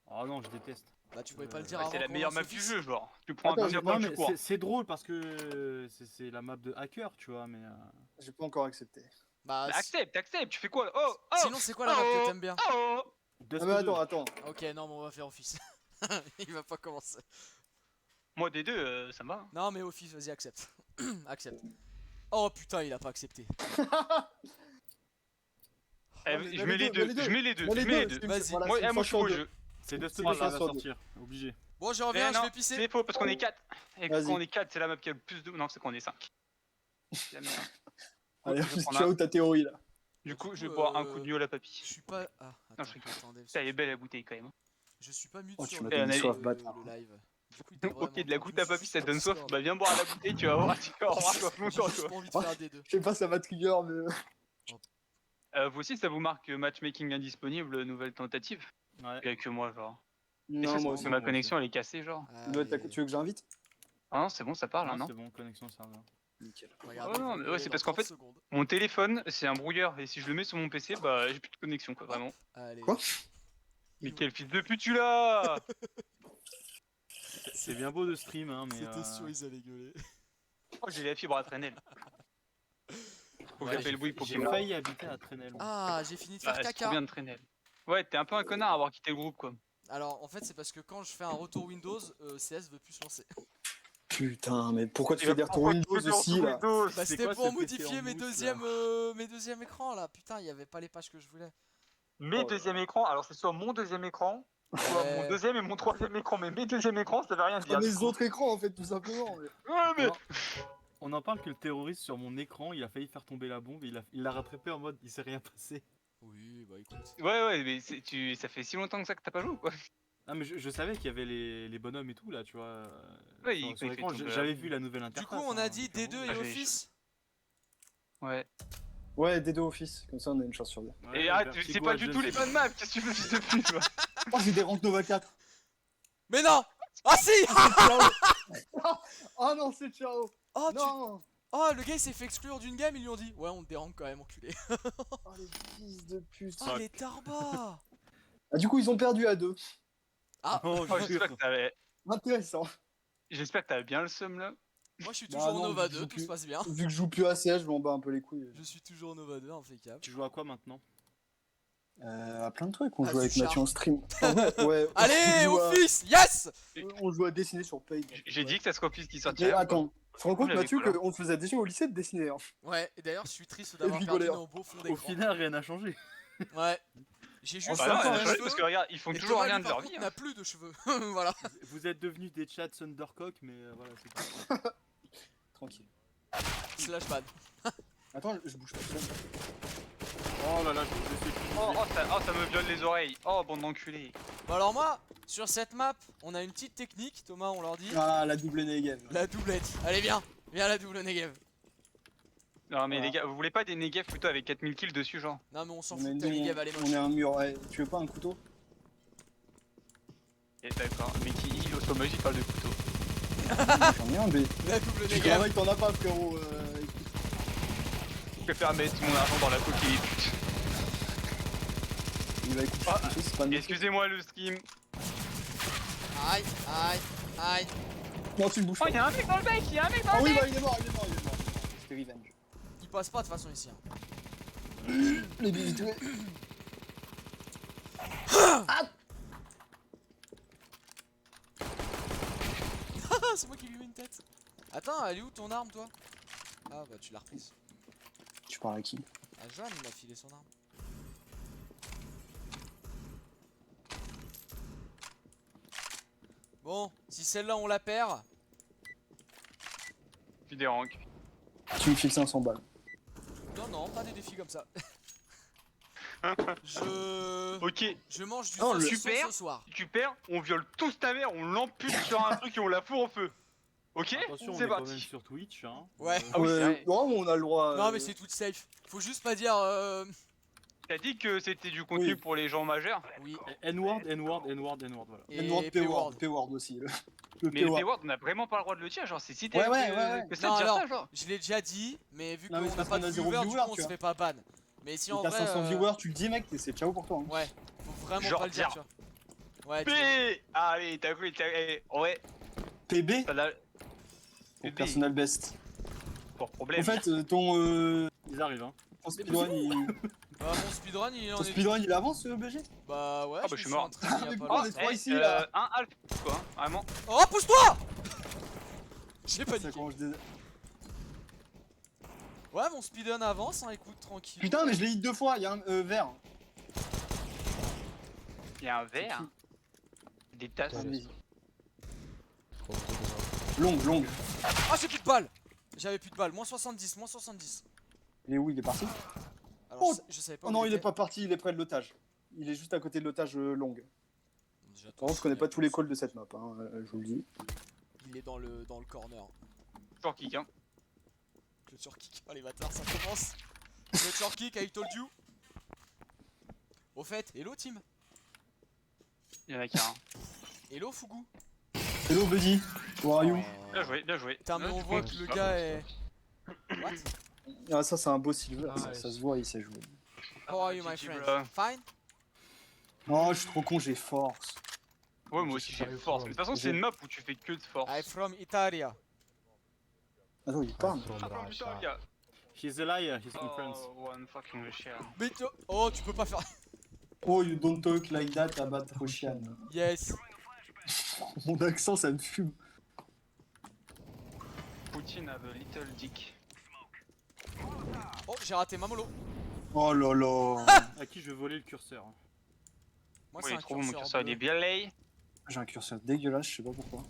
Ah non, je déteste. Bah, tu pouvais pas le dire Ouais, avant. C'est la qu'on meilleure lance map du Office. jeu, genre. Tu prends Attends, un deuxième Non, point, mais tu cours. c'est drôle parce que c'est la map de hacker, tu vois, mais. J'ai pas encore accepté. Bah, Bah, accepte, tu fais quoi? Oh, oh sinon, c'est quoi la map que t'aimes bien? Oh Dust Ah, mais 2. attends. Ok, non, mais on va faire Office. Il va pas commencer. Moi, des deux, ça me va. Non, mais Office, vas-y, accepte. Accepte. Oh putain, il a pas accepté. Eh, mais je mets les deux, je mets les deux, je mets les deux. Vas-y. Voilà, Moi, c'est une moi je suis fois au sur jeu. C'est Dust C'est 2 qui pas va sur sortir, obligé. Bon, je reviens, Eh je non, vais pisser. c'est faux parce qu'on est 4. Et Vas-y. quand on est 4, c'est la map qui a le plus de. Non, c'est qu'on est 5. C'est la merde. Allez, Je vais prendre tu as un- où ta théorie là? Du coup, Du je vais coup, boire un coup de mieux à la papy. Je suis pas. Ah, attends, je rigole. attendez. Ça, elle est belle la bouteille quand même. Je suis pas mute Oh, sur tu m'as le, donné soif, le- bâtard. le live. Du coup, il devrait Ok, de la m'entendre. goutte à papy, ça te donne soif. Discord. Bah, viens boire à la bouteille, tu vas voir, tu vas avoir soif J'ai longtemps, juste toi. pas envie de faire des deux. Je sais pas, ça m'a trigger, mais. Vous aussi, ça vous marque matchmaking indisponible, nouvelle tentative? Ouais. Quelques mois, genre. Non, Est-ce que moi c'est aussi. que ma connexion, elle est cassée, genre? Allez. Tu veux que j'invite? Ah non, c'est bon, ça parle, hein, Non, non? c'est bon, connexion serveur. Nickel. Regardez, Oh non, vous mais verrez ouais, c'est dans parce qu'en 30 fait- secondes. Mon téléphone, c'est un brouilleur, et si je le mets sur mon PC, bah, j'ai plus de connexion, quoi, vraiment. Allez. Quoi Mais quel fils de pute tu l'as! C'est bien beau de stream, hein, mais. C'était sûr, ils allaient gueuler. Oh, j'ai la fibre à traîner. Faut que Ouais, j'appelle Bouygues pour J'ai qu'il me failli habiter à Trenel. moi. Ah, j'ai fini de faire Ah, c'est trop caca. bien de traîner. Ouais, t'es un peu un connard à avoir quitté le groupe, quoi. Alors, en fait, c'est parce que quand je fais un retour Windows, CS veut plus se lancer. Putain, mais pourquoi tu Et fais bah, des retours pourquoi tu Windows fais des aussi retours là? Windows Bah, C'est c'était quoi pour ce PC modifier en mes mousse, là deuxièmes écrans là. Putain, il y avait pas les pages que je voulais. Mes deuxièmes écrans, alors c'est soit mon deuxième écran, soit Ouais. mon deuxième et mon troisième écran, mais mes deuxièmes écrans, ça veut rien dire. Ah, du mes coup. autres écrans en fait, tout simplement. mais- Ouais, mais. Non. On en parle que le terroriste sur mon écran, il a failli faire tomber la bombe, il l'a rattrapé en mode il s'est rien passé. Oui, bah écoute. Ouais, mais ça fait si longtemps que ça que t'as pas joué ou quoi? Ah, mais je savais qu'il y avait les bonhommes et tout là, tu vois. Ouais, sur, il sur fait l'écran, tomber la j'avais bombe. vu la nouvelle Du interface. coup, on a hein, dit clairement. D2 Ah, et j'ai- Office. Ouais. Ouais, D2 Office, comme ça on a une chance sur deux. Ouais, Et c'est Vertigo pas du tout Agents. les bonnes maps, qu'est-ce que tu veux, fils de pute, toi? Oh, j'ai des ranks Nova 4. Mais non! Ah si! Ah, c'est ciao. Oh non, c'est ciao. Oh, Non. oh, le gars il s'est fait exclure d'une game, ils lui ont dit ouais, on te dérange quand même, enculé. Oh les fils de pute. Oh, les tarbas! Ah, du coup, ils ont perdu à 2. Ah, Oh, Oh, jure. Intéressant. j'espère que t'avais bien le seum là. moi je suis Bah toujours non, Nova vu que je 2, joue tout plus- se passe bien. Vu que je joue plus à CS, je m'en bats un peu les couilles. Je suis toujours Nova 2, impeccable. Tu joues à quoi maintenant? À plein de trucs, on Ah, joue avec Zuchar. Mathieu en stream. En vrai, ouais, Allez, on joue à- Office! Yes! on joue à dessiner sur Paint. J'ai dit que ça serait Office qui Mais sortirait. attends, tu te rends compte J'avais Mathieu quoi, là qu'on te faisait déjà au lycée de dessiner. Hein. Ouais, et d'ailleurs, je suis triste Et d'avoir rigoler, perdu hein. nos beaux fonds Au d'écran. final, rien n'a changé. Ouais. J'ai juste Bah Bah non, non, elle hein, a un changé cheveu, parce que regarde, ils font et toujours Thomas, rien lui, de par leur contre, vie. n'a Hein. plus de cheveux. Voilà. Vous êtes devenus des chats Thundercock, mais voilà, c'est tout. Tranquille. Slash ban. Attends, je bouge pas. Oh là là, je sais plus. Ça me viole les oreilles. Oh, bande d'enculés. Bon alors moi, sur cette map, on a une petite technique, Thomas, on leur dit. Ah, la double Negev. La doublette. Allez, viens. Viens la double Negev. Non, mais Voilà. les gars, vous voulez pas des Negev plutôt avec 4000 kills dessus, genre? Non mais on s'en On, fout a de ta Negev, elle est on moche. est un mur. Ouais, tu veux pas un couteau? Et d'accord, mais qui Automage il parle de couteau. J'en ai un, mais. La double Tu Negev. travailles, t'en as pas, frérot. Je préfère mettre mon argent dans la coquille. Il va écouter Ah, quelque chose, c'est pas de notre faute. Excusez-moi le stream. Aïe, aïe, aïe. Non, tu me bouges Oh, pas. y'a un mec dans le bec, y'a un mec dans Ah le oui, bec. bah il est mort. C'était revenge. Il passe pas de toute façon ici. Hein. Les bisous. Ah, c'est moi qui lui mets une tête. Attends, elle est où ton arme toi? Ah bah tu l'as reprise. Tu parles à qui? Ah, Johan il m'a filé son arme. Bon, si celle-là on la perd, Tu déranges. Tu me files 500 balles. non, non, pas des défis comme ça. Je Ok, je mange du Oh, le- saucisson Super. ce soir. tu perds, on viole tous ta mère, on l'ampute sur un truc et on la fout en feu. Ok? Attention, on C'est est quand même parti. sur Twitch. Hein. Ouais. Ah oui, c'est vrai. non, on a le droit. Non mais c'est tout safe. Faut juste pas dire T'as dit que c'était du contenu Oui. pour les gens majeurs? oui. N-word, N-word, N-word, N-word, voilà. Et N-word, P-word. P-word aussi. Le Mais le P-word. P-word, on a vraiment pas le droit de le dire, genre c'est si t'es Ouais, ouais. que ça Non, de dire alors, ça, genre. je l'ai déjà dit, mais vu Non, mais qu'on c'est n'a parce pas qu'on de a zéro viewers, du viewer, coup on tu se vois. fait pas ban. Mais si en T'as vrai 500 viewers, tu le dis, mec, c'est ciao pour toi. Hein. ouais, faut vraiment Genre, pas le dire, dire. tu vois. Ouais, tu vois. P Allez, t'as cru, ouais, PB t'as la... pour PB, personal best. pas de problème. En fait, ton Ils arrivent, hein. speedrun, Bah mon speedrun il en ton est... speedrun, il avance, BG? Bah ouais, Ah, bah, je je suis me mort. entraîné il y a Mais pas pourquoi longtemps. on est trois ici, là? Un half, quoi, hein, vraiment. Oh, pousse-toi. J'ai Ça paniqué. commence des... Ouais, mon speedrun avance, hein, écoute, tranquille. Putain, mais je l'ai hit 2 fois, il y a un vert. Il y a un verre, des tasses. Ah, mais- Longue. Ah, j'ai plus de balles. J'avais plus de balles, moins 70, moins 70. Il est où? Il est parti? Alors, Oh. je savais pas Oh où non, il est était. pas parti, il est près de l'otage. Il est juste à côté de l'otage longue. Déjà, Par contre, je connais pas tous les calls de cette map, hein, je vous le dis. Il est dans le corner. Toujours kick, hein. Clôture kick, oh les bâtards, ça commence. Clôture kick, I told you. Au fait, hello team. Il y en a qu'un. Hello Fugu. Hello buddy, how are you? Bien joué, bien joué. Putain, mais Ouais, on tu voit vois, que le ah, gars est. What? Ah ça c'est un beau silver, Ah, ça se voit, il sait jouer. How are you, my GG, friend? bro. Fine? Oh, je suis trop con, j'ai force. Ouais, moi aussi j'ai force. Mais de toute façon, c'est une map où tu fais que de force. I'm from Italia. Attends, il parle. Ah, putain, gars. He's a liar, he's in France. Oh, one fucking Russian. Mais oh, tu peux pas faire. Oh, you don't talk like that about Russian. Yes. Mon accent, ça me fume. Poutine have a little dick. Oh, j'ai raté ma mollo. Oh là là. À qui je vais voler le curseur? Moi, Oui, c'est il un est trop bon, mon curseur curseur, il est bleu. bien lay. J'ai un curseur dégueulasse, je sais pas pourquoi.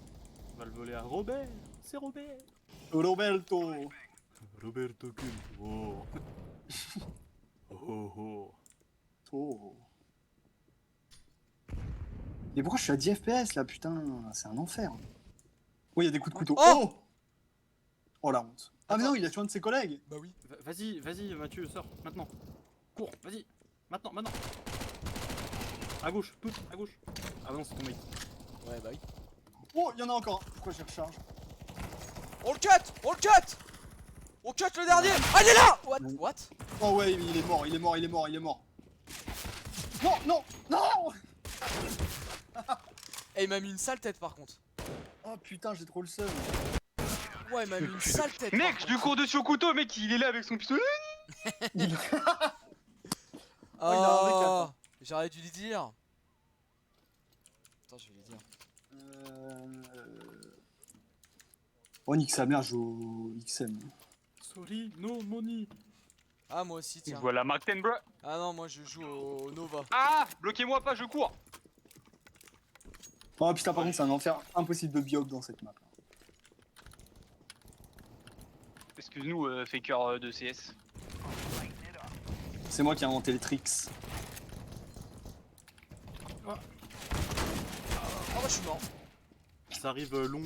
On va le voler à Robert. C'est Robert. Roberto. Roberto Culto. Oh. Oh oh. Oh. Mais pourquoi je suis à 10 FPS là, putain? C'est un enfer. Oh, il y a des coups de couteau. Oh Oh la honte. Ah mais Attends. non, il a tué un de ses collègues. Bah oui. Vas-y, vas-y, Mathieu, sors, maintenant. Cours, vas-y. Maintenant, maintenant. À gauche, tout, à gauche. Ah non, c'est ton mec. Ouais, bah oui. Oh, il y en a encore un. Pourquoi je recharge? On le cut! On le cut! On cut le dernier! Ah, il est là! What? Oh ouais, il est mort, il est mort, il est mort, il est mort. Non, non, non. Eh, il m'a mis une sale tête par contre. Oh putain, j'ai trop le seum. Ouais, il m'a mis une sale tête. Mec, par je lui cours dessus au couteau, mec, il est là avec son pistolet. Il- contre. il a un V4, hein. J'aurais dû lui dire. Attends, je vais lui dire. Oh, nique sa mère, je joue au XM. Sorry, no money. Ah, moi aussi, tiens. Voilà, Mark 10, bro. Ah non, moi je joue au Nova. Ah, bloquez-moi pas, je cours. Oh putain, par contre, c'est un enfer impossible de biop dans cette map. Excuse-nous, faker de CS. C'est moi qui ai inventé les tricks. Oh, bah, je suis mort. Ça arrive long.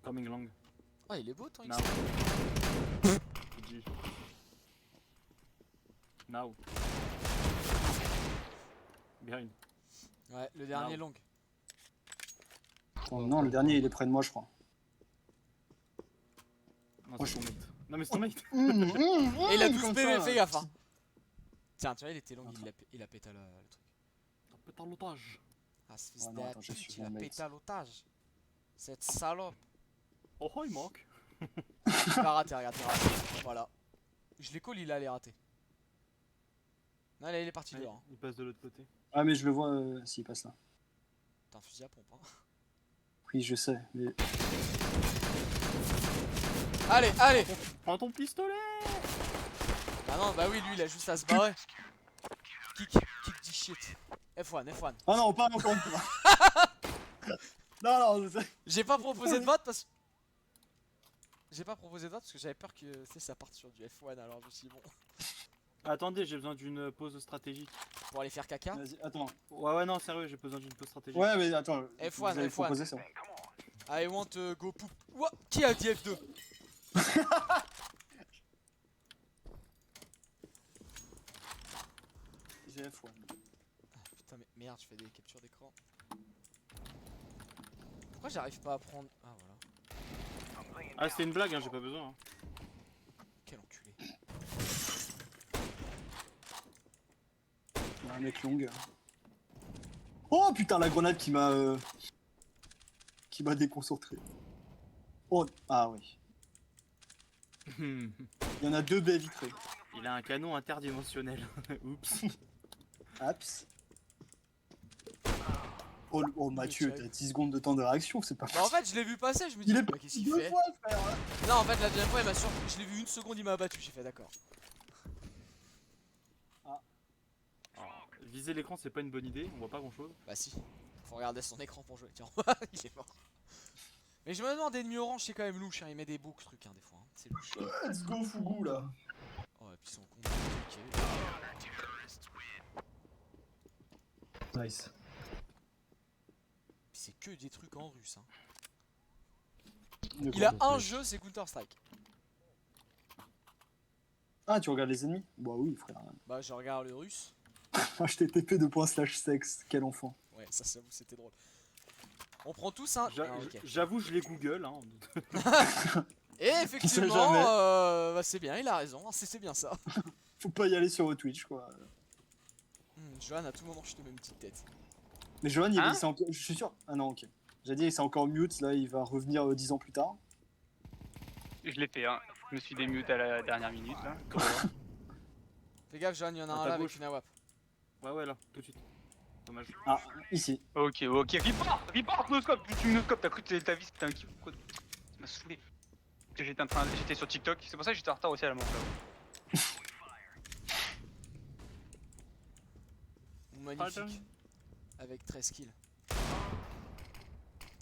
Coming long. Ah, il est beau, ton Now. X. GG. Now. Behind. Ouais, le dernier Now. long. Oh non, le dernier, il est près de moi, je crois. Non, Oh, c'est ton mate. Non, mais c'est ton mate. Et il a 12 Comme PV, ça. fais gaffe, hein. Tiens, tu vois, il était long, il a pété le truc. T'as pété un otage. Ah, ce fils Ouais, non, de attends, je pute, suis il a mon mate. pété à l'otage. Cette salope. Oh, hi, Mark. Il va rater, regarde, il a raté. Voilà. Je l'ai call, il allait rater. Non, là, il est parti Ouais, dehors. il passe de l'autre côté. Ah, mais je le vois s'il passe là. T'as un fusil à pompe, hein. Oui, je sais, mais. Allez, allez! Prends ton pistolet. Bah non, bah oui, lui, il a juste à se barrer. Kick this shit. F1, F1. Oh non, pas encore une fois. Non, non, J'ai pas proposé de vote parce que. J'ai pas proposé de vote parce que j'avais peur que tu sais, ça parte sur du F1, alors je me suis dit bon. Attendez, j'ai besoin d'une pause stratégique. Pour aller faire caca. vas-y, attends. Ouais, non, sérieux, j'ai besoin d'une pause stratégique. Ouais, mais attends. F1, vous avez F1. proposé ça. I want to go poop. What? Qui a dit F2? J'ai F1. Putain, mais merde, je fais des captures d'écran. Pourquoi j'arrive pas à prendre. Ah voilà. Ah, c'était une blague, hein, j'ai pas besoin. Hein. Quel enculé. Il y a un mec long. Oh putain, la grenade qui m'a. Qui m'a déconcentré. Oh, ah oui. Il y en a deux baies vitrées. Il a un canon interdimensionnel. Oups. Aps. Oh Mathieu, t'as 10 secondes de temps de réaction, c'est pas Bah en fait, je l'ai vu passer, je me dis, Il est bah, qu'est-ce qu'il deux fait? fois, frère. Non, en fait, la deuxième fois, il m'a surpris. Je l'ai vu une seconde, il m'a abattu. J'ai fait d'accord. Viser l'écran, c'est pas une bonne idée, on voit pas grand chose. Bah si, faut regarder son écran pour jouer. Tiens, il est mort. Mais je me demande, ennemi orange, c'est quand même louche. Hein. Il met des beaux trucs, hein, des fois. Hein. C'est louche. Let's go Fugu là. Oh, et puis son con. Nice. Puis c'est que des trucs en russe. Hein. Il a un jeu, c'est Counter-Strike. Ah, tu regardes les ennemis? Bah oui, frère. Bah, je regarde le russe. HTTP /sexe, quel enfant. Ouais, ça, c'était drôle. On prend tous un. Ah, ok. J'avoue, je les Google. Hein. Et effectivement, jamais. bah, c'est bien, il a raison. C'est bien ça. Faut pas y aller sur Twitch quoi. Johan, à tout moment, je te mets une petite tête. Mais Johan, Hein c'est encore... je suis sûr. Ah non, ok. J'ai dit, c'est encore mute, là, il va revenir 10 ans plus tard. Je l'ai fait, hein. Je me suis démute à la dernière minute, là. Fais gaffe, Johan, il y en a À un ta là avec gauche. une AWAP. Ouais, là, tout de suite. Dommage. Ah, ici. Ok, report, noscope, tu noscope, t'as cru que ta vie c'était un kiff ou quoi? Ça m'a saoulé. Parce que j'étais sur TikTok, c'est pour ça que j'étais en retard aussi à la manche là. Magnifique. Avec 13 kills.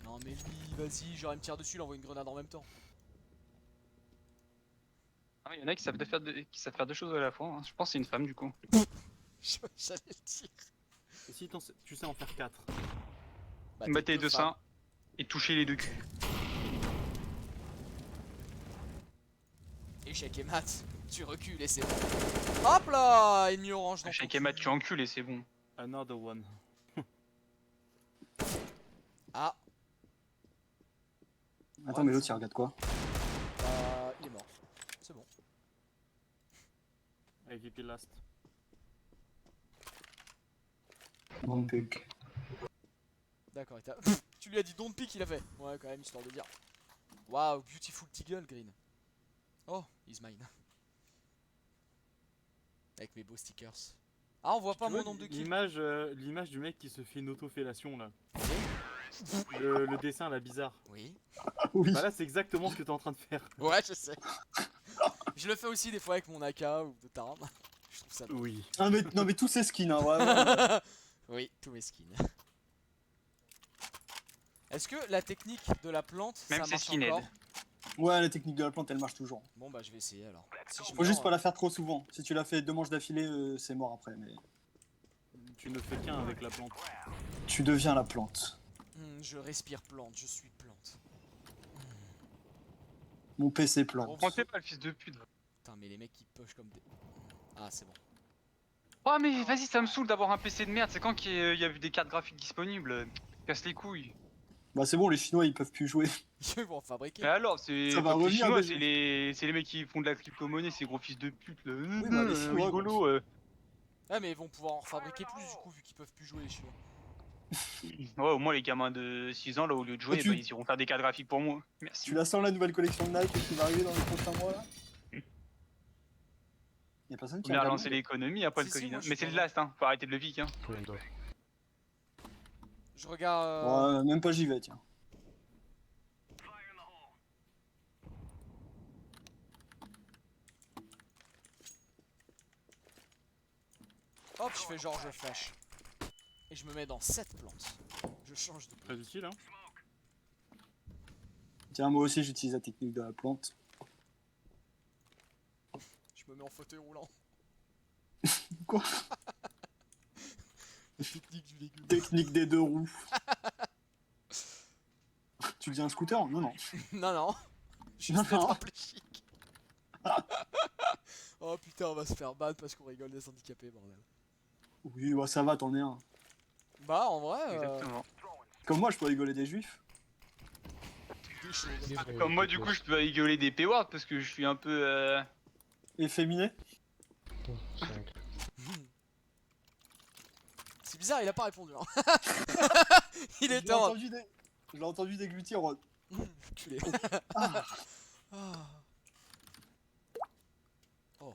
Non mais lui, vas-y, j'aurais me tirer dessus, il envoie une grenade en même temps. Ah Il y en a qui savent, qui savent faire deux choses à la fois. Hein. Je pense que c'est une femme du coup. J'allais le dire. Et si tu sais en faire 4. Bah, Battre t'es les deux femmes. seins et toucher les deux culs. Échec et mat. Tu recules et c'est bon. Hop là, ennemi orange dans ton Chaque mat, cul. tu encules et c'est bon. Another one. Ah, Attends, mais l'autre il regarde quoi? il est mort. C'est bon. AVP last. Bon pick. D'accord, il t'a... Tu lui as dit don't pick, il a fait. Ouais, quand même, histoire de dire. Waouh, beautiful Teagle, Green. Oh, he's mine. Avec mes beaux stickers. Ah, on voit pas Tu mon vois, nombre de kills. l'image du mec qui se fait une auto-fellation là. Le dessin là bizarre. Oui. Oui. Bah là c'est exactement ce que t'es en train de faire. Ouais, je sais. Je le fais aussi des fois avec mon AK ou de Taram. Je trouve ça drôle. Oui. Ah, mais, non, mais tous ces skins, hein, vraiment. Oui, tous mes skins. Est-ce que la technique de la plante, Même ça ses marche skinheads. encore? Ouais, la technique de la plante elle marche toujours. Bon bah je vais essayer alors. Si je Faut juste meurs, pas la faire trop souvent. Si tu la fais 2 manches d'affilée, c'est mort après. Mais Tu ne fais qu'un avec la plante. tu deviens la plante. je respire plante, je suis plante. Mon PC plante. Pensez pas le fils de pute. Putain mais les mecs qui push comme des... Ah c'est bon. Oh mais vas-y, ça me saoule d'avoir un PC de merde. C'est quand qu'il y a eu des cartes graphiques disponibles. Casse les couilles. Bah c'est bon, les Chinois ils peuvent plus jouer. Ils vont en fabriquer. Mais alors, c'est Ça va comme les revenir, Chinois, mais- c'est les mecs qui font de la crypto-monnaie, ces gros fils de pute. Là. bah, les Chinois, rigolo. Ouais mais ils vont pouvoir en fabriquer plus du coup vu qu'ils peuvent plus jouer les Chinois. Ouais, au moins les gamins de 6 ans, là, au lieu de jouer, tu- bah, ils iront faire des cartes graphiques pour moi. Merci. Tu la sens la nouvelle collection de Nike qui va arriver dans les prochains mois là? Y'a personne qui On a a relancé l'économie après Si, le si, Covid. moi, Hein. je Mais suis c'est le pas last, hein. Faut arrêter de le vic. Hein. Je regarde... Ouais, même pas j'y vais, tiens. Hop, je fais genre je flash. Et je me mets dans cette plante. Je change de... Très utile hein. Tiens, moi aussi j'utilise la technique de la plante. Je me mets en fauteuil roulant. Quoi? La technique du légume. Technique des 2 roues. Tu deviens un scooter? Non, non. Non, non. Juste Non, être non. un peu chic. Oh putain, on va se faire ban parce qu'on rigole des handicapés, bordel. Oui, bah ça va, t'en es un. Bah, en vrai, Exactement. Comme moi, je peux rigoler des juifs. des choses. Comme moi, du coup, je peux rigoler des P-Words parce que je suis un peu. Efféminé. C'est bizarre, il a pas répondu. Hein. Il Je l'ai était en... entendu, je l'ai entendu déglutir en mode, Culé. ah. Ah. Oh.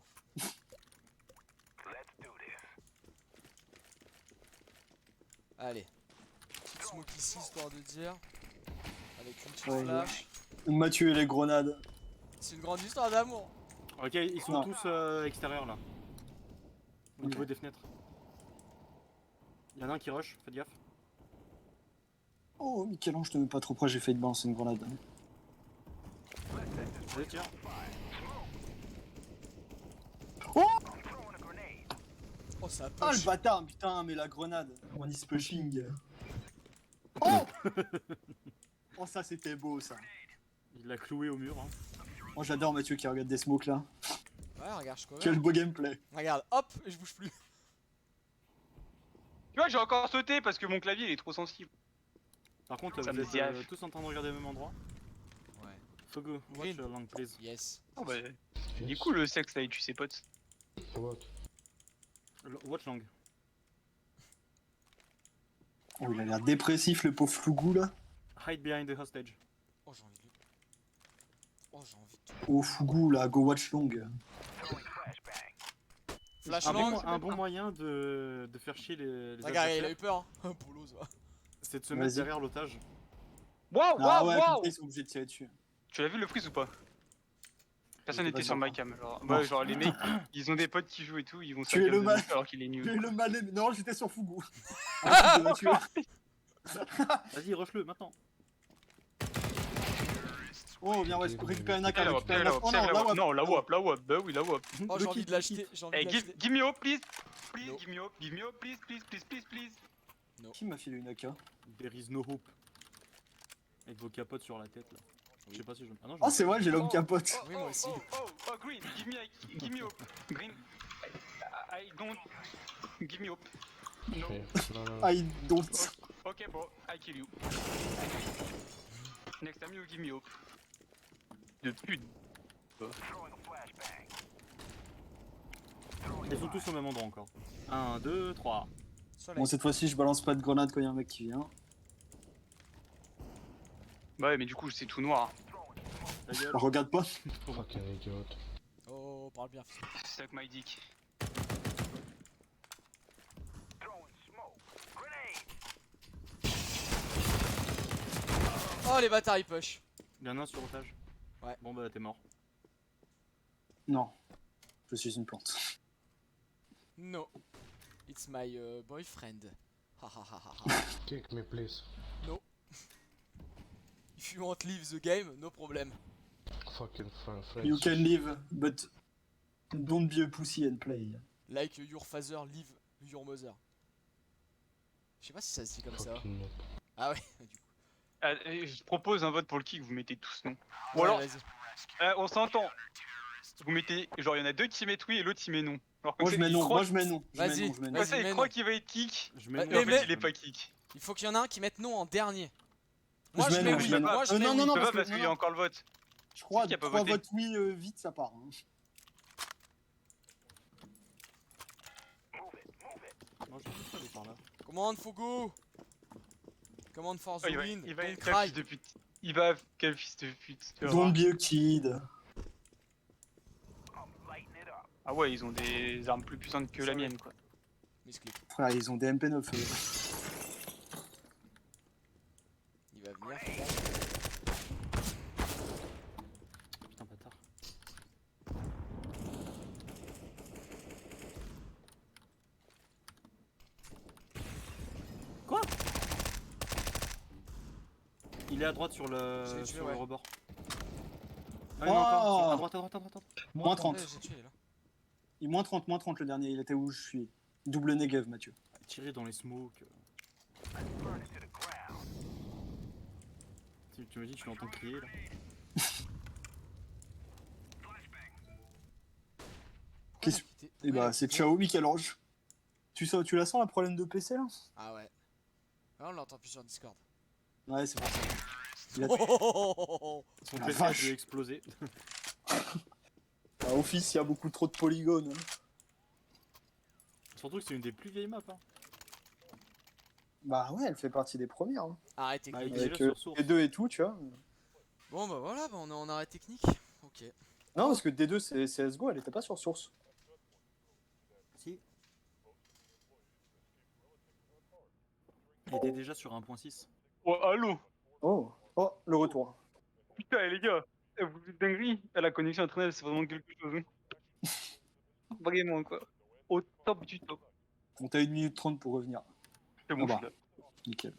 Allez. Petite smoke ici, histoire de dire. Avec une petite Ouais, flash. On m'a tué les grenades. C'est une grande histoire d'amour. Ok, ils sont Non. tous extérieurs là. Au Ok. niveau des fenêtres. Y'en a un qui rush, faites gaffe. Oh, Michel-Ange, je te mets pas trop près, j'ai failli te balancer une grenade. Allez, tire. Oh, ça Ah, push. le bâtard, putain, mais la grenade. On is pushing. Oh. Oh, ça c'était beau ça. Il l'a cloué au mur. Hein. Oh, j'adore Mathieu qui regarde des smokes là. Ouais, regarde, je cover. Quel beau gameplay. Regarde, hop, et je bouge plus. Tu vois, j'ai encore sauté parce que mon clavier il est trop sensible. Par contre, Ça vous me êtes diave. tous en train de regarder au même endroit. Ouais. Fogo, watch Green. long please. Yes. Oh, bah, il est cool le sexe là, et tu sais potes. Watch long. Oh, il a l'air dépressif le pauvre Flougou là. Hide behind the hostage. Oh, j'ai envie de... Oh, j'ai envie de... Oh, Fougou là, go watch long. Flash Un long. bon moyen de faire chier les Regarde, il a adversaires, eu peur. Hein. Polo, ça. c'est de se mettre Vas-y. derrière l'otage. Waouh, Ah waouh, ouais, waouh! comme ça, ils sont obligés de tirer dessus. Tu l'as vu le freeze ou pas? Personne J'étais n'était pas sur sûr. ma cam. Genre, Non. ouais, genre les mecs, ils ont des potes qui jouent et tout, ils vont Tu es sur le la cam de mal. Nico alors qu'il est J'ai nul. le mal aimé. Non, j'étais sur Fougou. Ah, Mathieu. Vas-y, rush-le maintenant. Oh, viens, ouais, récupère une AK, Tiens, la wap, récupère tiens, une la AK. wap, Oh tiens, non, la la wap. wap. Non, la wap, la wap. Bah oui, la wap. Oh, j'ai Le envie kit, de l'acheter. J'ai envie Hey, de l'acheter. give me up, please. Please, No. give me up, give me up, please, please, please, please, please, please. Qui m'a filé une AK? There is no hope. Avec vos capotes sur la tête là. Je sais pas si je. Ah non, je Ah, c'est vrai, j'ai l'homme capote. Oui, moi aussi. Oh, green, give me up. Green, I don't. Give me up. No. Okay. No. I don't. Okay, bro, I kill you. Next time you give me up. De pute. Ils sont tous au même endroit encore. 1, 2, 3. Soleil. Bon, cette fois-ci, je balance pas de grenade quand il y a un mec qui vient. Bah ouais, mais du coup, c'est tout noir. Ta gueule. Bah, regarde pas. Fucking idiot. Oh, parle bien, fils. Suck my dick. Oh, les bâtards, ils push. Il y en a un sur otage. Ouais. Bon bah t'es mort. Non. Je suis une plante. No. It's my boyfriend. Ha ha ha ha ha. Kick me, please. If you want leave the game, no problem. Fucking French. You can leave, but don't be a pussy and play. Like your father leave your mother. Je sais pas si ça se dit comme ça. Fucking noob. Ah ouais, du coup. Je propose un vote pour le kick, vous mettez tous non. Ou Ouais, alors, vas-y. on s'entend. Vous mettez, genre, il y en a deux qui mettent oui et l'autre qui met non. Alors, comme Moi, ça, je mets il non, croit- moi, je mets non. Je mets Vas-y, non, je mets non. Comme ça, vas-y, il mets croit non. qu'il va être kick. Je mets Mais- non. Et en mais- fait, il est pas kick. Il faut qu'il y en a un qui mette non en dernier. Moi Je je mets mets non, oui, je mets non. moi je Non, mets non, oui. non, Il peut parce pas que- parce qu'il y a non. encore le vote. Je crois Qui a pas 3 voté votes oui, vite, ça part. Hein. Non, je vais juste aller par là. Commande Fogo. Commande for the Oh, il va, win. il va Don't être quel cry. fils de pute. Il va, quel fils de pute. tu vas Don't voir. be a kid. Ah ouais, ils ont des armes plus puissantes que la mienne, quoi. Misclick. Frère, ils ont des MP9. Il va venir. Putain, bâtard. Quoi? Il est à droite sur Je le, l'ai tué, sur ouais. le rebord. Ah, il y en a encore. Oh. À droite, à droite, à droite, à droite. Moins Ouais, 30. j'ai tué là. Moins 30 le dernier. Il était où je suis. Double Negev, Mathieu. Tirer dans les smokes. Tu me dis, tu l'entends crier là. Qu'est-ce- T'es- Et bah, ouais, c'est bon. ciao, Michel-Ange. Tu la sens, la problème de PC là? Ah ouais. Ah, on l'entend plus sur Discord. Ouais, c'est pour ça. Il a- Son La PC a vache. dû exploser. À Office, il y a beaucoup trop de polygones. Hein. Surtout que c'est une des plus vieilles maps. Hein. Bah ouais, elle fait partie des premières. Hein. Arrêt Bah, technique. Déjà Avec sur Source. D2 et tout, tu vois. Bon bah voilà, bah, on est en arrêt technique. Ok. Non, parce que D2, c'est CSGO, elle était pas sur Source. Si. Il était déjà sur 1.6. Oh, allô. Oh, le retour. Putain, les gars. Vous êtes dinguerie. La connexion internet, c'est vraiment quelque chose. Hein. Vraiment, quoi. Au top du top. On t'a 1 minute 30 pour revenir. C'est bon, Ah bah. je suis là. Nickel.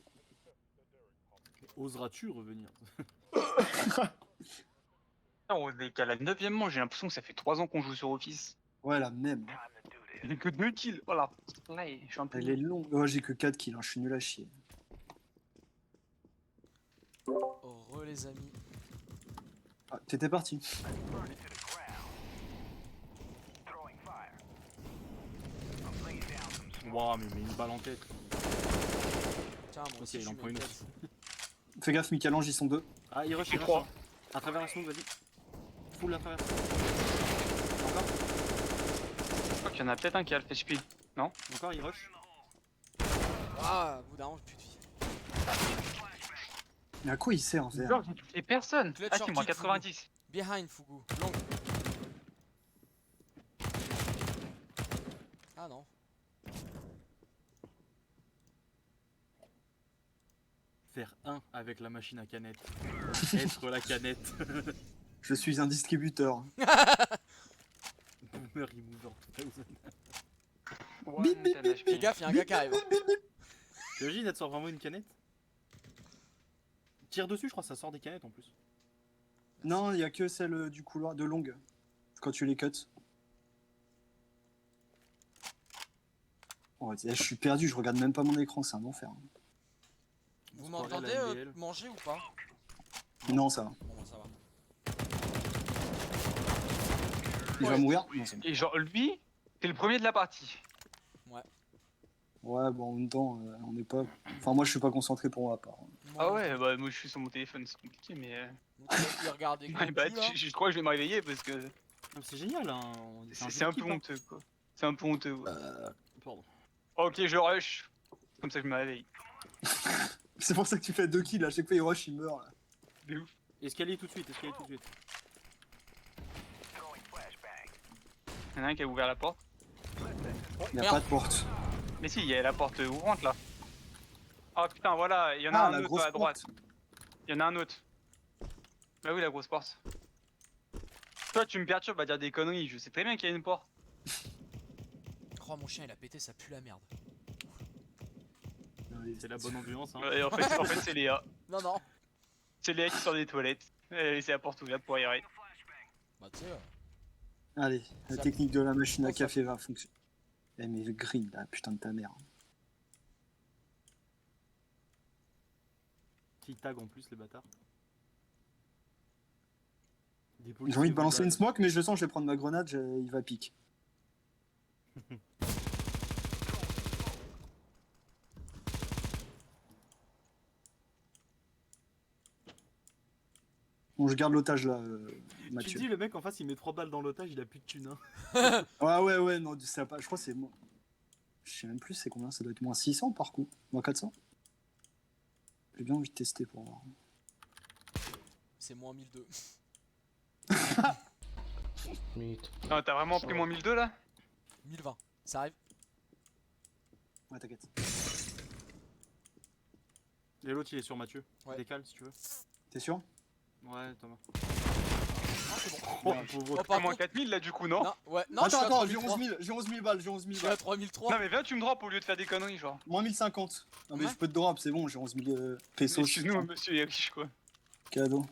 Oseras-tu revenir? Putain, on est qu'à la 9ème manche, j'ai l'impression que ça fait 3 ans qu'on joue sur Office. Ouais, la même. J'ai que 2 kills. Voilà. Là, je suis un peu. Elle est longue. Ouais, j'ai que 4 kills, hein, je suis nul à chier. Heureux les amis. Ah, t'étais parti. Waouh, mais une balle en tête. Tiens, moi Ok, aussi il je en suis prend une une autre. tête. Fais gaffe, Michel-Ange, ils sont 2. Ah, il rush, J'ai il rush. 3. hein. À travers la smoke, vas-y. Full à travers. Encore, Je crois qu'il y en a peut-être un qui a le fait speed. encore, il rush. Ah, bout d'un moment, plus de vie. Mais à quoi il sert, vert? Genre, j'ai touché personne. Clutch Ah, or si, moi kick, 90. Behind Fugu. Long. Ah non. Faire 1 avec la machine à canette. Être la canette. Je suis un distributeur. Boomer remover 2000. Bip, bip, bip, Fais gaffe, y'a un gars qui arrive. T'imagines, elle te sort vraiment une canette? Tire dessus, je crois que ça sort des canettes en plus. Non, il y a que celle du couloir de longue. Quand tu les cuts. Oh, je suis perdu, je regarde même pas mon écran, c'est un enfer. Vous On se croirait m'entendez la NBL. manger ou pas? Non, ça va. Bon, bah, ça va. Il va mourir? Non, c'est bon. Et genre, lui, t'es le premier de la partie. Ouais, bon, en même temps, on n'est pas. Enfin, moi, je suis pas concentré pour ma part. Ah ouais, bah moi je suis sur mon téléphone, c'est compliqué, mais. Donc, il regarde des My bad, je crois que je vais me réveiller parce que Ah, mais c'est génial, hein. c'est un peu honteux quoi. C'est un peu honteux. Ouais. Pardon. Ok, je rush. Comme ça je me réveille. C'est pour ça que tu fais 2 kills, à chaque fois, il rush, il meurt. Là. De ouf. Escalier tout de suite, escalier tout de suite. Y'en a un qui a ouvert la porte. Il y a Merde. pas de porte. Mais si, il y a la porte ouvrante là. Oh putain, voilà, il y en a Ah, un la autre grosse à droite. porte. Il y en a un autre. Bah oui, la grosse porte. Toi, tu me perturbes à dire des conneries, je sais très bien qu'il y a une porte. Oh, mon chien il a pété, ça pue la merde. C'est la bonne ambiance, hein. Ouais, en fait c'est Léa. Non, non. C'est Léa qui sort des toilettes. Elle a laissé la porte ouverte pour aérer. Bah, tu sais. Allez, la Ça- technique de la machine à Oh, ça- café va fonctionner. Eh, mais le green, là, putain de ta mère. Qui tag en plus, les bâtards. Des J'ai envie de balancer une policiers smoke, mais je sens que je vais prendre ma grenade, il va pique. Bon, je garde l'otage là, Tu te Mathieu. dis, le mec en face il met 3 balles dans l'otage, il a plus de thunes, hein. Ouais, non, ça pas, je crois que c'est moi. Je sais même plus c'est combien, ça doit être moins 600 par coup, moins 400. J'ai bien envie de tester pour voir. C'est moins 1002. Meet. Non, t'as vraiment pris moins 1002 là? 1020. Ça arrive. Ouais, t'inquiète. Et l'autre il est sur Mathieu. Ouais. Décale si tu veux. T'es sûr? Ouais, Thomas. Ah, c'est bon. Oh, Ouais. pauvre. Oh, T'as par moins contre. 4000 là du coup, non? Non, ouais, non, je suis à Attends, j'ai 3003. 11 000 balles, j'ai 11 Je 000 suis à balles. 3003. Non mais viens, tu me drops au lieu de faire des conneries genre. Moins 1050. Non, mais Ouais. je peux te drop, c'est bon, j'ai 11 000 pesos. Excuse-nous, monsieur est riche quoi. Cadeau.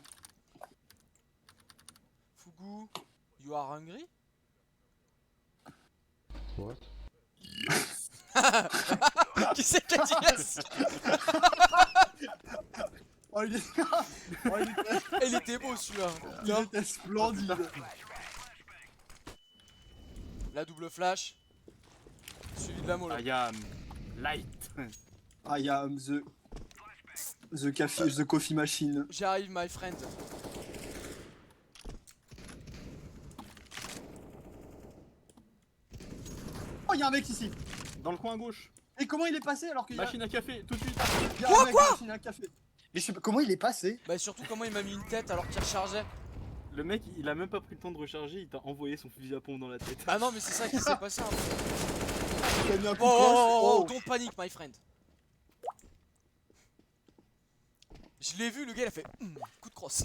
Fugu, you are hungry? What? Qui c'est qui a dit yes? Oh, il, est... oh, Il était beau celui-là. il était splendide. La double flash. Suivi de la mollo. I am light. I am the coffee machine. J'arrive, my friend. Oh, il y a un mec ici. Dans le coin à gauche. Et comment il est passé alors qu'il y a, Machine à café, tout de suite. il y a un mec machine à café. Mais je sais pas comment il est passé. Bah, surtout, comment il m'a mis une tête alors qu'il rechargeait. Le mec, il a même pas pris le temps de recharger, il t'a envoyé son fusil à pompe dans la tête. Ah non, mais c'est ça qui s'est passé. Hein. Il a mis un coup de Oh, crosse. oh, Oh. don't panic, my friend. Je l'ai vu, le gars il a fait coup de crosse.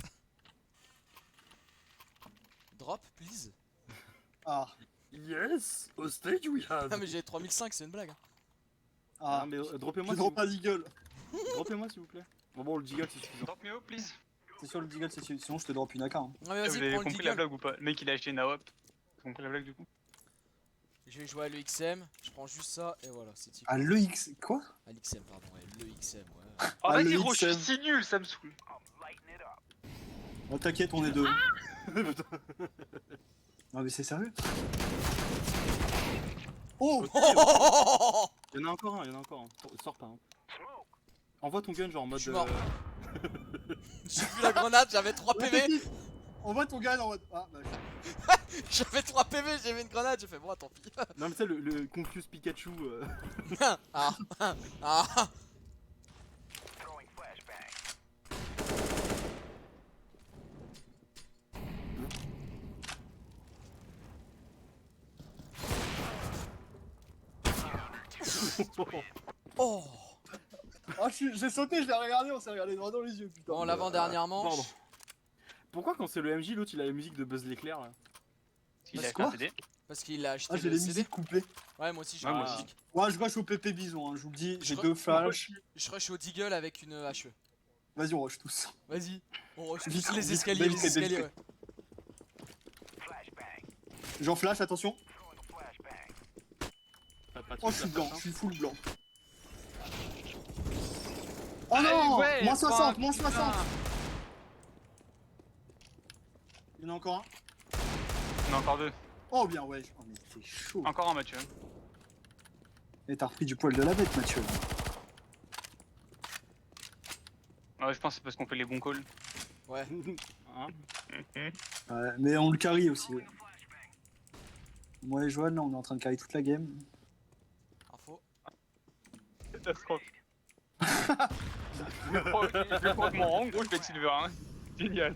Drop, please. Ah. Yes, hostage we have. Ah, mais j'ai 3005, c'est une blague. Hein. Ah. mais Je droppez-moi s'il drop vous... un deagle. droppez-moi s'il vous plaît. Bon, le Deagle c'est suffisant. Drop me up please. C'est sûr le deagle, c'est sûr. Sinon je te drop une AK. Hein. Ah, mais Vous vas-y, avez prends le compris la deagle. blague ou pas? Le mec il a acheté une AWP. T'as compris la blague du coup? Je vais jouer à l'EXM, je prends juste ça et voilà, c'est type. Ah, le X. Quoi? À l'XM, pardon, ouais, l'EXM, ouais. Oh Ah, vas-y le gros, je suis XM. si nul, ça me saoule. Oh, t'inquiète, on est deux. Non, mais c'est sérieux? Oh! Il y en a encore un, Sors pas. Hein. Envoie ton gun genre en mode. Je suis mort. J'ai vu la grenade, j'avais 3 Ouais, PV. t'inquiète. On voit ton gars en mode. Ah, bah. J'avais 3 PV, j'ai vu une grenade, j'ai fait bon, tant pis. Non mais tu sais le Confuse Pikachu. Ah, ah. Oh. Ah, j'ai sauté, je l'ai regardé, on s'est regardé droit dans les yeux, putain. Bon, l'avant-dernière manche. Pardon. Pourquoi quand c'est le MJ l'autre il a la musique de Buzz l'éclair là? Il Bah, a quoi fait un CD. Parce qu'il a acheté Ah, j'ai le les CD. musiques couplées. Ouais, moi aussi, j'ai Ouais, moi la aussi. musique. Ouais, je rush au PP Bison, hein, je vous le dis, j'ai Je deux flashs. Je rush au Deagle avec une HE. Vas-y, on rush tous. Vas-y. On rush Vite, tous les vite, escaliers, belle les tête, belle escaliers, tête. ouais. J'en flash, attention. Pas de Oh, je soucis, suis blanc, hein. je suis full blanc. Oh Allez, non, ouais, moins 60, putain. moins 60. Il y en a encore un. On a encore 2. Oh bien, ouais. Oh, mais c'est chaud. Encore un, Mathieu. Et t'as repris du poil de la bête, Mathieu. Ouais, je pense que c'est parce qu'on fait les bons calls. Ouais. Hein. Ouais, mais on le carry aussi. Ouais. Moi et Joanne, là, on est en train de carry toute la game. Info. Catastrophe. Je vais prendre mon rang, gros, je vais être silver 1. Génial.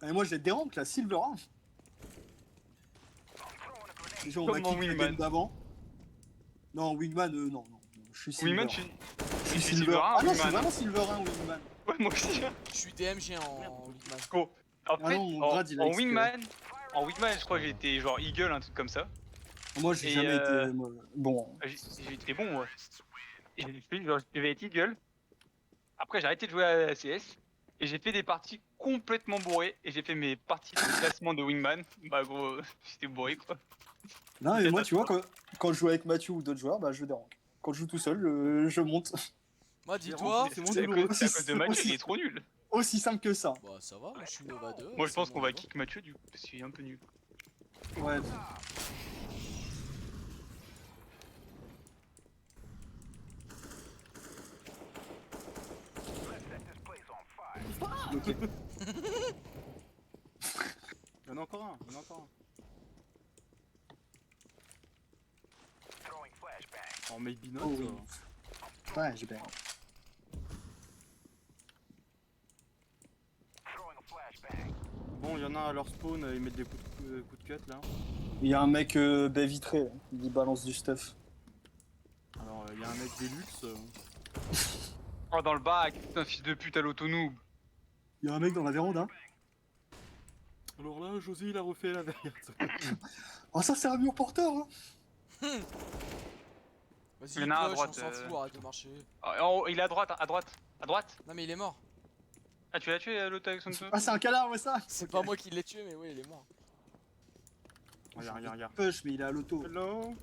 Et moi, j'ai des ranks, là, Silver 1. Déjà, on Comme m'a mon kick la Wingman. game d'avant. Non, Wingman, non, non. Je suis Silver. Wingman, Je suis suis Silver Silver. 1, Ah non, je suis Wingman. vraiment Silver 1, Wingman. Ouais, moi aussi. Je suis DMG en Wingman. Gros. En Ah fait, non, mon grade, il a en expiré. Wingman, je crois que j'ai été genre Eagle, un truc comme ça. Moi, j'ai Et, jamais été bon. J'ai été bon, moi. Et j'ai fait, genre, je devais être Eagle. Après, j'ai arrêté de jouer à CS. Et j'ai fait des parties complètement bourrées. Et j'ai fait mes parties de classement de Wingman. Bah, gros, j'étais bourré, quoi. Non, mais moi, tu vois, quand je joue avec Mathieu ou d'autres joueurs, bah, je dérange. Quand je joue tout seul, je monte. Moi, dis-toi. C'est mon C'est à douloureux. cause de Mathieu, aussi. il est trop nul. Aussi simple que ça. Bah, ça va, moi je suis Nova 2. Moi, je c'est pense mon qu'on va niveau. kick Mathieu, du coup, parce qu'il est un peu nul. Ouais. Ok. Il y en a encore un, il y en a encore un. Oh, maybe not. Oh, oui. Ouais, j'ai bien. Bon, il y en a un à leur spawn, ils mettent des coups de cut là. Il y a un mec baie vitré, là. Il balance du stuff. Alors, il y a un mec des luxe. Oh, dans le bac, putain, fils de pute à l'auto-noob. Il y a un mec dans la véranda. Alors là, José, il a refait la verrière. Oh, ça, c'est un mur porteur, hein. Vas-y, Il y en a un à push, droite, on s'en fout, arrête de marcher. Oh, il est à droite, à droite, à droite. Non, mais il est mort. Ah, tu l'as tué, l'autre avec son feu? Ah, c'est un canard, ouais, ça. C'est pas moi qui l'ai tué, mais ouais, il est mort. Regarde. Push, mais il est à l'auto. Hello.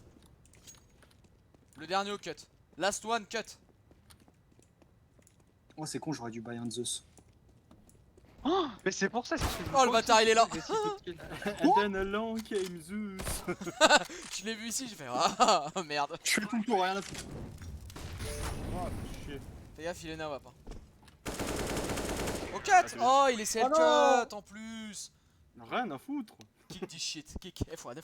Le dernier au cut. Last one, cut. Oh, c'est con, j'aurais dû buy un Zeus. Oh, mais c'est pour ça, c'est ce que je Oh, le pense. bâtard, il est là. And then along came Zeus. Je l'ai vu ici, j'ai fait ah merde. Je fais tout le tour, rien à foutre. Oh, chier. Fais gaffe, il est nawap. Au cut. Oh, il essaie Oh le non. cut en plus. Rien à foutre. Kick this shit, kick F1,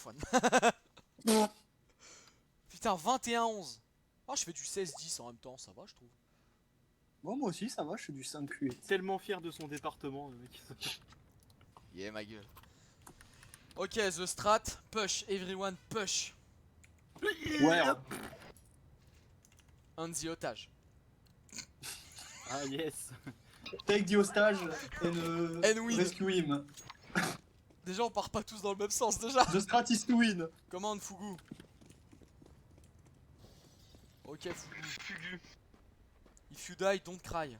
Putain, 21-11. Oh, je fais du 16-10 en même temps, ça va, je trouve. Bon, moi aussi, ça va, je suis du 5-8. Tellement fier de son département, le mec. Yeah, ma gueule. Ok, the strat, push, everyone push. Ouais, On the otage. Ah yes. take the hostage And win. rescue him. Déjà, on part pas tous dans le même sens, déjà. The strat is to win. Commande, Fugu. Ok, Fugu. Fugu. If you die, don't cry.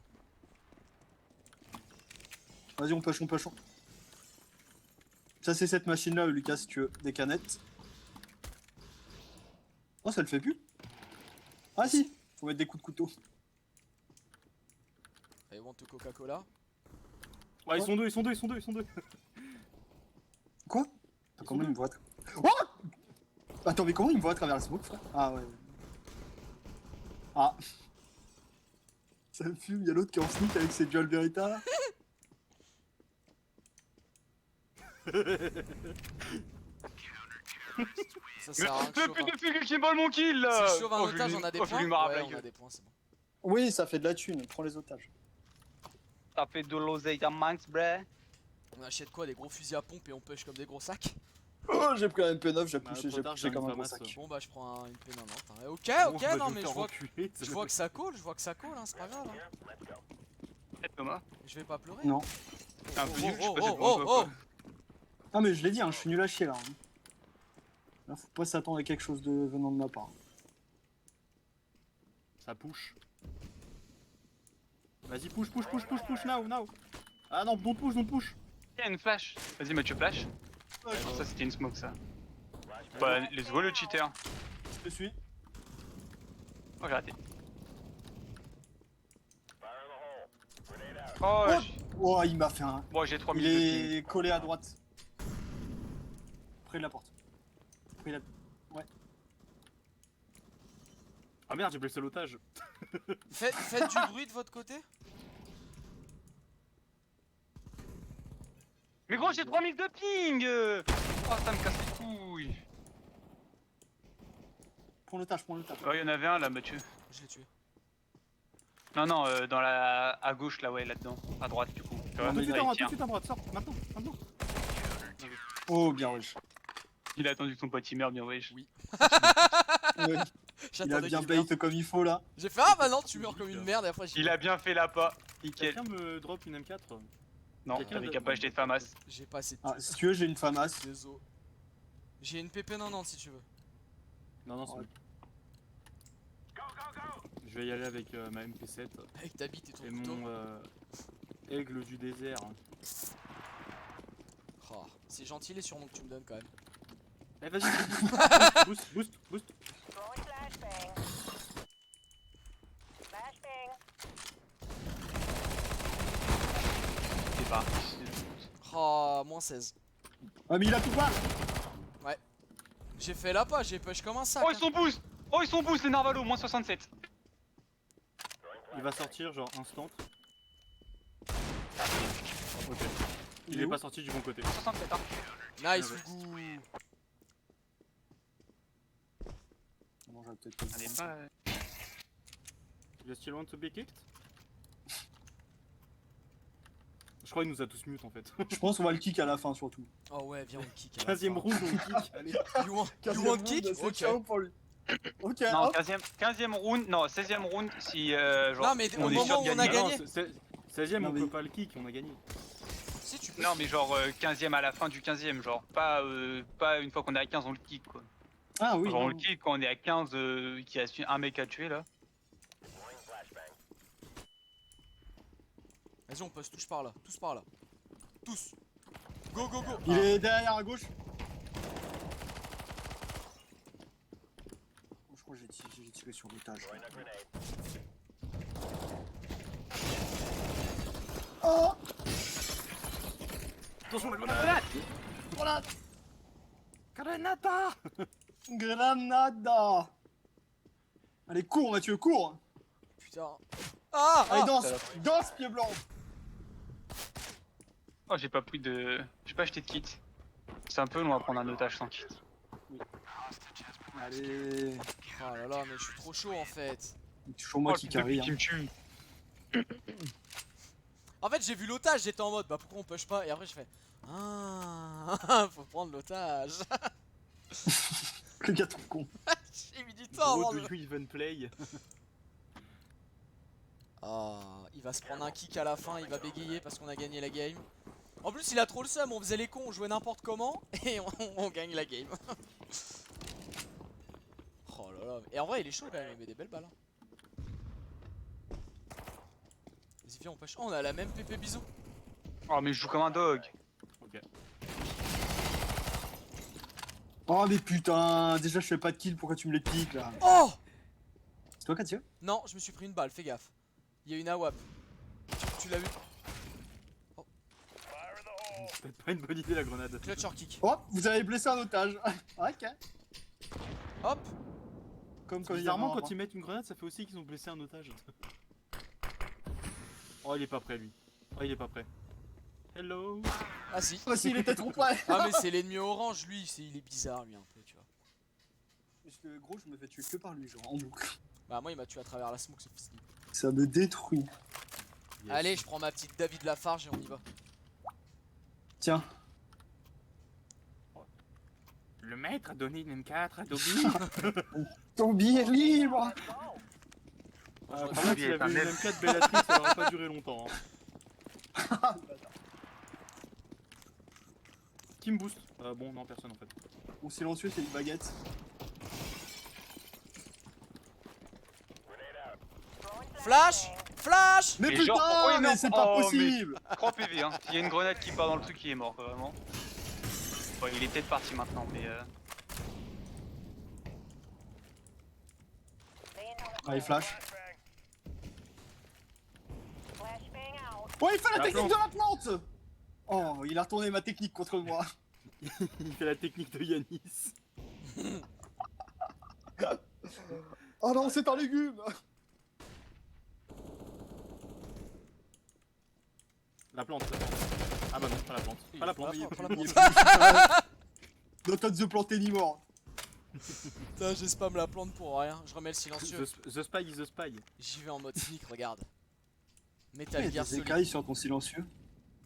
Vas-y, on push. Ça, c'est cette machine-là, Lucas, si tu veux. Des canettes. Oh, ça le fait plus. Ah si, faut mettre des coups de couteau. I want to Coca-Cola. Ouais, ils sont deux. Quoi? Attends, comment il me voit Oh Attends, mais comment il me voit à travers la smoke, frère? Ah ouais. Ah. Ça me fume, y'a l'autre qui est en sneak avec ses dual Verita là. Ça sert à rien que je Le chauffe, pute hein. de Fugu qui vole mon kill là. Si je sauve un Oh, je otage, lui- on a des oh, je points. lui marre Ouais, la on a gueule. des points, c'est bon. Oui, ça fait de la thune, prends les otages. Ça fait de l'oseille à max, bre. On achète quoi? Des gros fusils à pompe et on push comme des gros sacs? Oh, j'ai pris un MP9, j'ai Bah, poussé, trop j'ai tard, poussé j'ai comme une un gros famasse. sac. Bon bah je prends une P90. Hein. Ok, Bon, ok, bah, non je mais vais je vois, reculer, je vois que ça colle, hein, c'est pas grave. Hein. Thomas. Je vais pas pleurer. Non. T'es un peu Oh, nul, je sais oh, pas oh, si oh, oh. Ah, mais je l'ai dit, hein, je suis nul à chier là. Hein. Là, faut pas s'attendre à quelque chose de venant de ma part. Ça push. Vas-y, push, now. Ah non, don't push. Il y a une flash. Vas-y Mathieu, flash. Non, ça c'était une smoke ça. Bah, let's go le cheater. Je te suis. Oh, j'ai raté. Oh, Oh, oh, il m'a fait un. bon, j'ai 3000 Il de ping. est collé à droite. Près de la porte. Près de la... Ouais. Ah merde, j'ai blessé l'otage. Faites du bruit de votre côté. Mais gros, j'ai 3000 de ping. Oh, ça me casse les couilles. Prends l'otage, prends l'otage. Oh, il y en avait un là, Mathieu. Je l'ai tué. Non, non, dans la... à gauche là, ouais, là-dedans. À droite, du coup. Tu vois, Non, mais Tout de suite là, en il droite, tout tient. de suite en droite, sors, maintenant. Oh, bien wesh. Il a attendu que son pote il meurt, bien wesh. Oui. Ouais, il a J'attendais bien qu'il meure. bait comme il faut là. J'ai fait ah bah non, tu meurs comme une merde et après j'ai. Il a bien fait la pas. Nickel. Quelqu'un me drop une M4. Non, quelqu'un t'avais de- qu'à pas acheter de FAMAS. J'ai pas assez de Ah, thunes. si tu veux, j'ai une FAMAS. Désolé. J'ai une PP90 si tu veux. Non, c'est Ouais. bon. Je vais y aller avec ma MP7 Avec ta bite et ton et couteau. mon aigle du désert. Oh, c'est gentil les surnoms que tu me donnes quand même. Eh vas-y, boost. Throwing flashbang. Flashbang. C'est pas. Oh, moins 16. Ah, mais il a tout pas. J'ai fait la pas, j'ai push comme un sac. Oh, ils sont boost. Oh, ils sont boost les Narvalo, moins 67. Il va sortir genre instant. Ok. Il Il est est où pas sorti du bon côté. 67, hein. Nice, Ouais. Fougou. Non, j'aurais peut-être pas Allez, dit. pas. You still want to be kicked? Je crois qu'il nous a tous mute en fait. Je pense qu'on va le kick à la fin surtout. Oh ouais, viens on le kick. à la 15ème fin. round, on kick. Allez. You want kick? C'est Ok. ciao pour lui. Ok, Non, hop. 15ème round, non, 16ème round si genre. Non, mais au on est moment sûr où de on a gagner. gagné. 16ème, Non, on mais- peut pas le kick, on a gagné. Si tu peux. Non, mais genre 15ème à la fin du 15ème, genre pas, pas une fois qu'on est à 15 on le kick quoi. Ah oui. Genre on non. le kick quand on est à 15 qui a su un mec à tuer là. Vas-y, on passe tous par là. Tous par là. Tous. Go, go, go. Il Ah. est derrière à gauche. Oh, je crois que j'ai tiré sur l'otage. Oh, Attention, la grenade! voilà. Granata! Granada. Allez, cours Mathieu, cours. Putain. Ah, Allez, ah. danse, pied blanc. Oh, j'ai pas pris de. J'ai pas acheté de kit. C'est un peu long à prendre un otage sans kit. Allez. Oh là là, mais je suis trop chaud en fait. C'est toujours moi Oh, qui le fils de carry. pute qui me tue. En fait, j'ai vu l'otage, j'étais en mode bah pourquoi on push pas et après je fais ah, faut prendre l'otage. Le gars trop con. J'ai mis du temps avant Gros, de... do you even play? Ah, il va se prendre un kick à la fin, il va bégayer parce qu'on a gagné la game. En plus, il a trop le seum, on faisait les cons, on jouait n'importe comment et on gagne la game. Oh là là, et en vrai, il est chaud quand même, il met des belles balles. Hein. Vas-y, viens, on push. Oh, on a la même pépé bisou. Oh, mais je joue comme un dog. Ok. Oh mais putain, déjà je fais pas de kill, pourquoi tu me les piques là? Oh C'est toi qui as tiré? non, je me suis pris une balle, fais gaffe. Il y a une AWAP. Tu l'as vu? C'est peut-être pas une bonne idée la grenade. Clutch or kick. Oh, vous avez blessé un otage. Ok. Hop. Comme quand Bizarrement, il y a quand ils mettent une grenade, ça fait aussi qu'ils ont blessé un otage. Oh, il est pas prêt lui. Oh, il est pas prêt. Hello. Ah si. Oh si, il était trop près. Ah mais c'est l'ennemi orange, lui, il est bizarre lui un peu, tu vois. Parce que gros, je me fais tuer que par lui, genre en boucle. Bah moi il m'a tué à travers la smoke, ce fils. Ça me détruit. Yes. Allez, je prends ma petite David Lafarge et on y va. Tiens. Le maître a donné une M4 à Dobby. Ton billet libre. Par contre, s'il avait une M4 Bellatrix, ça aurait pas duré longtemps. Hein. Qui me booste? Bon, non, personne en fait. Mon silencieux, c'est une baguette. Throwing Flash. flashbang. Flash! Mais Et genre, putain, pourquoi il mais meurt c'est pas Oh, mais- possible. 3 PV, hein. S'il y a une grenade qui part dans le truc, il est mort, vraiment. Bon, il est peut-être parti maintenant, mais Allez, flash. Flashbang out. Oh, il fait la La technique plante. de la plante. Oh, il a retourné ma technique contre moi. Il fait la technique de Yanis. Oh non, c'est un légume. La plante. Ah bah non, pas la plante. Pas la plante. Prends la plante. Not on the plant anymore. Putain, j'ai spam la plante pour rien. Je remets le silencieux. The spy is the spy. J'y vais en mode sneak, regarde. Il Metal y a Gear des Solid. écailles sur ton silencieux.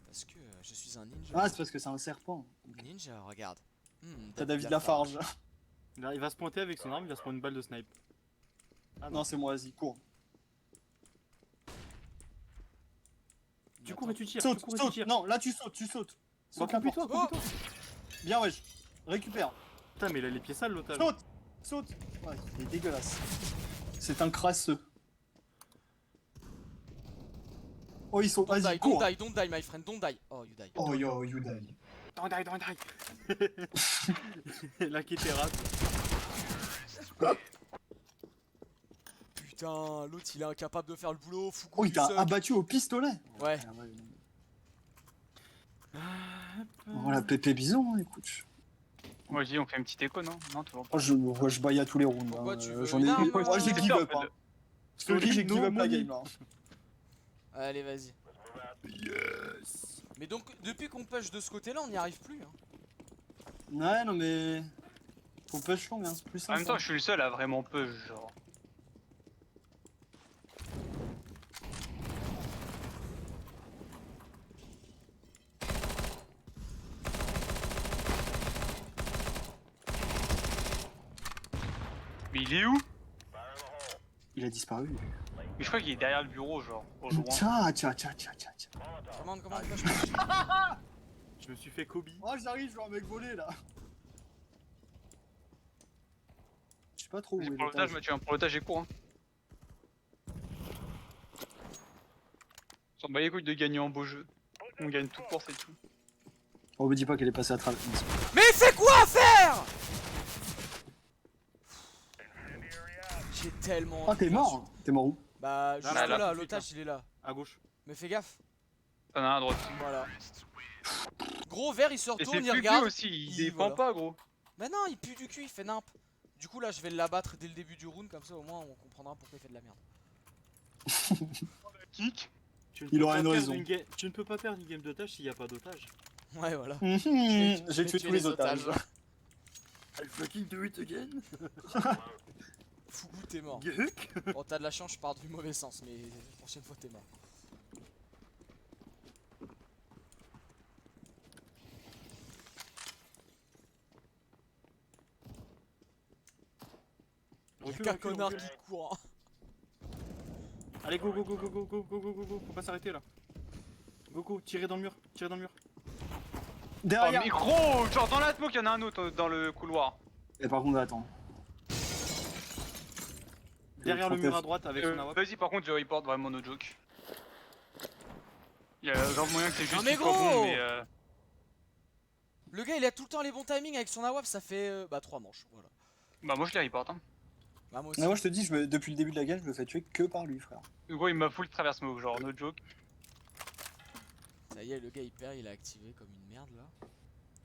Parce que je suis un ninja. Ah, c'est parce que c'est un serpent. Ninja, regarde. T'as David Lafarge. Là, il va se pointer avec son arme, il va se prendre une balle de snipe. Ah non, c'est moi, vas-y, cours. Tu cours et tu tires. Saute, tu cours et tu saute. tires. Non, là tu sautes, tu sautes. Bon, Saute la porte. complie-toi, complie-toi. Bien, wesh. Récupère. Putain, mais il a les pieds sales, l'otage. Saute, saute. Ouais, il est dégueulasse. C'est un crasseux. Oh, ils sont. Don't Vas-y, die, cours. don't die, my friend, don't die. Oh, you die. Oh, yo, you die. Don't die. La qui était rate. Putain, l'autre il est incapable de faire le boulot. Fuku, Oh, il you t'a suck. abattu au pistolet. Ouais. Ah, ouais. Voilà, Pépé Bison, hein, écoute. moi je dis, on fait une petite écho, non? Non, toujours pas. Oh, je baille à tous les rounds. Pourquoi hein. tu veux J'en une ai. arme, Moi, j'ai euh, give up. Hein. Je te le dis, j'ai No give up la money. game là. Allez, vas-y. Mais donc, depuis qu'on push de ce côté-là, on n'y arrive plus. Hein. Ouais, non, mais. Faut push long, hein, c'est plus En simple. même temps, je suis le seul à vraiment peu, genre. Mais il est où? Il a disparu. lui. Mais je crois qu'il est derrière le bureau, genre, au loin. Tiens. Commande, push. Je me suis fait Kobe. Oh, j'arrive, je vois un mec voler là. Je sais pas trop où Vas-y, est pour l'otage, l'otage. Mathieu, hein, pour l'otage, j'ai court. Hein. On s'en bat les couilles de gagner en beau jeu. On gagne tout pour c'est tout. On me dit pas qu'elle est passée à travers. Mais fais quoi faire? J'ai tellement. Ah, t'es mort. T'es mort où? Bah, juste là, là, tout de l'otage suite, il est là. À gauche. Mais fais gaffe. T'en as un à droite. Voilà. Gros vert, il se Et retourne, c'est il plus regarde. aussi, il il- défend voilà. pas, gros. Mais non, il pue du cul, il fait nimp. Du coup, là, je vais l'abattre dès le début du round, comme ça au moins on comprendra pourquoi il fait de la merde. Kick. Tu ne Il peux aura pas une perdre raison. Tu ne peux pas perdre une game d'otage s'il n'y a pas d'otage. Ouais, voilà. J'ai tué tous les otages. I fucking do it again. Fougou, t'es mort. Yuck. Oh, t'as de la chance, je pars du mauvais sens, mais la prochaine fois, t'es mort. Y'a Recule, qu'un recule, connard recule. qui court. Hein. Allez, go, go, go, go, go, go, go, go, go, go. Faut pas s'arrêter là. Go, go, tirez dans le mur, tirez dans le mur. Oh, Derrière. mais gros, genre dans la smoke, il y en a un autre dans le couloir. Et par contre, attends. Derrière le mur à droite avec son AWP. Vas-y, par contre, je report vraiment no joke. Il y a genre moyen que c'est juste mais qu'il soit gros bon, mais Le gars, il a tout le temps les bons timings avec son AWP, ça fait bah 3 manches. Voilà. bah moi je les report. Hein. Bah, moi aussi. Mais moi, je te dis, depuis le début de la game, je me fais tuer que par lui, frère. Gros, il m'a full traverse smoke, genre no joke. Ça y est, le gars il perd, il a activé comme une merde là.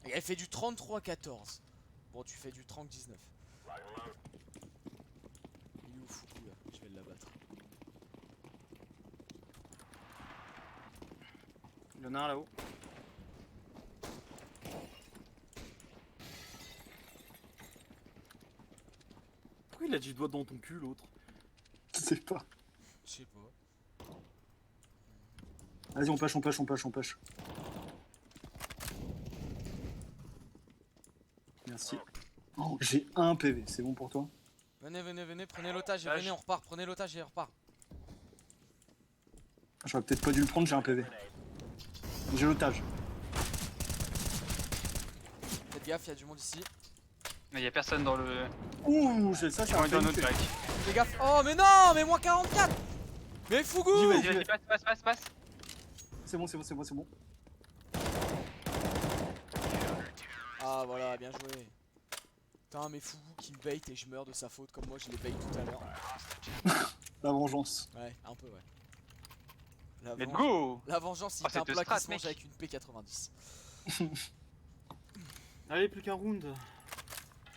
Et elle fait du 33-14. Bon, tu fais du 30-19. Il est où Fuku là? Je vais l'abattre. Il y en a un là-haut. Pourquoi il a du doigt dans ton cul l'autre? Je sais pas. Je sais pas. Vas-y, on push. Merci. Oh, j'ai un PV, c'est bon pour toi? Venez, prenez l'otage et Lâche. venez, on repart. Prenez l'otage et on repart. J'aurais peut-être pas dû le prendre, j'ai un PV. J'ai l'otage. Faites gaffe, il y a du monde ici. Mais il y a personne dans le. Ouh, j'ai ça, c'est On un est dans PV. notre bac. Fais gaffe. Oh, mais non, mais moins 44. Mais Fougou! J'y vais. Vas-y, vas-y, passe. C'est bon, c'est bon, c'est bon, c'est bon. Ah voilà, bien joué. Putain, mais Fougou qui me bait et je meurs de sa faute comme moi je l'ai bait tout à l'heure. La vengeance. Ouais, un peu, ouais. La, Let's venge- go. la vengeance, Oh, c'est un cette plat qui strat, se mange mec. avec une P90. Allez, plus qu'un round.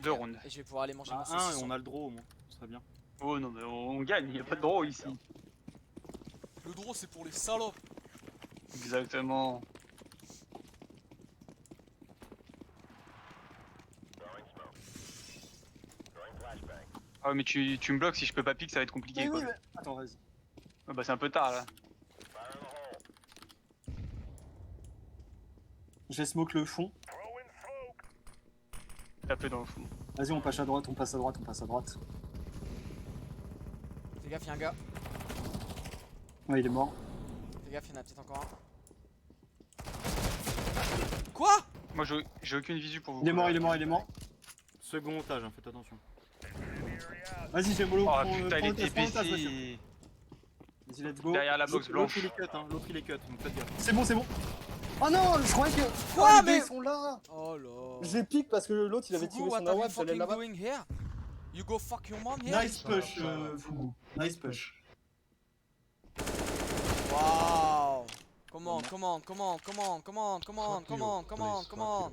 2 rounds. Et je vais pouvoir aller manger Bah, mon un et saucisson. on a le draw au moins. Ce serait bien. Oh non, mais on gagne, y'a pas de draw ici. Le draw, c'est pour les salopes. Exactement. Ah mais tu me bloques, si je peux pas pique ça va être compliqué Oui, quoi. oui, mais... Attends, vas-y. Ah bah c'est un peu tard là. J'ai smoke le fond. Tapé dans le fond. Vas-y, on passe à droite, on passe à droite, on passe à droite. Fais gaffe, y'a un gars. Ouais, il est mort. Fais gaffe, y'en a peut-être encore un. Quoi? Moi j'ai aucune visu pour vous. Il est mort, il est mort, il est mort. Second otage, hein, faites attention. Vas-y, j'ai mollo. Oh prends, putain il prends le était test, prends le test, baissé. Vas-y, let's go. Derrière la box L'autre blanche. il est cut, hein. L'autre il est cut, donc faites gaffe. C'est bon, c'est bon. Oh non, je croyais que. Quoi, Oh, les mais- deux, ils sont là. Oh là. Je les pique parce que l'autre il avait Fougou, tiré what son are you awad, j'allais fucking là-bas. doing here? You go fuck your mom here? Nice push, Fougou. Nice push. Wow. Come on, come on, come on, come on, come on, come on, come on, come on, come on,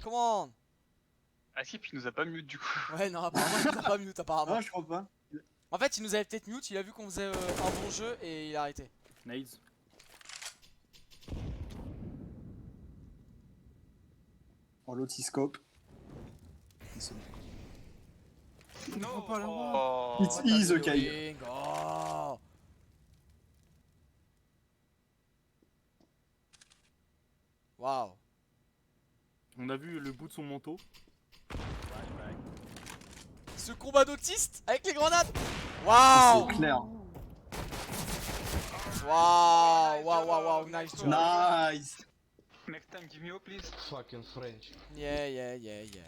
come on. Ah si puis il nous a pas mute du coup. Ouais, non, apparemment, il nous a pas mute, apparemment. Ah, je crois pas. En fait, il nous avait peut-être mute, il a vu qu'on faisait un bon jeu et il a arrêté. Nades. Oh, l'autre il scope. Non. pas l'avoir. Oh. It's easy, Kai. Doing? Oh. Waouh. On a vu le bout de son manteau. Ce combat d'autiste avec les grenades. Waouh. C'est clair. Waouh, waouh, waouh, waouh, nice job. Nice. Next time give me up please. Fucking French. Yeah, yeah, yeah, yeah.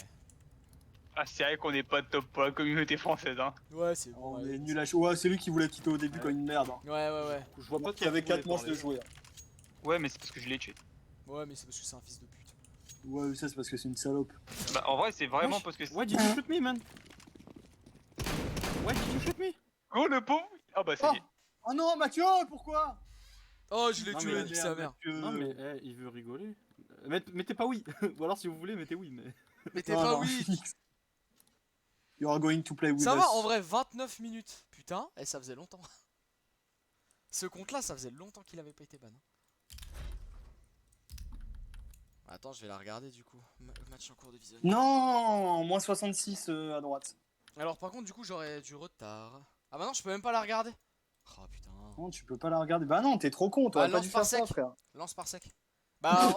Ah c'est vrai qu'on est pas top pour la communauté française hein. Ouais, c'est bon. On ouais. est nul à chier. Ouais, c'est lui qui voulait quitter au début comme une merde. Hein. Ouais, ouais, ouais. Je vois pas de Il y avait quoi 4 vous manches voulez de jouer. Ouais mais c'est parce que je l'ai tué. Ouais, mais c'est parce que c'est un fils de pute. Ouais, ça c'est parce que c'est une salope. Bah en vrai c'est vraiment Wesh. parce que... Why did you shoot me, man? Why did you shoot me? Oh le pauvre. Ah bah ça y est. Oh non, Mathieu, pourquoi? Oh, je l'ai Non, tué, mais nique sa mère. Non mais il veut rigoler. Mettez pas oui. Ou alors si vous voulez, mettez oui. Mais... Mais t'es pas oui. You are going to play with Ça us. va, en vrai, 29 minutes. Putain, et ça faisait longtemps. Ce compte là, ça faisait longtemps qu'il avait pas été ban. Attends, je vais la regarder du coup. Match en cours de visionnement. Non, moins 66 à droite. Alors par contre, du coup, j'aurais du retard. Ah bah non, je peux même pas la regarder. Oh putain. Non, tu peux pas la regarder. Bah non, t'es trop con, t'aurais Bah, pas lance dû par faire ça, sec. frère. Lance par sec. Bah,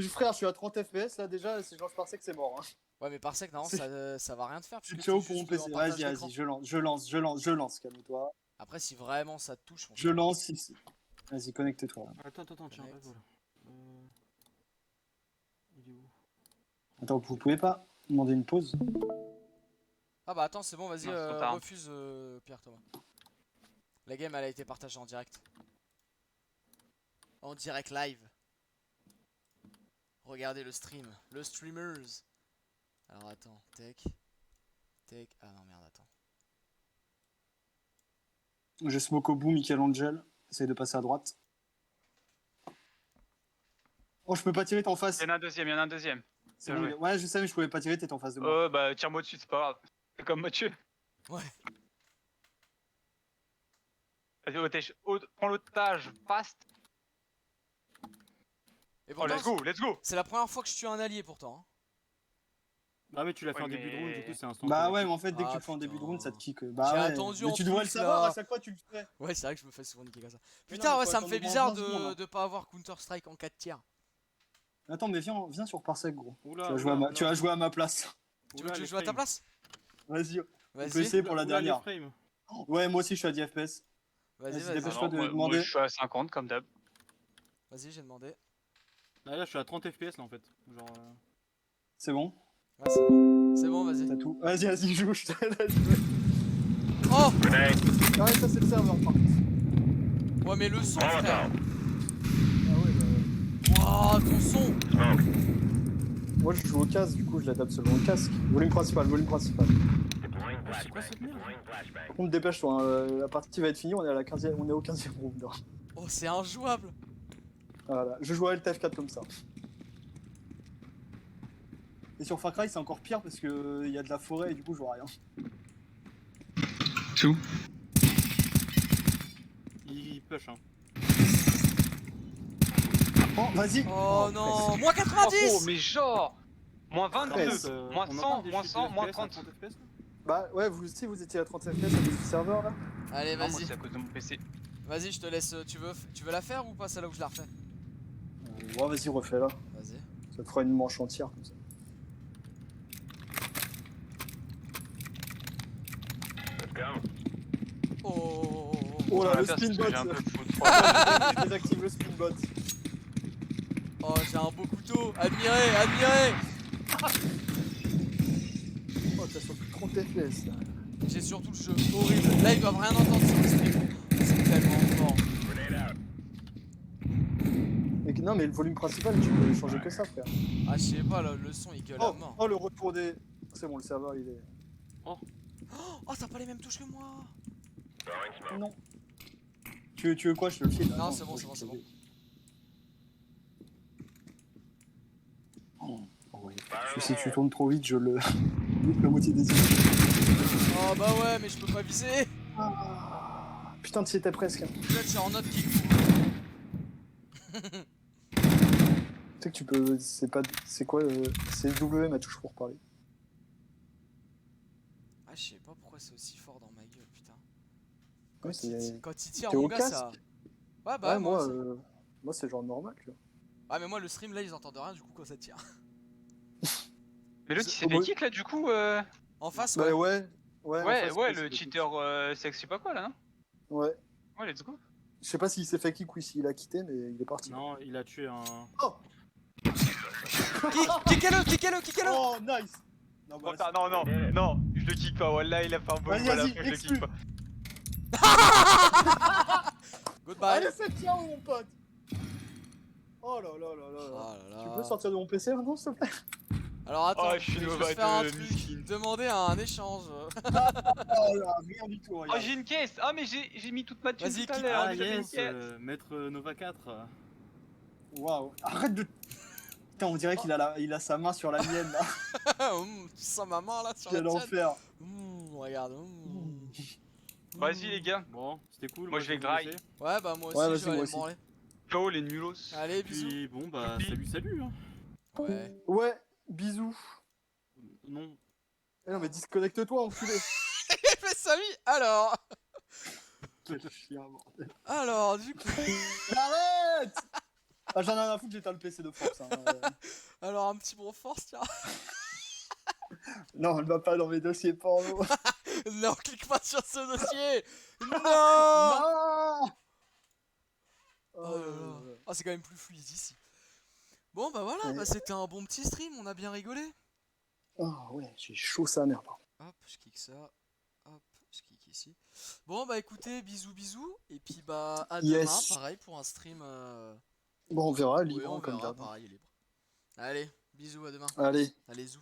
Frère, je suis à 30 FPS là déjà, si je lance par sec, c'est mort. Hein. ouais, mais par sec, non, ça va rien te faire. Je suis puisque ciao c'est pour mon juste PC. en partage Vas-y, d'écran. vas-y, je lance, calme-toi. Après, si vraiment ça te touche, Je lance ici. Vas-y, connecte-toi. Attends, tiens, Connect. voilà. Il est où? Attends, vous pouvez pas demander une pause? Ah bah attends, c'est bon, vas-y, Non, c'est trop tard. refuse Pierre Thomas. La game elle a été partagée en direct. En direct live. Regardez le stream, le streamers. Alors attends, tech. Ah non merde, attends. Je smoke au bout, Michelangelo. Essaye de passer à droite. Oh, je peux pas tirer, t'es en face. Il y en a un deuxième. C'est bien bon, joué. ouais, je savais, je pouvais pas tirer, t'étais en face de moi. Oh bah tire-moi dessus, c'est pas grave. C'est comme Mathieu. Ouais. Vas-y, otage, prends l'otage, fast. Et Oh, let's pourtant, go, let's go. c'est la première fois que je tue un allié pourtant. Hein. Ah mais tu l'as fait Ouais, en début de round, mais- du coup c'est instant. Bah ouais, mais en fait, dès que Ah, tu le fais en début de round, putain. ça te kick. Bah J'ai ouais. attendu Mais en tu devrais le plus, savoir, là. à chaque fois tu le fais. Ouais, c'est vrai que je me fais souvent niquer comme ça. Mais Putain, non, mais ouais, faut ça me attendre fait au moins bizarre 20 secondes, hein. de pas avoir Counter-Strike en 4 tiers. Attends, mais viens sur Parsec, gros. Oula, Tu vas jouer à ma place. Tu veux que je joue à ta place? Vas-y, on peut Vas-y, essayer pour la dernière. Ouais, moi aussi je suis à 10 FPS. vas-y, Vas-y, vas-y. dépêche-toi. de moi, demander. je suis à 50 comme d'hab. Vas-y, j'ai demandé. Là je suis à 30 FPS là en fait. Genre. C'est bon? Ouais, c'est bon. C'est bon, vas-y. T'as tout. Vas-y, joue, je t'aide. Oh! Connect. Ah ouais, ça c'est le serveur par contre. Ouais, mais le son, frère. Ah ouais, bah... Wouah, ton son. Moi je joue au casque, du coup je l'adapte selon le casque. Volume principal, volume principal. C'est quoi cette merde? Par contre, dépêche-toi, hein, la partie va être finie, on est, à la 15e, on est au 15e round. Là. Oh, c'est injouable. Voilà, je joue à LTF4 comme ça. Et sur Far Cry, c'est encore pire parce que y a de la forêt et du coup, je vois rien. Tout. Il push, hein. Oh, vas-y Oh non, moins Oh, 90. mais genre moins 22, Presque. moins On 100, entend des moins chutes 100, de moins FPS à 30. FPS, là? Bah ouais, vous aussi, vous étiez à 30 FPS à cause du serveur là. Allez, Non, moi vas-y. c'est à cause de mon PC. Vas-y, je te laisse. Tu veux la faire ou pas, celle-là où je la refais? Ouais, vas-y, refais-la. Vas-y. Ça te fera une manche entière comme ça. Oh. Oh là, On va le faire, spin c'est parce que bot. j'ai un peu faute. Désactive le spin bot. Oh, j'ai un beau couteau. Admirez, admirez. Oh, t'as surtout 30 FPS là. J'ai surtout le jeu horrible. Là, ils doivent rien entendre sur le stream. C'est tellement fort. Mais, non, mais le volume principal, tu peux changer que ça, frère. Ah, je sais pas, le son il gueule à Oh, mort. oh, le retour des. C'est bon, le serveur il est. Oh, t'as pas les mêmes touches que moi. Non. Tu veux quoi, je te le file? Non, Attends, c'est bon, faut c'est que bon, je c'est te- Oh, ouais. Parce que si tu tournes trop vite, je le. la moitié des images. Oh bah ouais, mais je peux pas viser. Ah, putain, tu y étais presque. Là, je suis en note qui. Tu sais que tu peux. C'est pas. C'est quoi C'est W ma touche pour parler. Ah, je sais pas pourquoi c'est aussi fort dans ma gueule, putain. Ouais, c'est. Quand il tire, T'es mon au gars, casque? ça. Ouais, bah Ouais, moi, aussi. moi c'est genre normal, tu vois. Ah, mais moi, le stream là, ils entendent rien du coup quand ça tire. Mais l'autre il s'est Oh, fait bah- kick là du coup En face, Bah ouais. ouais. Ouais, en Ouais, face, ouais, c'est le des cheater sexe je sais pas quoi là, non? trucs. Ouais. Ouais, let's go. Je sais pas s'il s'est fait kick ou s'il a quitté, mais il est parti. Non, il a tué un. Oh Kickez-le, kickez-le, kickez-le. Oh, nice. Non, Oh, bah, putain, non, non, non, je le kick pas, Wallah, il a fait un beau Vas-y, move à la vas-y, fin, je le exclu. kick pas. Goodbye. Allez, c'est tien, mon pote. Oh là là là là. Oh là Tu là. peux sortir de mon PC maintenant, s'il te plaît? Alors attends, Oh, je suis je vais Nova juste faire un de truc. miskin. Demander un échange. Oh là, rien du tout, Oh, regarde. j'ai une caisse. Ah, mais j'ai mis toute ma thune Vas-y, tout à kick. l'heure. Ah j'avais une yes, caisse. Maître Nova 4. Waouh, arrête de. Putain, on dirait qu'il a sa main sur la mienne là. Tu sens ma main là sur Quel la tienne. enfer. Regarde. Vas-y, les gars. Bon, c'était cool. Moi, je vais vous graille. laisser. Ouais, bah moi aussi, Ouais, je vas-y, vais moi aller me aussi. branler. Ciao, les nulos. Allez, bisous. Puis bon, bah, Youpi. salut, hein. Ouais. Ouais, bisous. Non. Eh non, mais disconnecte-toi, enculé. Mais salut. Alors. Quel chien, bordel. Alors, du coup. Arrête. Ah, j'en ai rien à foutre, j'éteins le PC de force. Hein. Alors, un petit Broforce, tiens. Non, elle va pas dans mes dossiers porno. Non, clique pas sur ce dossier. Non. Non. Oh là là. Ah, c'est quand même plus fluide ici. Bon, bah voilà, Ouais. bah c'était un bon petit stream, on a bien rigolé. Oh ouais, j'ai chaud sa mère. Hop, je clique ça. Hop, je clique ici. Bon, bah écoutez, bisous, bisous. Et puis, bah, à Yes. demain, pareil, pour un stream. Bon, on verra, Ouais, libre, on comme verra, d'hab. pareil, libre. Allez, bisous, à demain. Allez. Allez, zou.